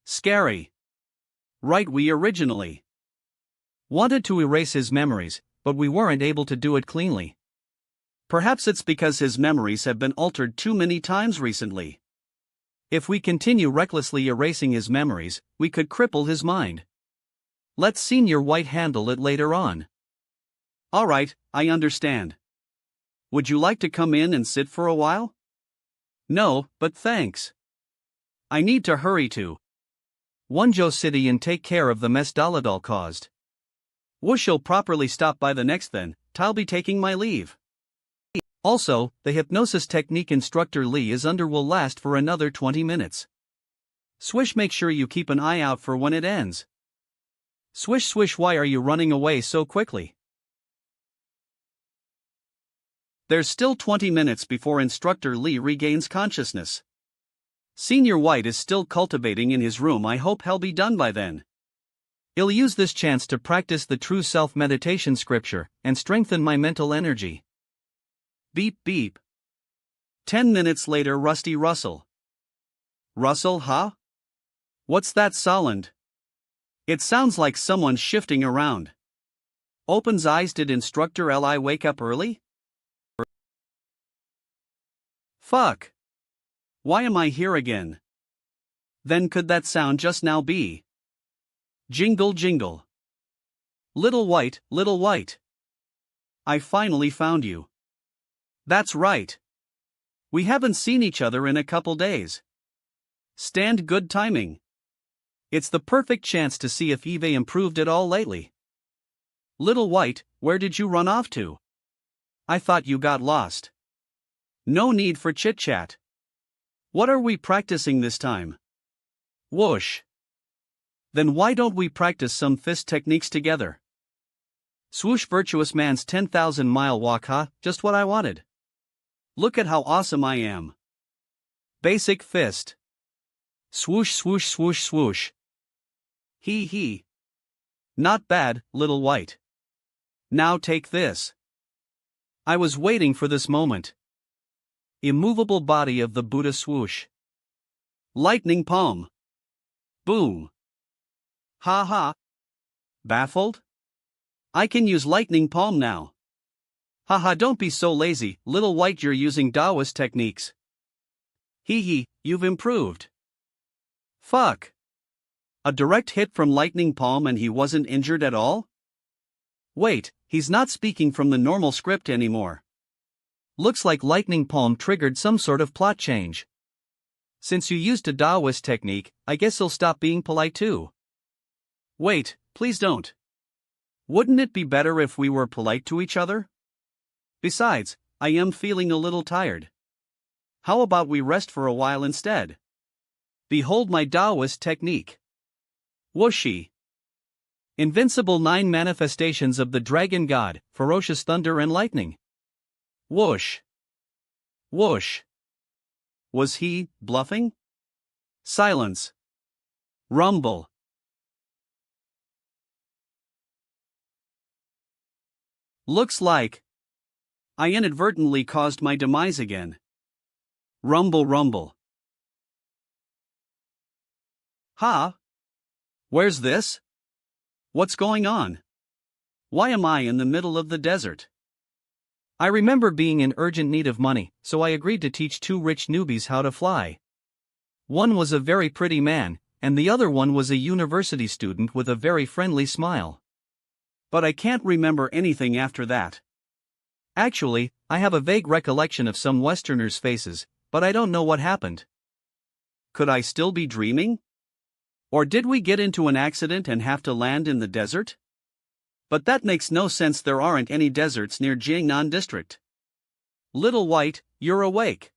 Scary. Right, we originally wanted to erase his memories, but we weren't able to do it cleanly. Perhaps it's because his memories have been altered too many times recently. If we continue recklessly erasing his memories, we could cripple his mind. Let Senior White handle it later on. Alright, I understand. Would you like to come in and sit for a while? No, but thanks. I need to hurry to Wonjo City and take care of the mess Daladal caused. Whoosh'll properly stop by the next then, I'll be taking my leave. Also, the hypnosis technique instructor Lee is under will last for another 20 minutes. Swish, make sure you keep an eye out for when it ends. Swish swish, why are you running away so quickly? There's still 20 minutes before instructor Lee regains consciousness. Senior White is still cultivating in his room. I hope he'll be done by then. I'll use this chance to practice the true self meditation scripture and strengthen my mental energy. Beep beep. 10 minutes later, Rusty Russell. Russell, huh? What's that sound? It sounds like someone shifting around. Opens eyes. Did instructor Li wake up early? Fuck. Why am I here again? Then could that sound just now be? Jingle jingle. Little White, Little White. I finally found you. That's right. We haven't seen each other in a couple days. Stand good timing. It's the perfect chance to see if Eve improved at all lately. Little White, where did you run off to? I thought you got lost. No need for chit-chat. What are we practicing this time? Whoosh. Then why don't we practice some fist techniques together? Swoosh, virtuous man's 10,000-mile walk, huh? Just what I wanted. Look at how awesome I am. Basic fist. Swoosh swoosh swoosh swoosh. Hee hee. Not bad, Little White. Now take this. I was waiting for this moment. Immovable body of the Buddha swoosh. Lightning palm. Boom. Ha ha. Baffled? I can use lightning palm now. Haha, don't be so lazy, Little White, you're using Taoist techniques. Hee hee, you've improved. Fuck. A direct hit from lightning palm and he wasn't injured at all? Wait, he's not speaking from the normal script anymore. Looks like lightning palm triggered some sort of plot change. Since you used a Taoist technique, I guess he'll stop being polite too. Wait, please don't. Wouldn't it be better if we were polite to each other? Besides, I am feeling a little tired. How about we rest for a while instead? Behold my Taoist technique. Whooshy. Invincible 9 manifestations of the dragon god, ferocious thunder and lightning. Whoosh. Whoosh. Was he bluffing? Silence. Rumble. Looks like I inadvertently caused my demise again. Rumble rumble. Ha? Where's this? What's going on? Why am I in the middle of the desert? I remember being in urgent need of money, so I agreed to teach 2 rich newbies how to fly. One was a very pretty man, and the other one was a university student with a very friendly smile. But I can't remember anything after that. Actually, I have a vague recollection of some Westerners' faces, but I don't know what happened. Could I still be dreaming? Or did we get into an accident and have to land in the desert? But that makes no sense, there aren't any deserts near Jiangnan district. Little White, you're awake.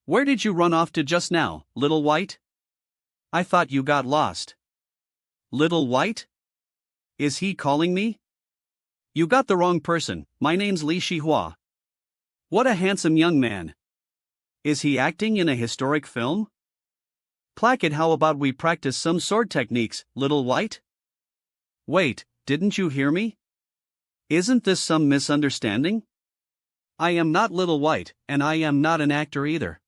Where did you run off to just now, Little White? I thought you got lost. Little White? Is he calling me? You got the wrong person, my name's Li Shihua. What a handsome young man. Is he acting in a historic film? Placket, how about we practice some sword techniques, Little White? Wait, didn't you hear me? Isn't this some misunderstanding? I am not Little White, and I am not an actor either.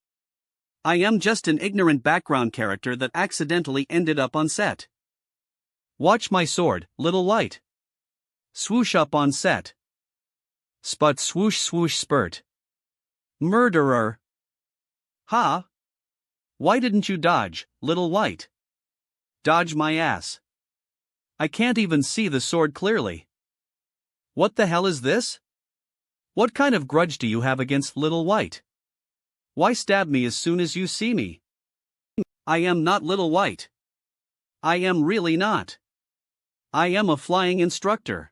I am just an ignorant background character that accidentally ended up on set. Watch my sword, Little White. Swoosh up on set. Sput swoosh swoosh spurt. Murderer. Ha! Why didn't you dodge, Little White? Dodge my ass. I can't even see the sword clearly. What the hell is this? What kind of grudge do you have against Little White? Why stab me as soon as you see me? I am not Little White. I am really not. I am a flying instructor.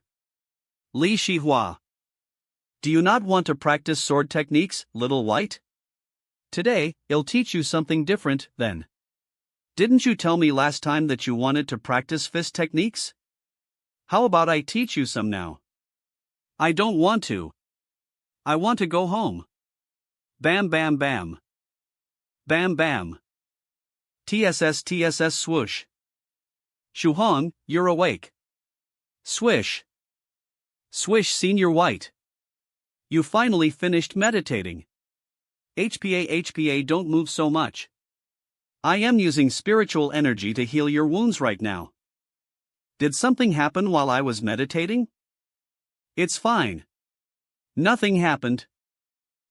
Li Shihua. Do you not want to practice sword techniques, Little White? Today, I'll teach you something different, then. Didn't you tell me last time that you wanted to practice fist techniques? How about I teach you some now? I don't want to. I want to go home. Bam bam bam. Bam bam. TSS swoosh. Shuhong, you're awake. Swish. Swish Senior White. You finally finished meditating. HPA, don't move so much. I am using spiritual energy to heal your wounds right now. Did something happen while I was meditating? It's fine. Nothing happened.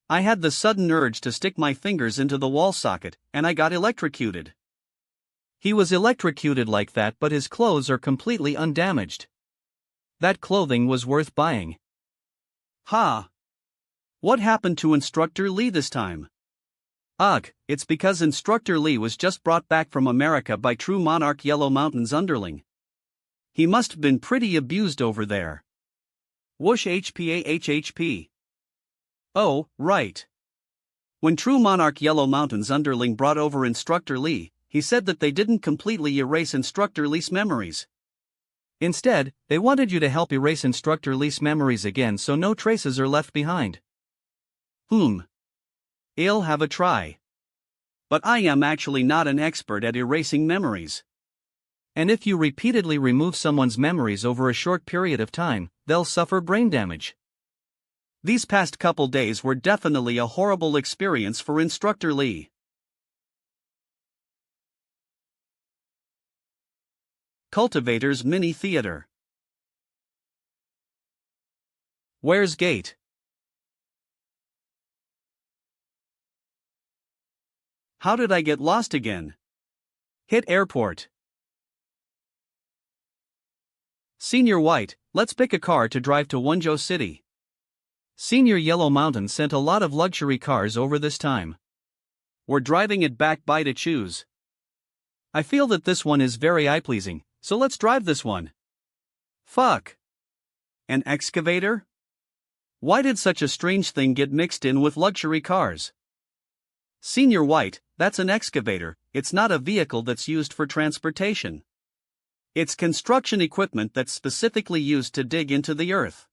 I had the sudden urge to stick my fingers into the wall socket, and I got electrocuted. He was electrocuted like that, but his clothes are completely undamaged. That clothing was worth buying. Ha! What happened to Instructor Lee this time? Ugh, it's because Instructor Lee was just brought back from America by true monarch Yellow Mountain's underling. He must have been pretty abused over there. Whoosh HPA. Oh, right. When true monarch Yellow Mountain's underling brought over Instructor Lee, he said that they didn't completely erase Instructor Lee's memories. Instead, they wanted you to help erase Instructor Lee's memories again so no traces are left behind. I'll have a try. But I am actually not an expert at erasing memories. And if you repeatedly remove someone's memories over a short period of time, they'll suffer brain damage. These past couple days were definitely a horrible experience for Instructor Lee. Cultivator's Mini Theater. Where's Gate? How did I get lost again? Hit airport. Senior White, let's pick a car to drive to Wenzhou City. Senior Yellow Mountain sent a lot of luxury cars over this time. We're driving it back by to choose. I feel that this one is very eye-pleasing, so let's drive this one. Fuck. An excavator? Why did such a strange thing get mixed in with luxury cars? Senior White, that's an excavator, it's not a vehicle that's used for transportation. It's construction equipment that's specifically used to dig into the earth.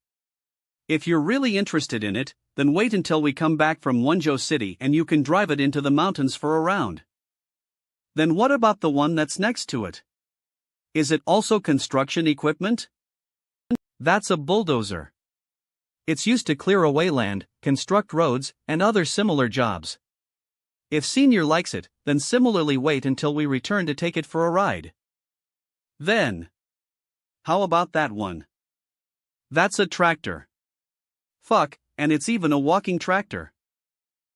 If you're really interested in it, then wait until we come back from Wenzhou City and you can drive it into the mountains for a round. Then what about the one that's next to it? Is it also construction equipment? That's a bulldozer. It's used to clear away land, construct roads, and other similar jobs. If Senior likes it, then similarly wait until we return to take it for a ride. Then, how about that one? That's a tractor. Fuck, and it's even a walking tractor.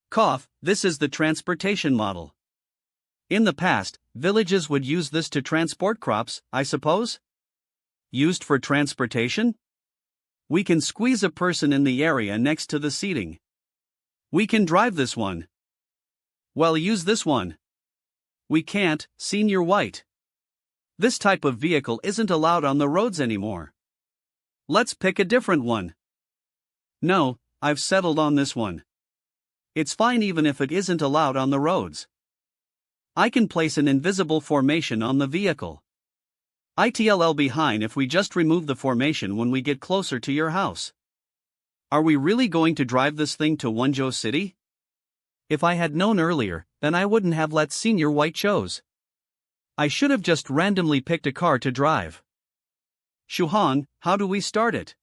Cough, this is the transportation model. In the past, villages would use this to transport crops, I suppose? Used for transportation? We can squeeze a person in the area next to the seating. We can drive this one. Well, use this one. We can't, Senior White. This type of vehicle isn't allowed on the roads anymore. Let's pick a different one. No, I've settled on this one. It's fine even if it isn't allowed on the roads. I can place an invisible formation on the vehicle. It'll behind if we just remove the formation when we get closer to your house. Are we really going to drive this thing to Wonjo City? If I had known earlier, then I wouldn't have let Senior White choose. I should have just randomly picked a car to drive. Shuhong, how do we start it?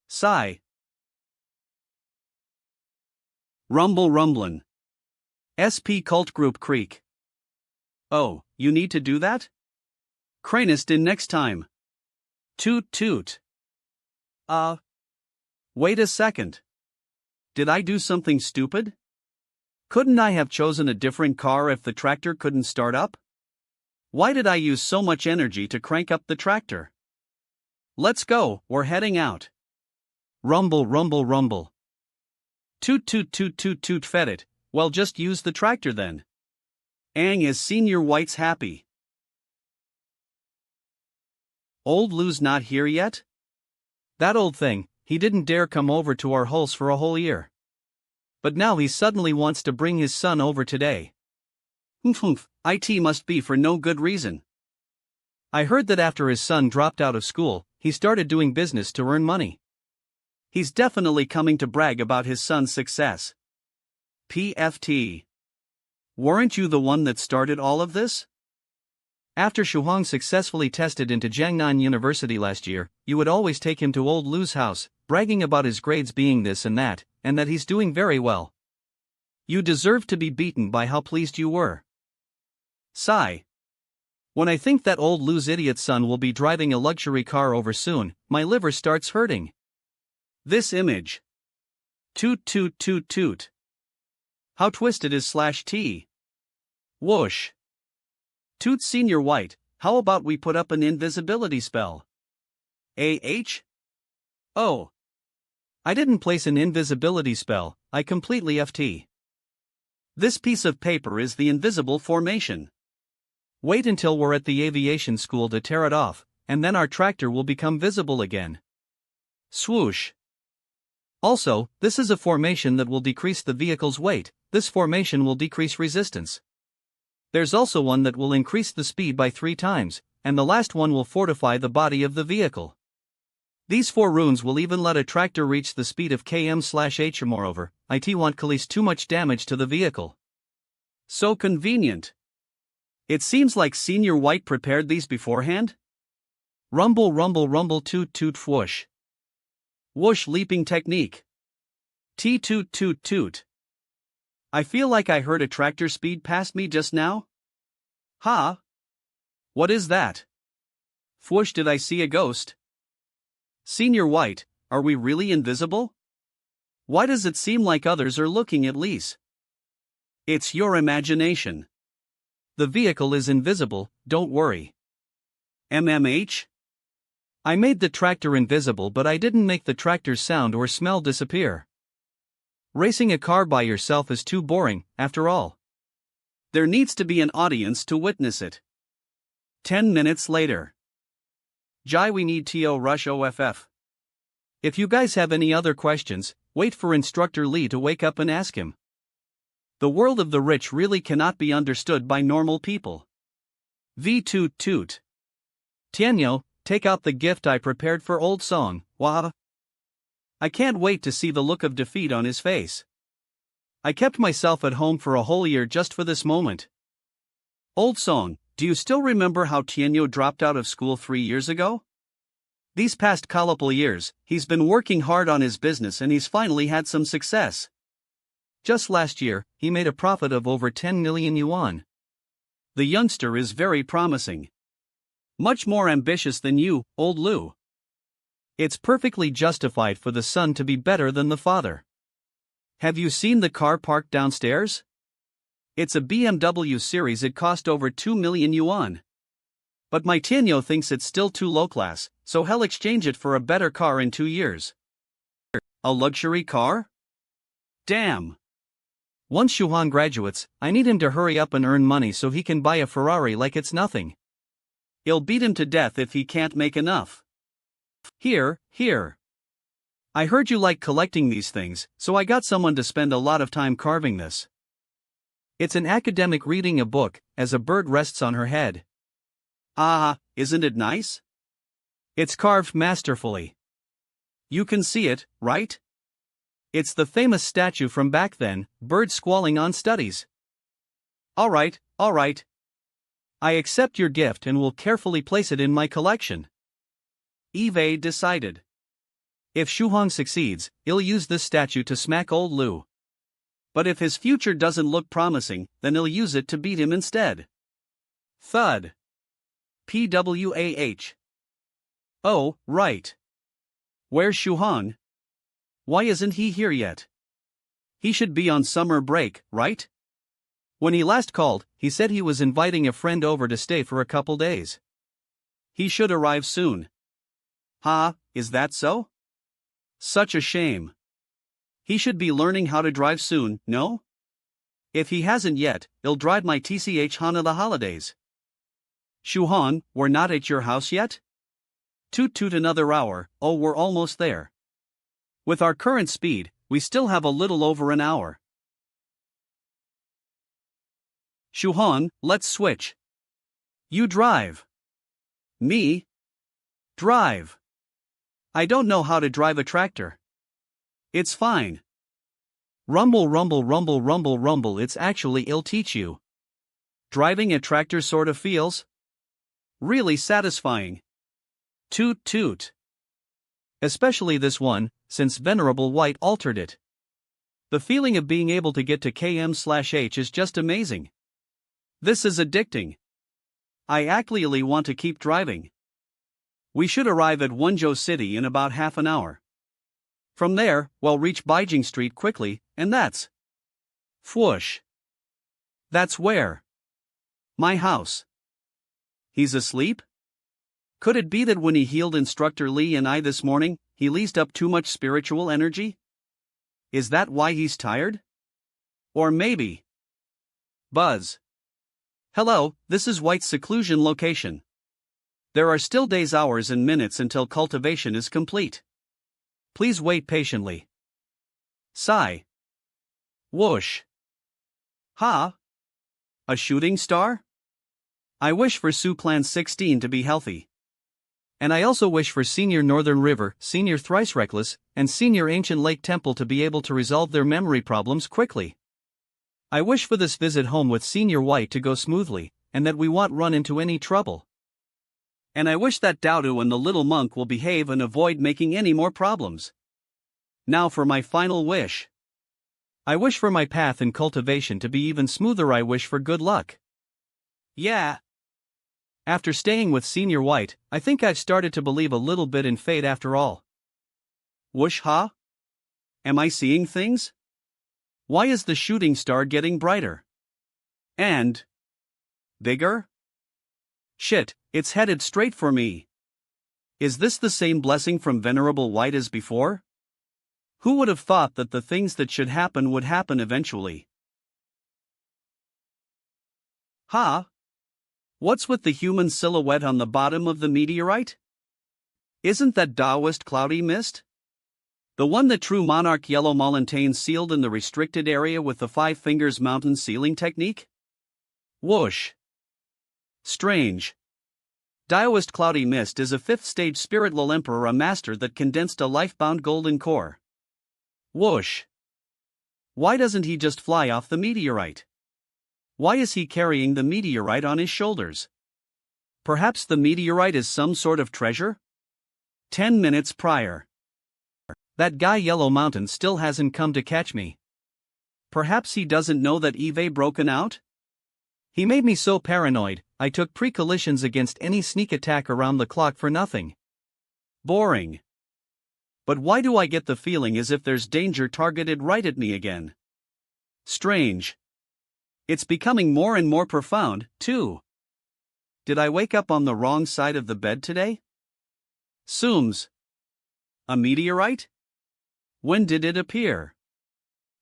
Sigh. Rumble rumblin'. SP Cult Group Creek. Oh, you need to do that? Cranest in next time. Toot toot. Wait a second. Did I do something stupid? Couldn't I have chosen a different car if the tractor couldn't start up? Why did I use so much energy to crank up the tractor? Let's go, we're heading out. Rumble rumble rumble. Toot toot toot toot toot fed it, well just use the tractor then. Is Senior White's happy. Old Lou's not here yet? That old thing, he didn't dare come over to our house for a whole year. But now he suddenly wants to bring his son over today. It must be for no good reason. I heard that after his son dropped out of school, he started doing business to earn money. He's definitely coming to brag about his son's success. PFT. Weren't you the one that started all of this? After Shuhong successfully tested into Jiangnan University last year, you would always take him to old Lou's house, bragging about his grades being this and that he's doing very well. You deserve to be beaten by how pleased you were. Sigh. When I think that old Lou's idiot son will be driving a luxury car over soon, my liver starts hurting. This image. Toot toot toot toot. How twisted is /T? Whoosh. Toot Senior White, how about we put up an invisibility spell? Oh. I didn't place an invisibility spell, I completely FT. This piece of paper is the invisible formation. Wait until we're at the aviation school to tear it off, and then our tractor will become visible again. Swoosh. Also, this is a formation that will decrease the vehicle's weight, this formation will decrease resistance. There's also one that will increase the speed by 3 times, and the last one will fortify the body of the vehicle. These 4 runes will even let a tractor reach the speed of km/h. Moreover, it won't cause too much damage to the vehicle. So convenient. It seems like Senior White prepared these beforehand? Rumble rumble rumble toot toot whoosh. Whoosh leaping technique. Toot toot toot. I feel like I heard a tractor speed past me just now. Ha! What is that? Whoosh, did I see a ghost? Senior White, are we really invisible? Why does it seem like others are looking at least? It's your imagination. The vehicle is invisible, don't worry. MMH? I made the tractor invisible, but I didn't make the tractor's sound or smell disappear. Racing a car by yourself is too boring, after all. There needs to be an audience to witness it. 10 minutes later. Jai, we need to rush OFF. If you guys have any other questions, wait for Instructor Lee to wake up and ask him. The world of the rich really cannot be understood by normal people. V toot toot. Tianyo, take out the gift I prepared for Old Song, wah. I can't wait to see the look of defeat on his face. I kept myself at home for a whole year just for this moment. Old Song, do you still remember how Tianyo dropped out of school 3 years ago? These past couple years, he's been working hard on his business and he's finally had some success. Just last year, he made a profit of over 10 million yuan. The youngster is very promising. Much more ambitious than you, old Lou. It's perfectly justified for the son to be better than the father. Have you seen the car parked downstairs? It's a BMW series, it cost over 2 million yuan. But my Tianyo thinks it's still too low class, so he'll exchange it for a better car in 2 years. A luxury car? Damn. Once Shuhan graduates, I need him to hurry up and earn money so he can buy a Ferrari like it's nothing. I'll beat him to death if he can't make enough. Here. I heard you like collecting these things, so I got someone to spend a lot of time carving this. It's an academic reading a book, as a bird rests on her head. Ah, isn't it nice? It's carved masterfully. You can see it, right? It's the famous statue from back then, bird squalling on studies. Alright. I accept your gift and will carefully place it in my collection. Eve decided. If Shuhong succeeds, he'll use this statue to smack old Lu. But if his future doesn't look promising, then he'll use it to beat him instead. Thud. PWAH. Oh, right. Where's Shuhong? Why isn't he here yet? He should be on summer break, right? When he last called, he said he was inviting a friend over to stay for a couple days. He should arrive soon. Is that so? Such a shame. He should be learning how to drive soon, no? If he hasn't yet, he'll drive my TCH Hana the holidays. Shuhan, we're not at your house yet? Toot another hour, oh we're almost there. With our current speed, we still have a little over an hour. Shuhan, let's switch. You drive. Me? Drive. I don't know how to drive a tractor. It's fine. Rumble, it's actually I'll teach you. Driving a tractor sort of feels really satisfying. Toot. Especially this one, since Venerable White altered it. The feeling of being able to get to km/h is just amazing. This is addicting. I actually want to keep driving. We should arrive at Wenzhou City in about half an hour. From there, we'll reach Beijing Street quickly, and that's whoosh. That's where? My house. He's asleep? Could it be that when he healed Instructor Lee and I this morning, he leased up too much spiritual energy? Is that why he's tired? Or maybe. Buzz. Hello, this is White's seclusion location. There are still days, hours, and minutes until cultivation is complete. Please wait patiently. Sigh. Whoosh. Ha? A shooting star? I wish for Su Clan 16 to be healthy. And I also wish for Senior Northern River, Senior Thrice Reckless, and Senior Ancient Lake Temple to be able to resolve their memory problems quickly. I wish for this visit home with Senior White to go smoothly, and that we won't run into any trouble. And I wish that Daodu and the little monk will behave and avoid making any more problems. Now for my final wish. I wish for my path in cultivation to be even smoother. I wish for good luck. Yeah. After staying with Senior White, I think I've started to believe a little bit in fate after all. Whoosh ha? Am I seeing things? Why is the shooting star getting brighter? And bigger? Shit, it's headed straight for me. Is this the same blessing from Venerable White as before? Who would have thought that the things that should happen would happen eventually? Ha? What's with the human silhouette on the bottom of the meteorite? Isn't that Taoist cloudy mist? The one that true monarch Yellow Mountain sealed in the restricted area with the 5 fingers mountain sealing technique? Whoosh. Strange. Taoist cloudy mist is a 5th stage spirit Lil Emperor, a master that condensed a life-bound golden core. Whoosh. Why doesn't he just fly off the meteorite? Why is he carrying the meteorite on his shoulders? Perhaps the meteorite is some sort of treasure? 10 minutes prior. That guy Yellow Mountain still hasn't come to catch me. Perhaps he doesn't know that Eve broken out? He made me so paranoid, I took precautions against any sneak attack around the clock for nothing. Boring. But why do I get the feeling as if there's danger targeted right at me again? Strange. It's becoming more and more profound, too. did I wake up on the wrong side of the bed today? Sooms. A meteorite? When did it appear?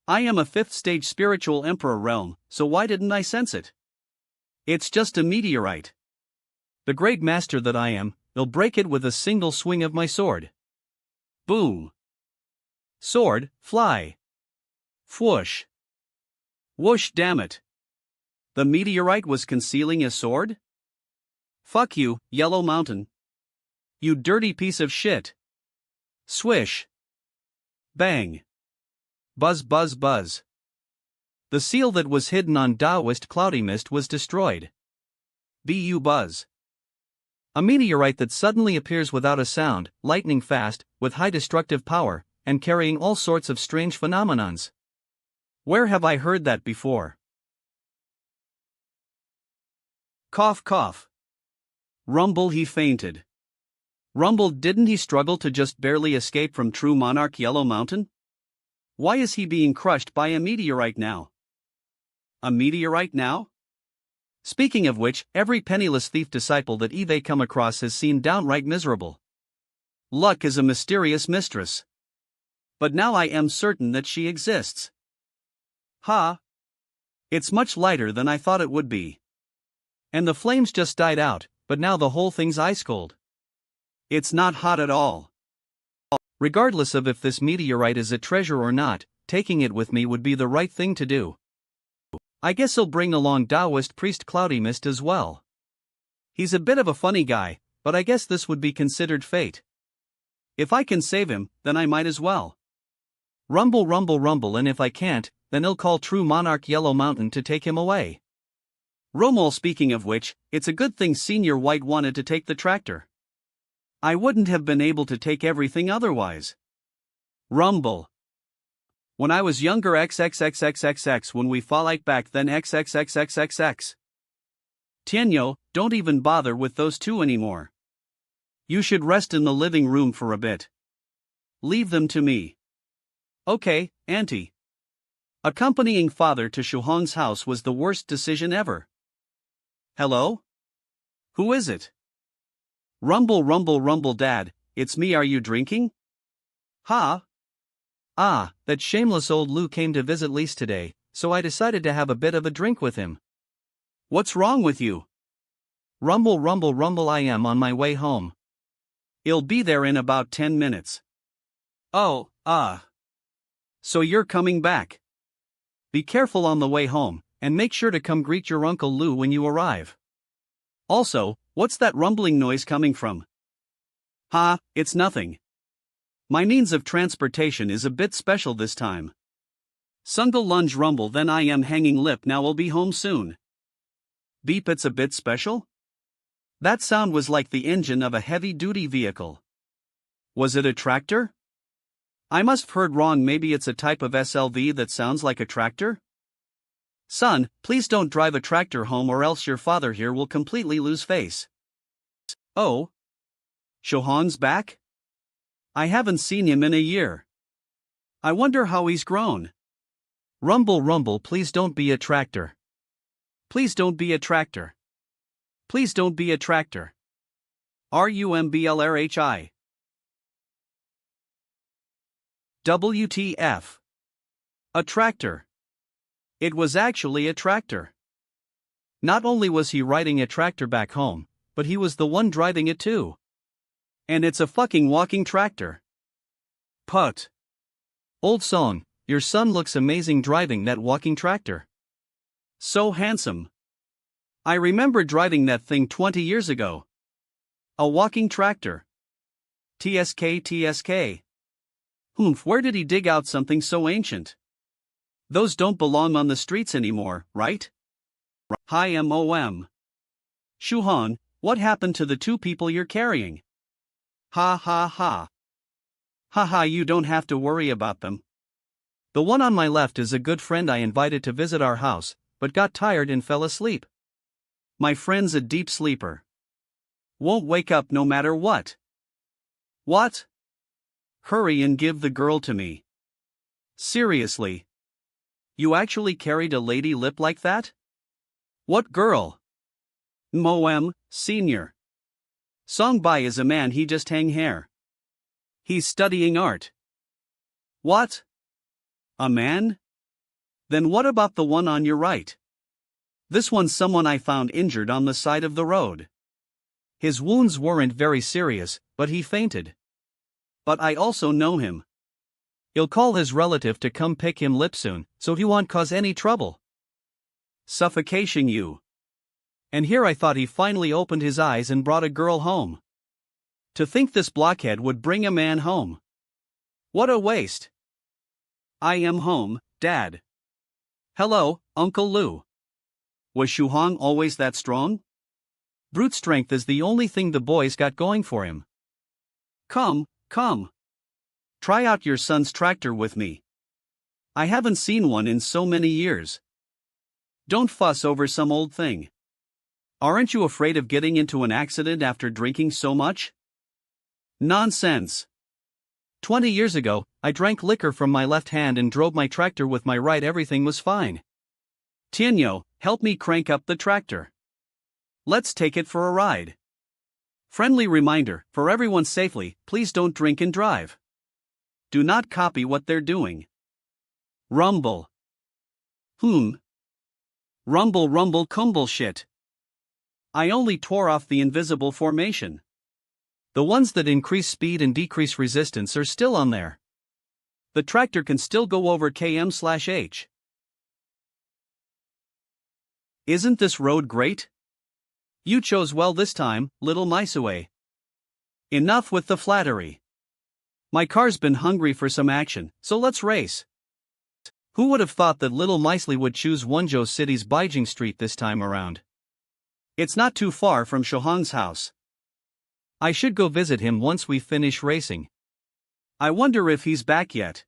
I am a 5th stage spiritual emperor realm, so why didn't I sense it? It's just a meteorite. The great master that I am, will break it with a single swing of my sword. Boom. Sword, fly. Whoosh. Whoosh, damn it. The meteorite was concealing a sword? Fuck you, Yellow Mountain. You dirty piece of shit. Swish. Bang. Buzz buzz buzz. The seal that was hidden on Taoist cloudy mist was destroyed. Bu buzz. A meteorite that suddenly appears without a sound, lightning fast, with high destructive power, and carrying all sorts of strange phenomenons. Where have I heard that before? Cough cough. Rumble, he fainted. Rumble, didn't he struggle to just barely escape from true monarch Yellow Mountain? Why is he being crushed by a meteorite now? A meteorite now? Speaking of which, every penniless thief disciple that Eve come across has seemed downright miserable. Luck is a mysterious mistress. But now I am certain that she exists. Ha! It's much lighter than I thought it would be. And the flames just died out, but now the whole thing's ice cold. It's not hot at all. Regardless of if this meteorite is a treasure or not, taking it with me would be the right thing to do. I guess I'll bring along Taoist priest Cloudy Mist as well. He's a bit of a funny guy, but I guess this would be considered fate. If I can save him, then I might as well. Rumble rumble rumble, and if I can't, then I'll call true monarch Yellow Mountain to take him away. Romol, speaking of which, it's a good thing Senior White wanted to take the tractor. I wouldn't have been able to take everything otherwise. Rumble. When I was younger XXXXXX, when we fall like back then XXXXXX. Tienyo, don't even bother with those two anymore. You should rest in the living room for a bit. Leave them to me. Okay, Auntie. Accompanying father to Shuhong's house was the worst decision ever. Hello? Who is it? Rumble rumble rumble, Dad, it's me, are you drinking? Ha? Ah, that shameless old Lou came to visit Lise today, so I decided to have a bit of a drink with him. What's wrong with you? Rumble rumble rumble, I am on my way home. I'll be there in about 10 minutes. Oh, so you're coming back. Be careful on the way home, and make sure to come greet your Uncle Lou when you arrive. Also, what's that rumbling noise coming from? Ha, it's nothing. My means of transportation is a bit special this time. Sungle lunge rumble, then I am hanging lip, now I'll be home soon. Beep, it's a bit special? That sound was like the engine of a heavy-duty vehicle. Was it a tractor? I must have heard wrong, maybe it's a type of SLV that sounds like a tractor? Son, please don't drive a tractor home or else your father here will completely lose face. Oh? Shohan's back? I haven't seen him in a year. I wonder how he's grown. Rumble rumble, please don't be a tractor. Please don't be a tractor. Please don't be a tractor. RUMBLRHI. WTF. A tractor. It was actually a tractor. Not only was he riding a tractor back home, but he was the one driving it too. And it's a fucking walking tractor. Put. Old song, your son looks amazing driving that walking tractor. So handsome. I remember driving that thing 20 years ago. A walking tractor. TSK. Humph, where did he dig out something so ancient? Those don't belong on the streets anymore, right? Hi MOM. Shuhong, what happened to the two people you're carrying? Ha ha ha. Ha ha, you don't have to worry about them. The one on my left is a good friend I invited to visit our house, but got tired and fell asleep. My friend's a deep sleeper. Won't wake up no matter what. What? Hurry and give the girl to me. Seriously? You actually carried a lady lip like that? What girl? Moem, Senior. Song by is a man he just hang hair. He's studying art. What? A man? Then what about the one on your right? This one's someone I found injured on the side of the road. His wounds weren't very serious, but he fainted. But I also know him. He'll call his relative to come pick him up soon, so he won't cause any trouble. Suffocation you. And here I thought he finally opened his eyes and brought a girl home. To think this blockhead would bring a man home. What a waste. I am home, Dad. Hello, Uncle Lou. Was Shuhong always that strong? Brute strength is the only thing the boy's got going for him. Come. Try out your son's tractor with me. I haven't seen one in so many years. Don't fuss over some old thing. Aren't you afraid of getting into an accident after drinking so much? Nonsense. 20 years ago, I drank liquor from my left hand and drove my tractor with my right. Everything was fine. Tianyo, help me crank up the tractor. Let's take it for a ride. Friendly reminder, for everyone's safety, please don't drink and drive. Do not copy what they're doing. Rumble. Rumble cumble shit. I only tore off the invisible formation. The ones that increase speed and decrease resistance are still on there. The tractor can still go over km/h. Isn't this road great? You chose well this time, little Maisue. Enough with the flattery. My car's been hungry for some action, so let's race. Who would have thought that little Meisley would choose Wonzhou City's Beijing Street this time around? It's not too far from Shohang's house. I should go visit him once we finish racing. I wonder if he's back yet.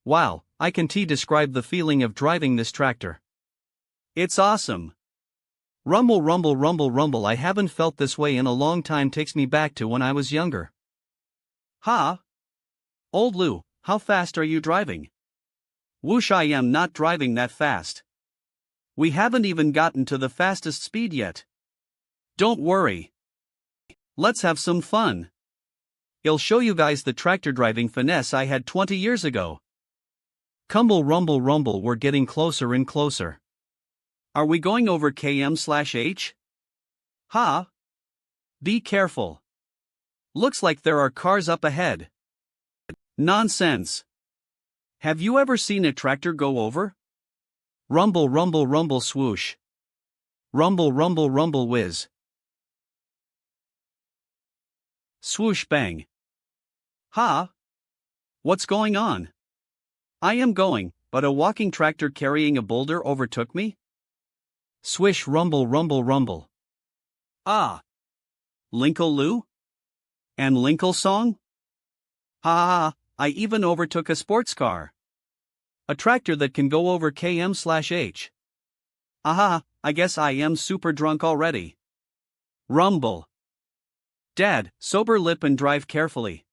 Wow, I can describe the feeling of driving this tractor. It's awesome. Rumble rumble rumble rumble, I haven't felt this way in a long time. Takes me back to when I was younger. Ha! Old Lou, how fast are you driving? Whoosh, I am not driving that fast. We haven't even gotten to the fastest speed yet. Don't worry. Let's have some fun. I'll show you guys the tractor driving finesse I had 20 years ago. Cumble rumble rumble, we're getting closer and closer. Are we going over km/h? Ha! Be careful. Looks like there are cars up ahead. Nonsense. Have you ever seen a tractor go over? Rumble rumble rumble swoosh. Rumble rumble rumble whiz. Swoosh bang. Ha! What's going on? I am going, but a walking tractor carrying a boulder overtook me? Swish rumble rumble rumble. Ah! Linkle Lou? And Linkle Song? Ha! I even overtook a sports car. A tractor that can go over km/h. Aha, I guess I am super drunk already. Rumble. Dad, sober lip and drive carefully.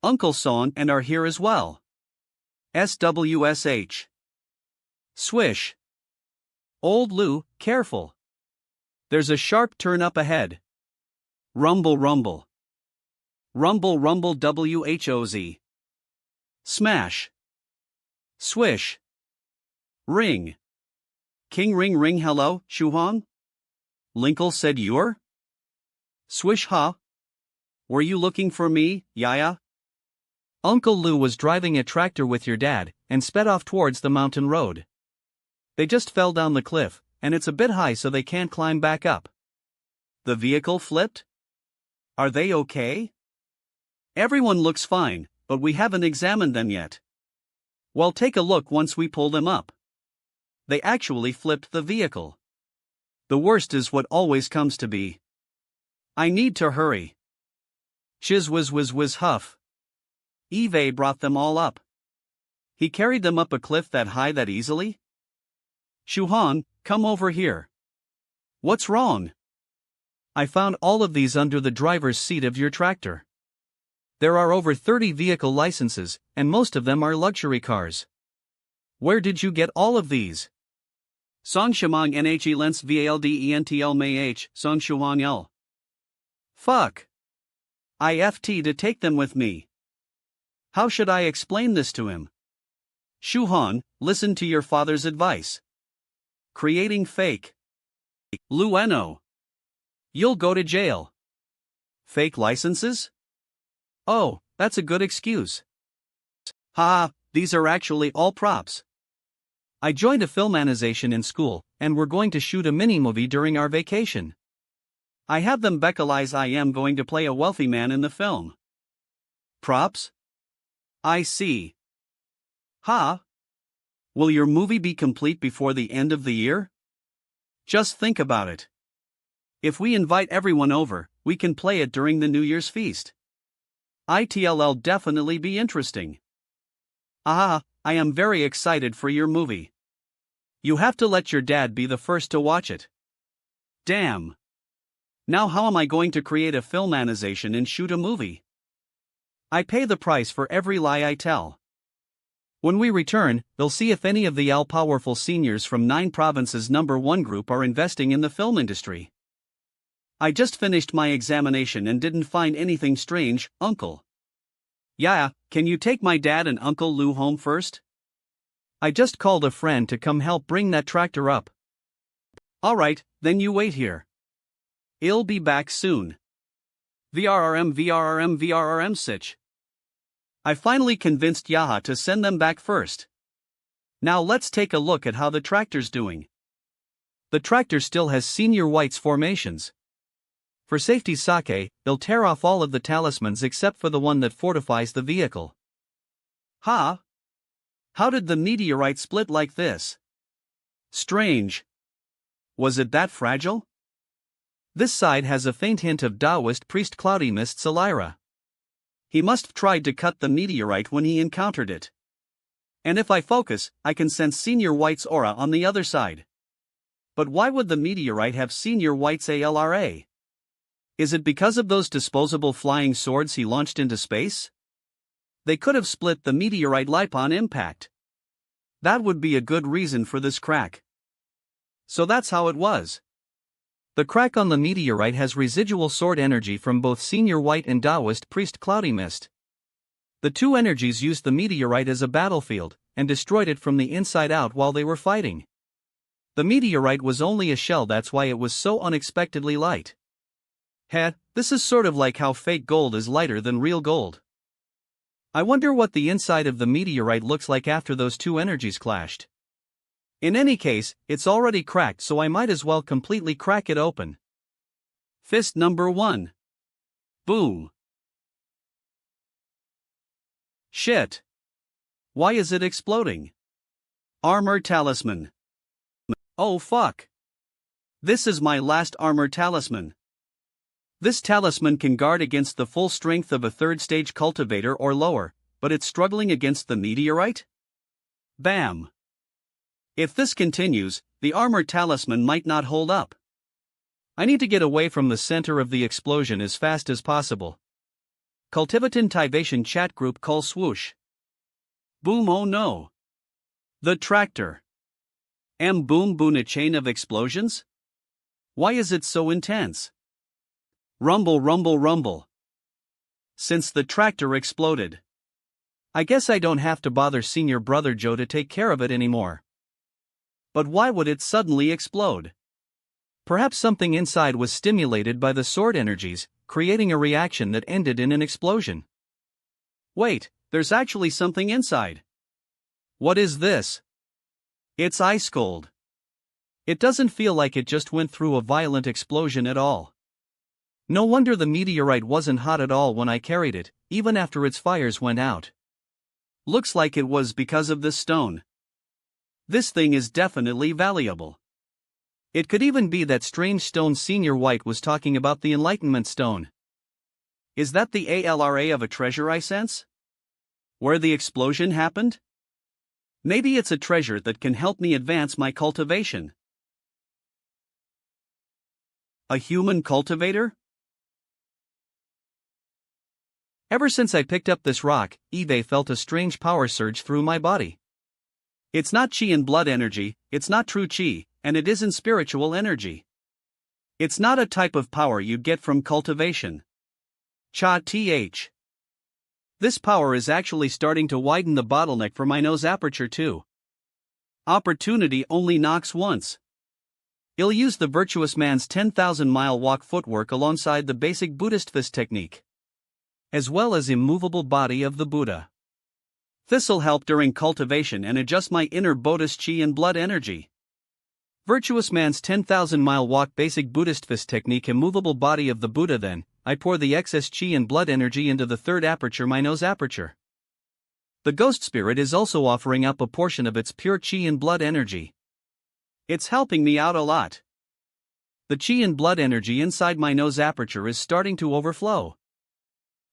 Uncle Song and are here as well. SWSH. Swish. Old Lou, careful. There's a sharp turn up ahead. Rumble rumble. Rumble rumble WHOZ. Smash. Swish. Ring. King ring ring, hello, Shuhong? Linkle said you're? Swish ha? Were you looking for me, Yaya? Uncle Lou was driving a tractor with your dad, and sped off towards the mountain road. They just fell down the cliff, and it's a bit high so they can't climb back up. The vehicle flipped? Are they okay? Everyone looks fine, but we haven't examined them yet. Well, take a look once we pull them up. They actually flipped the vehicle. The worst is what always comes to be. I need to hurry. Shiz whiz whiz whiz huff. Eve brought them all up. He carried them up a cliff that high that easily? Shuhong, come over here. What's wrong? I found all of these under the driver's seat of your tractor. There are over 30 vehicle licenses, and most of them are luxury cars. Where did you get all of these? Song Shamang Nhe Lens Valdentl Mah Song Shuang L. Fuck. IFT to take them with me. How should I explain this to him? Shuhan, listen to your father's advice. Creating fake. Lueno. You'll go to jail. Fake licenses? Oh, that's a good excuse. Haha, these are actually all props. I joined a filmanization in school, and we're going to shoot a mini-movie during our vacation. I have them becalize I am going to play a wealthy man in the film. Props? I see. Ha? Will your movie be complete before the end of the year? Just think about it. If we invite everyone over, we can play it during the New Year's feast. It'll definitely be interesting. Ah, I am very excited for your movie. You have to let your dad be the first to watch it. Damn. Now how am I going to create a filmanization and shoot a movie? I pay the price for every lie I tell. When we return, they'll see if any of the all-powerful seniors from 9 provinces #1 group are investing in the film industry. I just finished my examination and didn't find anything strange, Uncle. Yeah, can you take my dad and Uncle Lou home first? I just called a friend to come help bring that tractor up. Alright, then you wait here. I'll be back soon. VRRM Sitch. I finally convinced Yaha to send them back first. Now let's take a look at how the tractor's doing. The tractor still has senior whites formations. For safety's sake, they'll tear off all of the talismans except for the one that fortifies the vehicle. Ha? How did the meteorite split like this? Strange. Was it that fragile? This side has a faint hint of Taoist priest Cloudy Mist's Elira. He must have tried to cut the meteorite when he encountered it. And if I focus, I can sense Senior White's aura on the other side. But why would the meteorite have Senior White's ALRA? Is it because of those disposable flying swords he launched into space? They could have split the meteorite lipe on impact. That would be a good reason for this crack. So that's how it was. The crack on the meteorite has residual sword energy from both Senior White and Taoist priest Cloudy Mist. The two energies used the meteorite as a battlefield, and destroyed it from the inside out while they were fighting. The meteorite was only a shell, that's why it was so unexpectedly light. Heh, this is sort of like how fake gold is lighter than real gold. I wonder what the inside of the meteorite looks like after those two energies clashed. In any case, it's already cracked, so I might as well completely crack it open. Fist number 1. Boom. Shit. Why is it exploding? Armor talisman. Oh fuck. This is my last armor talisman. This talisman can guard against the full strength of a 3rd stage cultivator or lower, but it's struggling against the meteorite? Bam. If this continues, the armor talisman might not hold up. I need to get away from the center of the explosion as fast as possible. Cultivation chat group call swoosh. Boom, oh no. The tractor. Boom boom, a chain of explosions? Why is it so intense? Rumble rumble rumble. Since the tractor exploded, I guess I don't have to bother senior brother Joe to take care of it anymore. But why would it suddenly explode? Perhaps something inside was stimulated by the sword energies, creating a reaction that ended in an explosion. Wait, there's actually something inside. What is this? It's ice cold. It doesn't feel like it just went through a violent explosion at all. No wonder the meteorite wasn't hot at all when I carried it, even after its fires went out. Looks like it was because of this stone. This thing is definitely valuable. It could even be that strange stone Senior White was talking about, the Enlightenment Stone. Is that the ALRA of a treasure I sense? Where the explosion happened? Maybe it's a treasure that can help me advance my cultivation. A human cultivator? Ever since I picked up this rock, Eve felt a strange power surge through my body. It's not chi and blood energy, it's not true chi, and it isn't spiritual energy. It's not a type of power you get from cultivation. Cha-th. This power is actually starting to widen the bottleneck for my nose aperture too. Opportunity only knocks once. I'll use the virtuous man's 10,000-mile walk footwork alongside the basic Buddhist fist technique, as well as immovable body of the Buddha. This'll help during cultivation and adjust my inner Buddhist chi and blood energy. Virtuous man's 10,000-mile walk basic Buddhist fist technique immovable body of the Buddha. Then, I pour the excess chi and blood energy into the third aperture, my nose aperture. The ghost spirit is also offering up a portion of its pure chi and blood energy. It's helping me out a lot. The chi and blood energy inside my nose aperture is starting to overflow.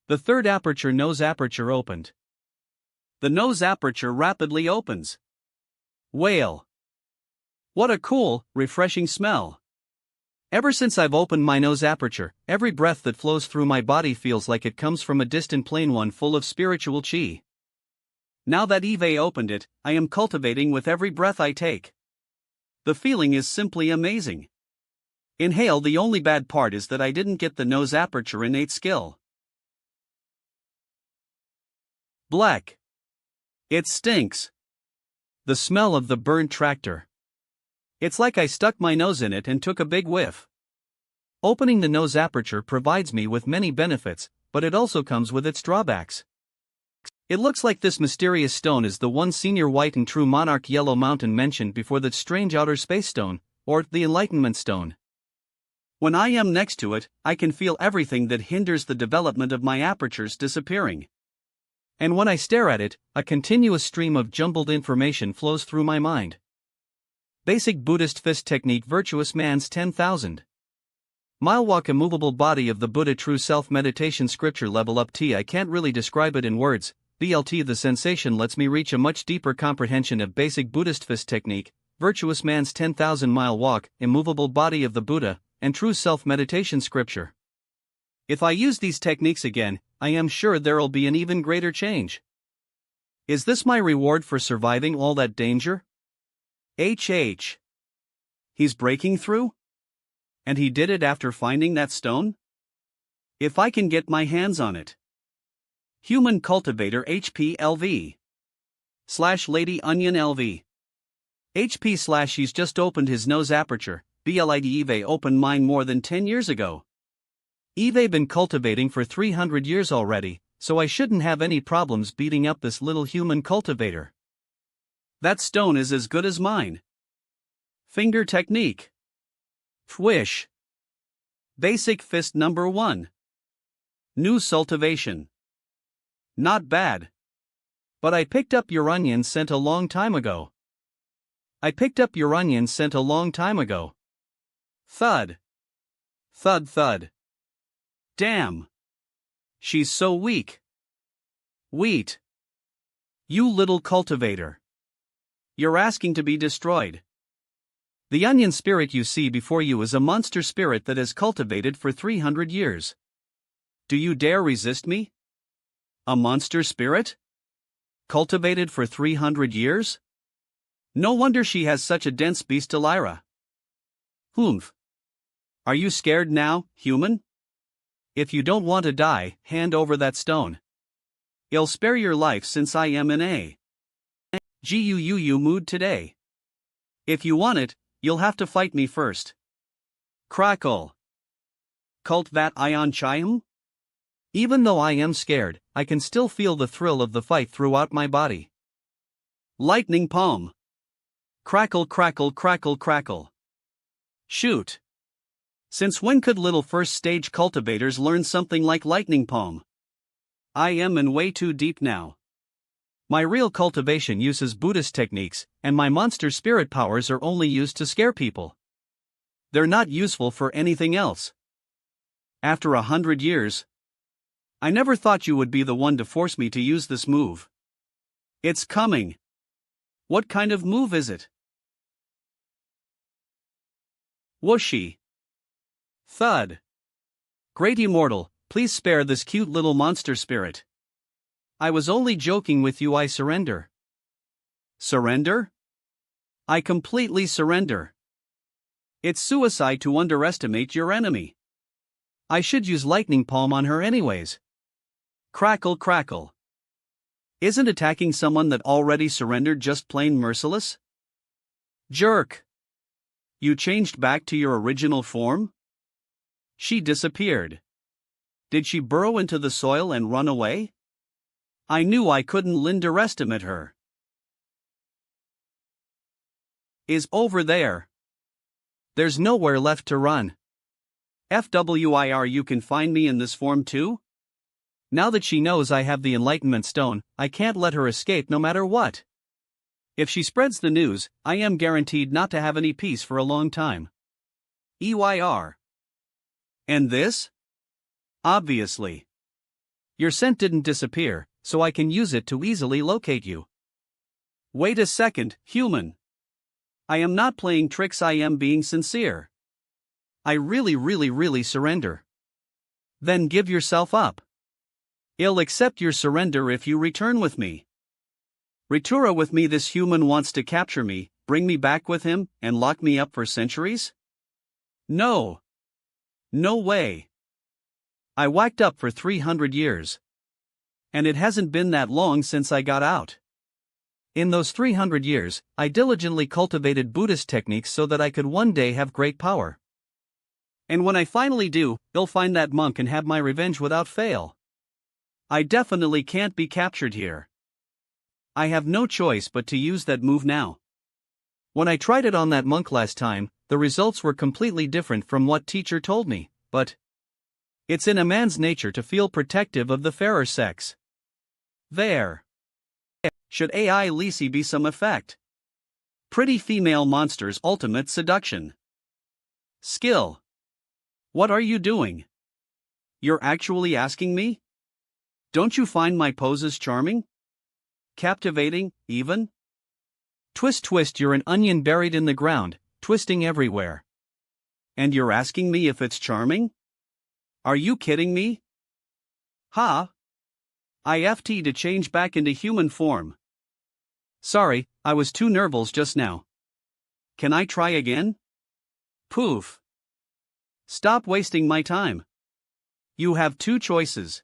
The third aperture nose aperture opened. The nose aperture rapidly opens. Whale. What a cool, refreshing smell. Ever since I've opened my nose aperture, every breath that flows through my body feels like it comes from a distant plane, one full of spiritual chi. Now that Eve opened it, I am cultivating with every breath I take. The feeling is simply amazing. Inhale. The only bad part is that I didn't get the nose aperture innate skill. Black. It stinks. The smell of the burnt tractor. It's like I stuck my nose in it and took a big whiff. Opening the nose aperture provides me with many benefits, but it also comes with its drawbacks. It looks like this mysterious stone is the one senior white and true monarch yellow mountain mentioned before, that strange outer space stone, or the enlightenment stone. When I am next to it, I can feel everything that hinders the development of my apertures disappearing. And when I stare at it, a continuous stream of jumbled information flows through my mind. Basic Buddhist fist technique virtuous man's 10,000. Mile walk immovable body of the Buddha true self meditation scripture level up T. I can't really describe it in words. BLT. The sensation lets me reach a much deeper comprehension of basic Buddhist fist technique, virtuous man's 10,000-mile walk, immovable body of the Buddha, and true self meditation scripture. If I use these techniques again, I am sure there'll be an even greater change. Is this my reward for surviving all that danger? HH. He's breaking through? And he did it after finding that stone? If I can get my hands on it. Human Cultivator HPLV / Lady Onion LV HP / he's just opened his nose aperture. BLID. Eve opened mine more than 10 years ago. Eve been cultivating for 300 years already, so I shouldn't have any problems beating up this little human cultivator. That stone is as good as mine. Finger technique. Fwish. Basic fist number 1. New cultivation. Not bad. But I picked up your onion scent a long time ago. Thud. Thud thud. Damn. She's so weak. Wheat. You little cultivator. You're asking to be destroyed. The onion spirit you see before you is a monster spirit that has cultivated for 300 years. Do you dare resist me? A monster spirit? Cultivated for 300 years? No wonder she has such a dense beast Lyra. Humph. Are you scared now, human? If you don't want to die, hand over that stone. I'll spare your life since I am in a GUUU mood today. If you want it, you'll have to fight me first. Crackle. Cult that ion chime? Even though I am scared, I can still feel the thrill of the fight throughout my body. Lightning palm. Crackle crackle crackle crackle. Shoot. Since when could little first stage cultivators learn something like lightning palm? I am in way too deep now. My real cultivation uses Buddhist techniques, and my monster spirit powers are only used to scare people. They're not useful for anything else. After 100 years, I never thought you would be the one to force me to use this move. It's coming. What kind of move is it? Whooshy. Thud. Great Immortal, please spare this cute little monster spirit. I was only joking with you. I surrender. Surrender? I completely surrender. It's suicide to underestimate your enemy. I should use lightning palm on her anyways. Crackle crackle. Isn't attacking someone that already surrendered just plain merciless? Jerk. You changed back to your original form? She disappeared. Did she burrow into the soil and run away? I knew I couldn't underestimate her. Is over there. There's nowhere left to run. FWIR, you can find me in this form too? Now that she knows I have the Enlightenment Stone, I can't let her escape no matter what. If she spreads the news, I am guaranteed not to have any peace for a long time. EYR. And this? Obviously. Your scent didn't disappear, so I can use it to easily locate you. Wait a second, human. I am not playing tricks, I am being sincere. I really surrender. Then give yourself up. I'll accept your surrender if you return with me. Retura with me, this human wants to capture me, bring me back with him, and lock me up for centuries? No. No way. I whacked up for 300 years. And it hasn't been that long since I got out. In those 300 years, I diligently cultivated Buddhist techniques so that I could one day have great power. And when I finally do, I'll find that monk and have my revenge without fail. I definitely can't be captured here. I have no choice but to use that move now. When I tried it on that monk last time, the results were completely different from what teacher told me, but it's in a man's nature to feel protective of the fairer sex. There. Should AI Lisi be some effect? Pretty female monsters ultimate seduction. Skill. What are you doing? You're actually asking me? Don't you find my poses charming? Captivating, even? Twist twist, you're an onion buried in the ground, twisting everywhere. And you're asking me if it's charming? Are you kidding me? Ha! IFT to change back into human form. Sorry, I was too nervous just now. Can I try again? Poof. Stop wasting my time. You have two choices.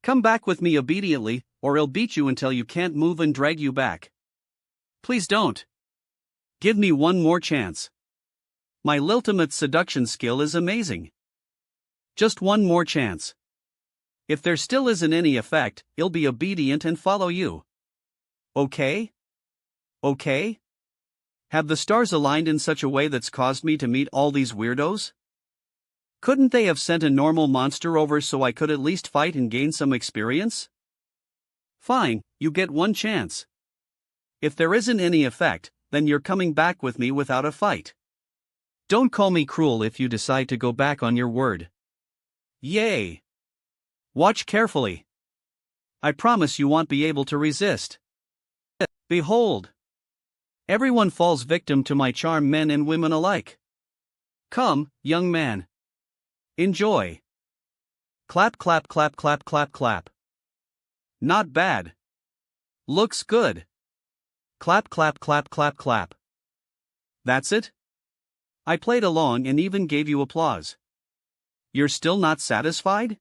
Come back with me obediently, or I'll beat you until you can't move and drag you back. Please don't. Give me one more chance. My ultimate seduction skill is amazing. Just one more chance. If there still isn't any effect, I'll be obedient and follow you. Okay? Okay? Have the stars aligned in such a way that's caused me to meet all these weirdos? Couldn't they have sent a normal monster over so I could at least fight and gain some experience? Fine, you get one chance. If there isn't any effect, then you're coming back with me without a fight. Don't call me cruel if you decide to go back on your word. Yay! Watch carefully. I promise you won't be able to resist. Behold! Everyone falls victim to my charm, men and women alike. Come, young man. Enjoy. Clap clap clap clap clap clap. Not bad. Looks good. Clap clap clap clap clap. That's it? I played along and even gave you applause. You're still not satisfied?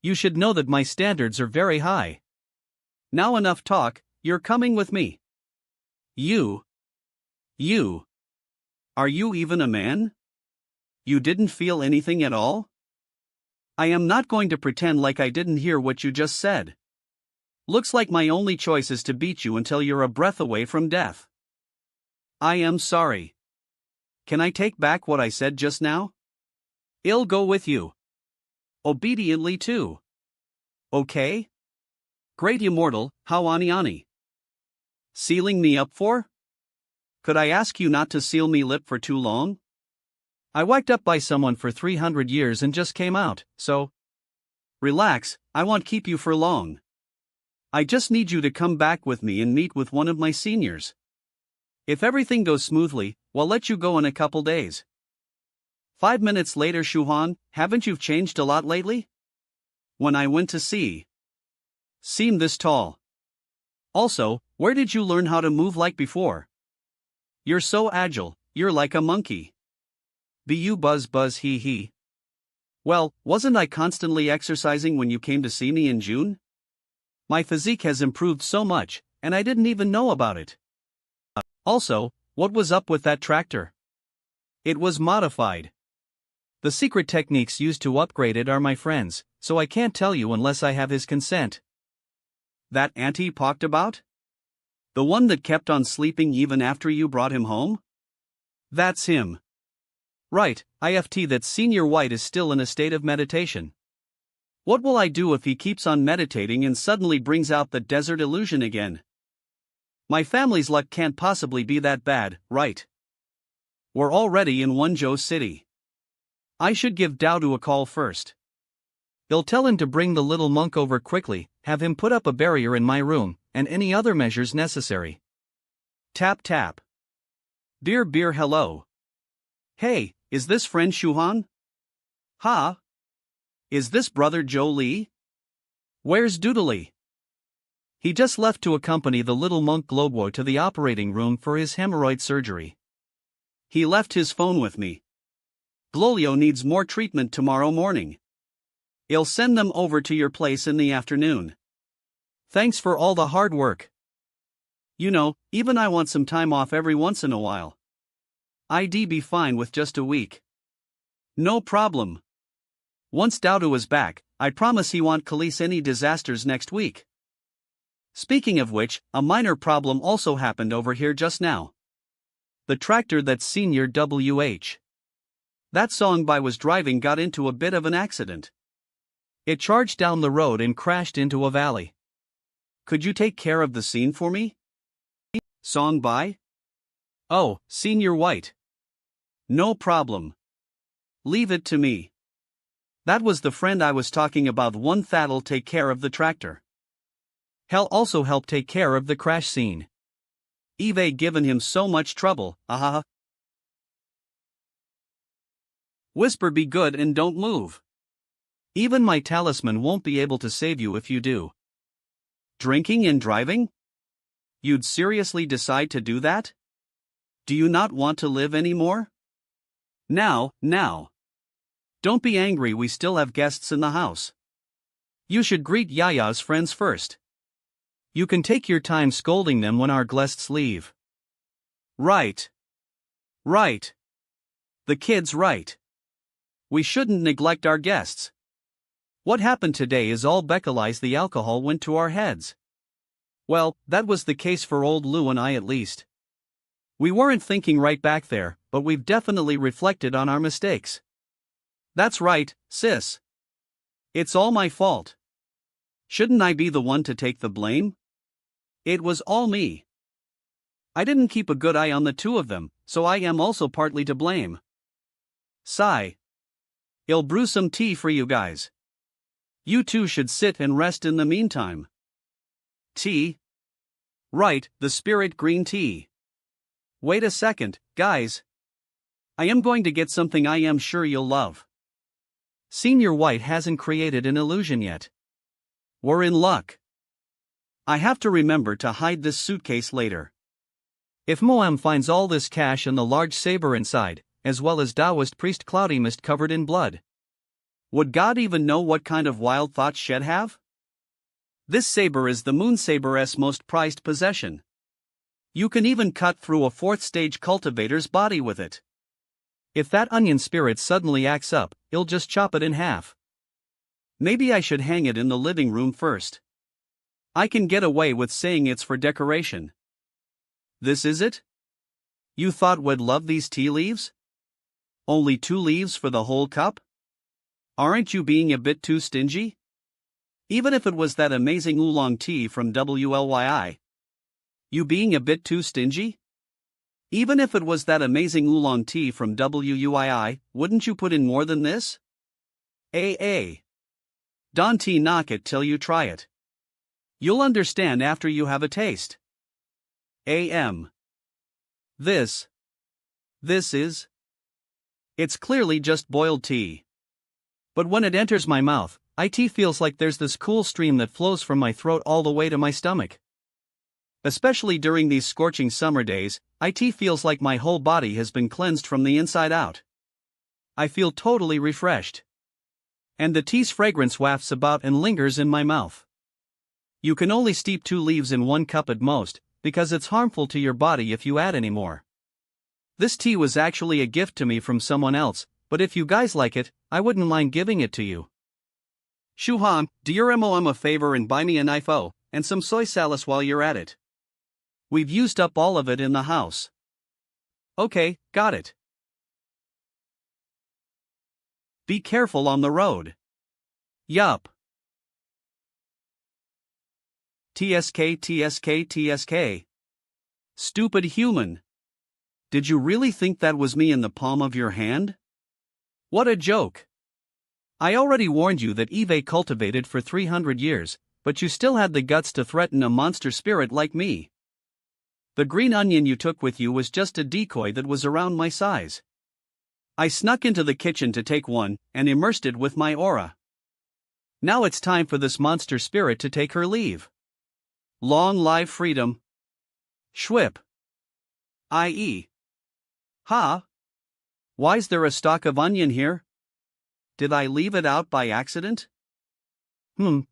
You should know that my standards are very high. Now enough talk, you're coming with me. You. Are you even a man? You didn't feel anything at all? I am not going to pretend like I didn't hear what you just said. Looks like my only choice is to beat you until you're a breath away from death. I am sorry. Can I take back what I said just now? I'll go with you. Obediently too. Okay? Great immortal, how ani. Sealing me up for? Could I ask you not to seal me lip for too long? I whacked up by someone for 300 years and just came out, so relax, I won't keep you for long. I just need you to come back with me and meet with one of my seniors. If everything goes smoothly, we'll let you go in a couple days. 5 minutes later, Shuhan, haven't you changed a lot lately? When I went to see. Seemed this tall. Also, where did you learn how to move like before? You're so agile, you're like a monkey. Bu buzz buzz hee hee. Well, wasn't I constantly exercising when you came to see me in June? My physique has improved so much, and I didn't even know about it. Also, what was up with that tractor? It was modified. The secret techniques used to upgrade it are my friend's, so I can't tell you unless I have his consent. That auntie talked about? The one that kept on sleeping even after you brought him home? That's him. Right, IFT that Senior White is still in a state of meditation. What will I do if he keeps on meditating and suddenly brings out the desert illusion again? My family's luck can't possibly be that bad, right? We're already in Wonzhou City. I should give Daodu a call first. I'll tell him to bring the little monk over quickly, have him put up a barrier in my room, and any other measures necessary. Tap tap. Beer beer hello. Hey, is this friend Shuhan? Ha? Is this brother Joe Lee? Where's Doodly? He just left to accompany the little monk Globwo to the operating room for his hemorrhoid surgery. He left his phone with me. Glolio needs more treatment tomorrow morning. I'll send them over to your place in the afternoon. Thanks for all the hard work. You know, even I want some time off every once in a while. I'd be fine with just a week. No problem. Once Daodu is back, I promise he won't release any disasters next week. Speaking of which, a minor problem also happened over here just now. The tractor that Senior WH. That song by was driving got into a bit of an accident. It charged down the road and crashed into a valley. Could you take care of the scene for me? Song by? Oh, Senior White. No problem. Leave it to me. That was the friend I was talking about. One that'll take care of the tractor. He'll also help take care of the crash scene. Eve given him so much trouble, ahaha. Whisper be good and don't move. Even my talisman won't be able to save you if you do. Drinking and driving? You'd seriously decide to do that? Do you not want to live anymore? Now. Don't be angry, we still have guests in the house. You should greet Yaya's friends first. You can take your time scolding them when our guests leave. Right. The kid's right. We shouldn't neglect our guests. What happened today is all because the alcohol went to our heads. Well, that was the case for old Lou and I at least. We weren't thinking right back there, but we've definitely reflected on our mistakes. That's right, sis. It's all my fault. Shouldn't I be the one to take the blame? It was all me. I didn't keep a good eye on the two of them, so I am also partly to blame. Sigh. I'll brew some tea for you guys. You two should sit and rest in the meantime. Tea? Right, the spirit green tea. Wait a second, guys. I am going to get something I am sure you'll love. Senior White hasn't created an illusion yet. We're in luck. I have to remember to hide this suitcase later. If Moam finds all this cash and the large saber inside, as well as Taoist priest Cloudy Mist covered in blood, would God even know what kind of wild thoughts Shed have? This saber is the Moon Saber's most prized possession. You can even cut through a 4th stage cultivator's body with it. If that onion spirit suddenly acts up, he'll just chop it in half. Maybe I should hang it in the living room first. I can get away with saying it's for decoration. This is it? You thought we'd love these tea leaves? Only 2 leaves for the whole cup? Aren't you being a bit too stingy? Even if it was that amazing oolong tea from WLYI. You being a bit too stingy? Even if it was that amazing oolong tea from WUII, wouldn't you put in more than this? Don't tea knock it till you try it. You'll understand after you have a taste. This is. It's clearly just boiled tea. But when it enters my mouth, it feels like there's this cool stream that flows from my throat all the way to my stomach. Especially during these scorching summer days, it feels like my whole body has been cleansed from the inside out. I feel totally refreshed. And the tea's fragrance wafts about and lingers in my mouth. You can only steep 2 leaves in 1 cup at most, because it's harmful to your body if you add any more. This tea was actually a gift to me from someone else, but if you guys like it, I wouldn't mind giving it to you. Shuhan, do your MOM a favor and buy me a knife and some soy sauce while you're at it. We've used up all of it in the house. Okay, got it. Be careful on the road. Yup. TSK TSK TSK. Stupid human. Did you really think that was me in the palm of your hand? What a joke. I already warned you that Eve cultivated for 300 years, but you still had the guts to threaten a monster spirit like me. The green onion you took with you was just a decoy that was around my size. I snuck into the kitchen to take one and immersed it with my aura. Now it's time for this monster spirit to take her leave. Long live freedom. Schwip. I.e. Ha? Why's there a stalk of onion here? Did I leave it out by accident?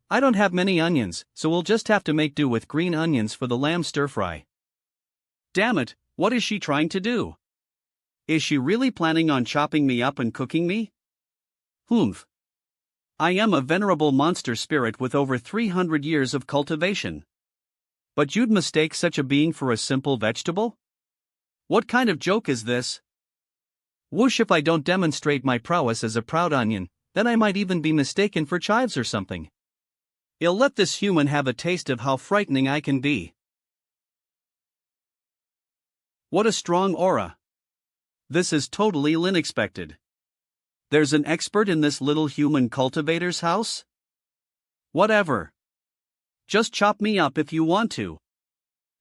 I don't have many onions, so we'll just have to make do with green onions for the lamb stir-fry. Damn it, what is she trying to do? Is she really planning on chopping me up and cooking me? I am a venerable monster spirit with over 300 years of cultivation. But you'd mistake such a being for a simple vegetable? What kind of joke is this? Whoosh, if I don't demonstrate my prowess as a proud onion, then I might even be mistaken for chives or something. I'll let this human have a taste of how frightening I can be. What a strong aura. This is totally unexpected. There's an expert in this little human cultivator's house? Whatever. Just chop me up if you want to.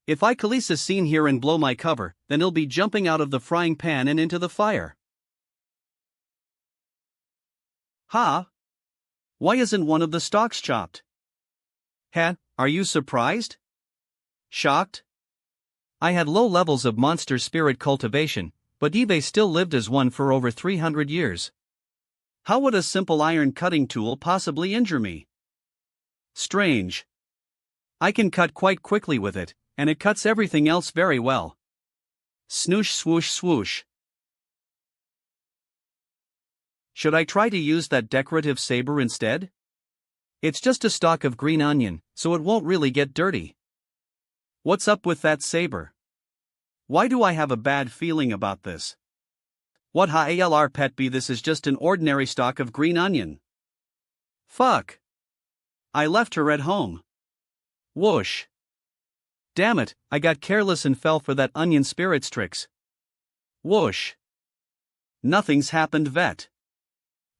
If I Khalees a scene here and blow my cover, then he'll be jumping out of the frying pan and into the fire. Ha? Why isn't one of the stalks chopped? Are you surprised? Shocked? I had low levels of monster spirit cultivation, but Eve still lived as one for over 300 years. How would a simple iron cutting tool possibly injure me? Strange. I can cut quite quickly with it, and it cuts everything else very well. Snoosh swoosh swoosh. Should I try to use that decorative saber instead? It's just a stalk of green onion, so it won't really get dirty. What's up with that saber? Why do I have a bad feeling about this? What hell pet be, this is just an ordinary stalk of green onion. Fuck. I left her at home. Whoosh. Damn it, I got careless and fell for that onion spirit's tricks. Whoosh. Nothing's happened, vet.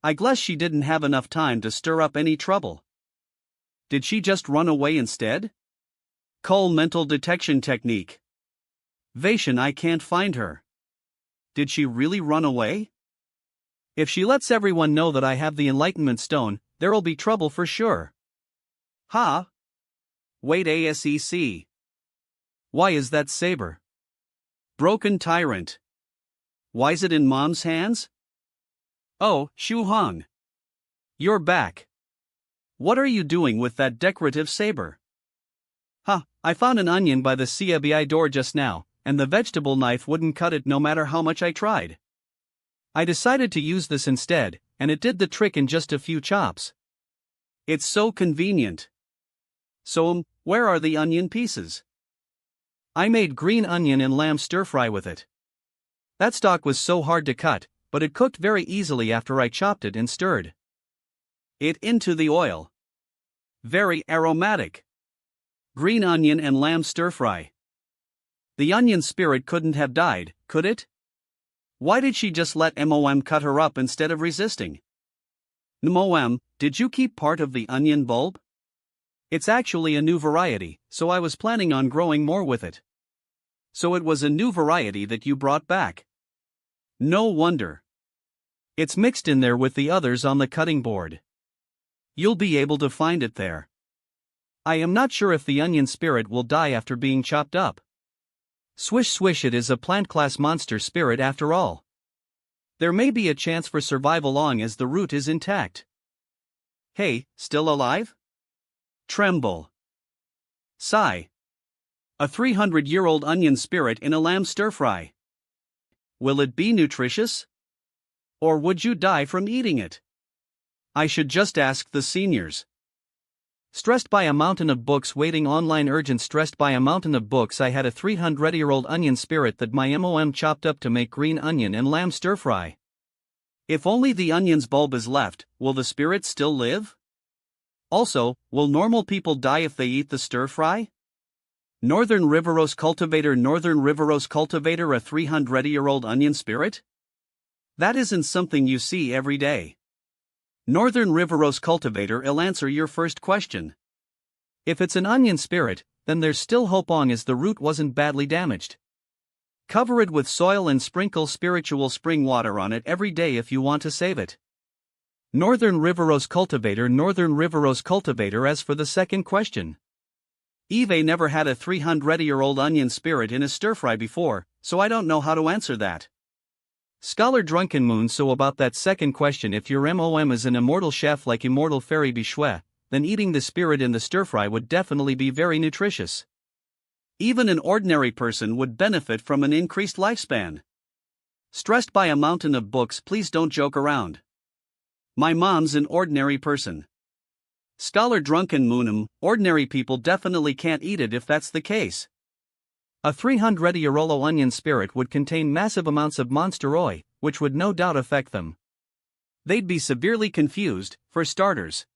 I guess she didn't have enough time to stir up any trouble. Did she just run away instead? Call mental detection technique. Vation, I can't find her. Did she really run away? If she lets everyone know that I have the Enlightenment Stone, there'll be trouble for sure. Ha? Wait, ASEC. Why is that saber? Broken tyrant. Why's it in Mom's hands? Oh, Shu Hong. You're back. What are you doing with that decorative saber? I found an onion by the CBI door just now, and the vegetable knife wouldn't cut it no matter how much I tried. I decided to use this instead, and it did the trick in just a few chops. It's so convenient. So, where are the onion pieces? I made green onion and lamb stir-fry with it. That stalk was so hard to cut, but it cooked very easily after I chopped it and stirred it into the oil. Very aromatic. Green onion and lamb stir-fry. The onion spirit couldn't have died, could it? Why did she just let MOM cut her up instead of resisting? MOM, did you keep part of the onion bulb? It's actually a new variety, so I was planning on growing more with it. So it was a new variety that you brought back. No wonder. It's mixed in there with the others on the cutting board. You'll be able to find it there. I am not sure if the onion spirit will die after being chopped up. Swish swish, it is a plant class monster spirit after all. There may be a chance for survival long as the root is intact. Hey, still alive? Tremble. Sigh. A 300-year-old onion spirit in a lamb stir-fry. Will it be nutritious? Or would you die from eating it? I should just ask the seniors. Stressed by a mountain of books waiting online urgent stressed by a mountain of books I had a 300-year-old onion spirit that my mom chopped up to make green onion and lamb stir-fry. If only the onion's bulb is left, will the spirit still live? Also, will normal people die if they eat the stir-fry? Northern Riverose Cultivator a 300-year-old onion spirit? That isn't something you see every day. Northern Riverose Cultivator will answer your first question. If it's an onion spirit, then there's still hope long as the root wasn't badly damaged. Cover it with soil and sprinkle spiritual spring water on it every day if you want to save it. Northern Riverose Cultivator As for the second question. Eve never had a 300-year-old onion spirit in a stir-fry before, so I don't know how to answer that. Scholar Drunken Moon So about that second question, if your mom is an immortal chef like Immortal Fairy Bichue, then eating the spirit in the stir-fry would definitely be very nutritious. Even an ordinary person would benefit from an increased lifespan. Stressed by a mountain of books, please don't joke around. My mom's an ordinary person. Scholar Drunken Moon ordinary people definitely can't eat it if that's the case. A 300-year-old onion spirit would contain massive amounts of monster oil, which would no doubt affect them. They'd be severely confused, for starters.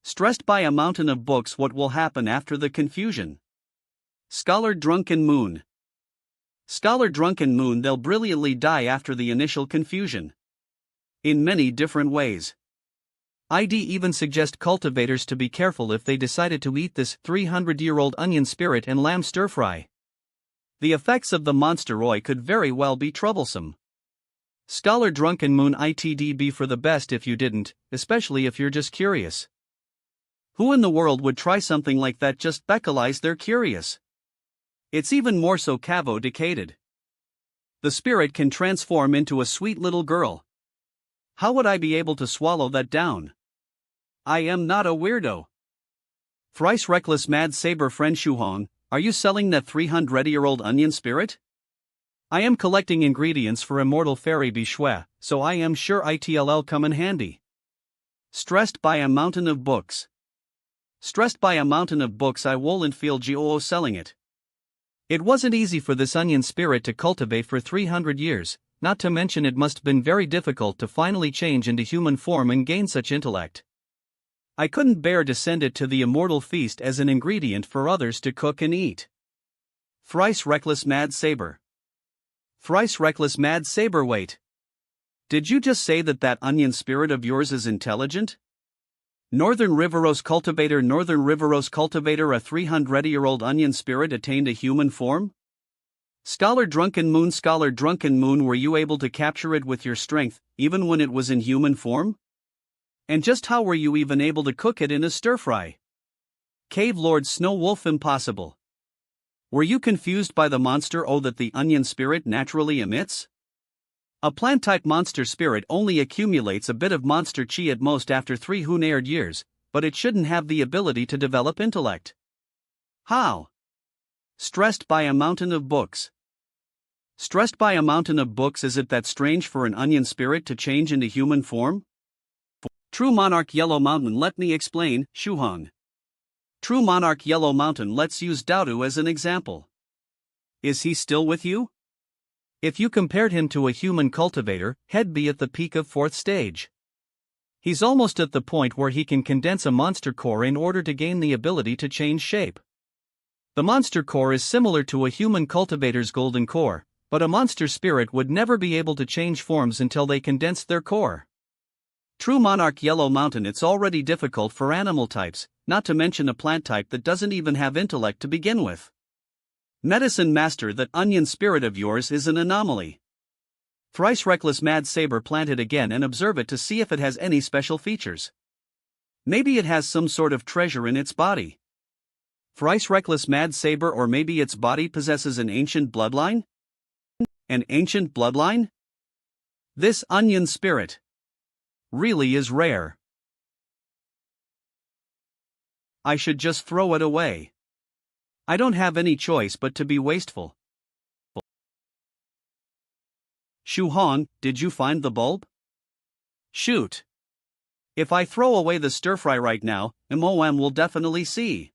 Stressed by a mountain of books, what will happen after the confusion? Scholar Drunken Moon. They'll brilliantly die after the initial confusion. In many different ways. I'd even suggest cultivators to be careful if they decided to eat this 300-year-old onion spirit and lamb stir-fry. The effects of the monster oil could very well be troublesome. Scholar Drunken Moon it'd be for the best if you didn't, especially if you're just curious. Who in the world would try something like that just because they're curious? It's even more so cavo-decaded. The spirit can transform into a sweet little girl. How would I be able to swallow that down? I am not a weirdo. Thrice reckless mad saber friend Shuhong, are you selling that 300-year-old onion spirit? I am collecting ingredients for Immortal Fairy Bichue, so I am sure it'll come in handy. Stressed by a mountain of books. Stressed by a mountain of books, I won't feel goo selling it. It wasn't easy for this onion spirit to cultivate for 300 years, not to mention it must have been very difficult to finally change into human form and gain such intellect. I couldn't bear to send it to the immortal feast as an ingredient for others to cook and eat. Thrice reckless mad saber. Wait. Did you just say that onion spirit of yours is intelligent? Northern Riverose Cultivator a 300-year-old onion spirit attained a human form? Scholar Drunken Moon, were you able to capture it with your strength, even when it was in human form? And just how were you even able to cook it in a stir-fry? Cave Lord Snow Wolf, impossible. Were you confused by the monster that the onion spirit naturally emits? A plant-type monster spirit only accumulates a bit of monster chi at most after 300 years, but it shouldn't have the ability to develop intellect. How? Stressed by a mountain of books. Stressed by a mountain of books, is it that strange for an onion spirit to change into human form? True Monarch Yellow Mountain, let me explain, Shuhong. True Monarch Yellow Mountain, let's use Daodu as an example. Is he still with you? If you compared him to a human cultivator, he'd be at the peak of 4th stage. He's almost at the point where he can condense a monster core in order to gain the ability to change shape. The monster core is similar to a human cultivator's golden core, but a monster spirit would never be able to change forms until they condensed their core. True Monarch Yellow Mountain, it's already difficult for animal types, not to mention a plant type that doesn't even have intellect to begin with. Medicine Master, that onion spirit of yours is an anomaly. Thrice reckless mad saber, plant it again and observe it to see if it has any special features. Maybe it has some sort of treasure in its body. Thrice reckless mad saber, or maybe its body possesses an ancient bloodline? An ancient bloodline? This onion spirit really is rare. I should just throw it away. I don't have any choice but to be wasteful. Shuhong, did you find the bulb? Shoot. If I throw away the stir fry right now, MOM will definitely see.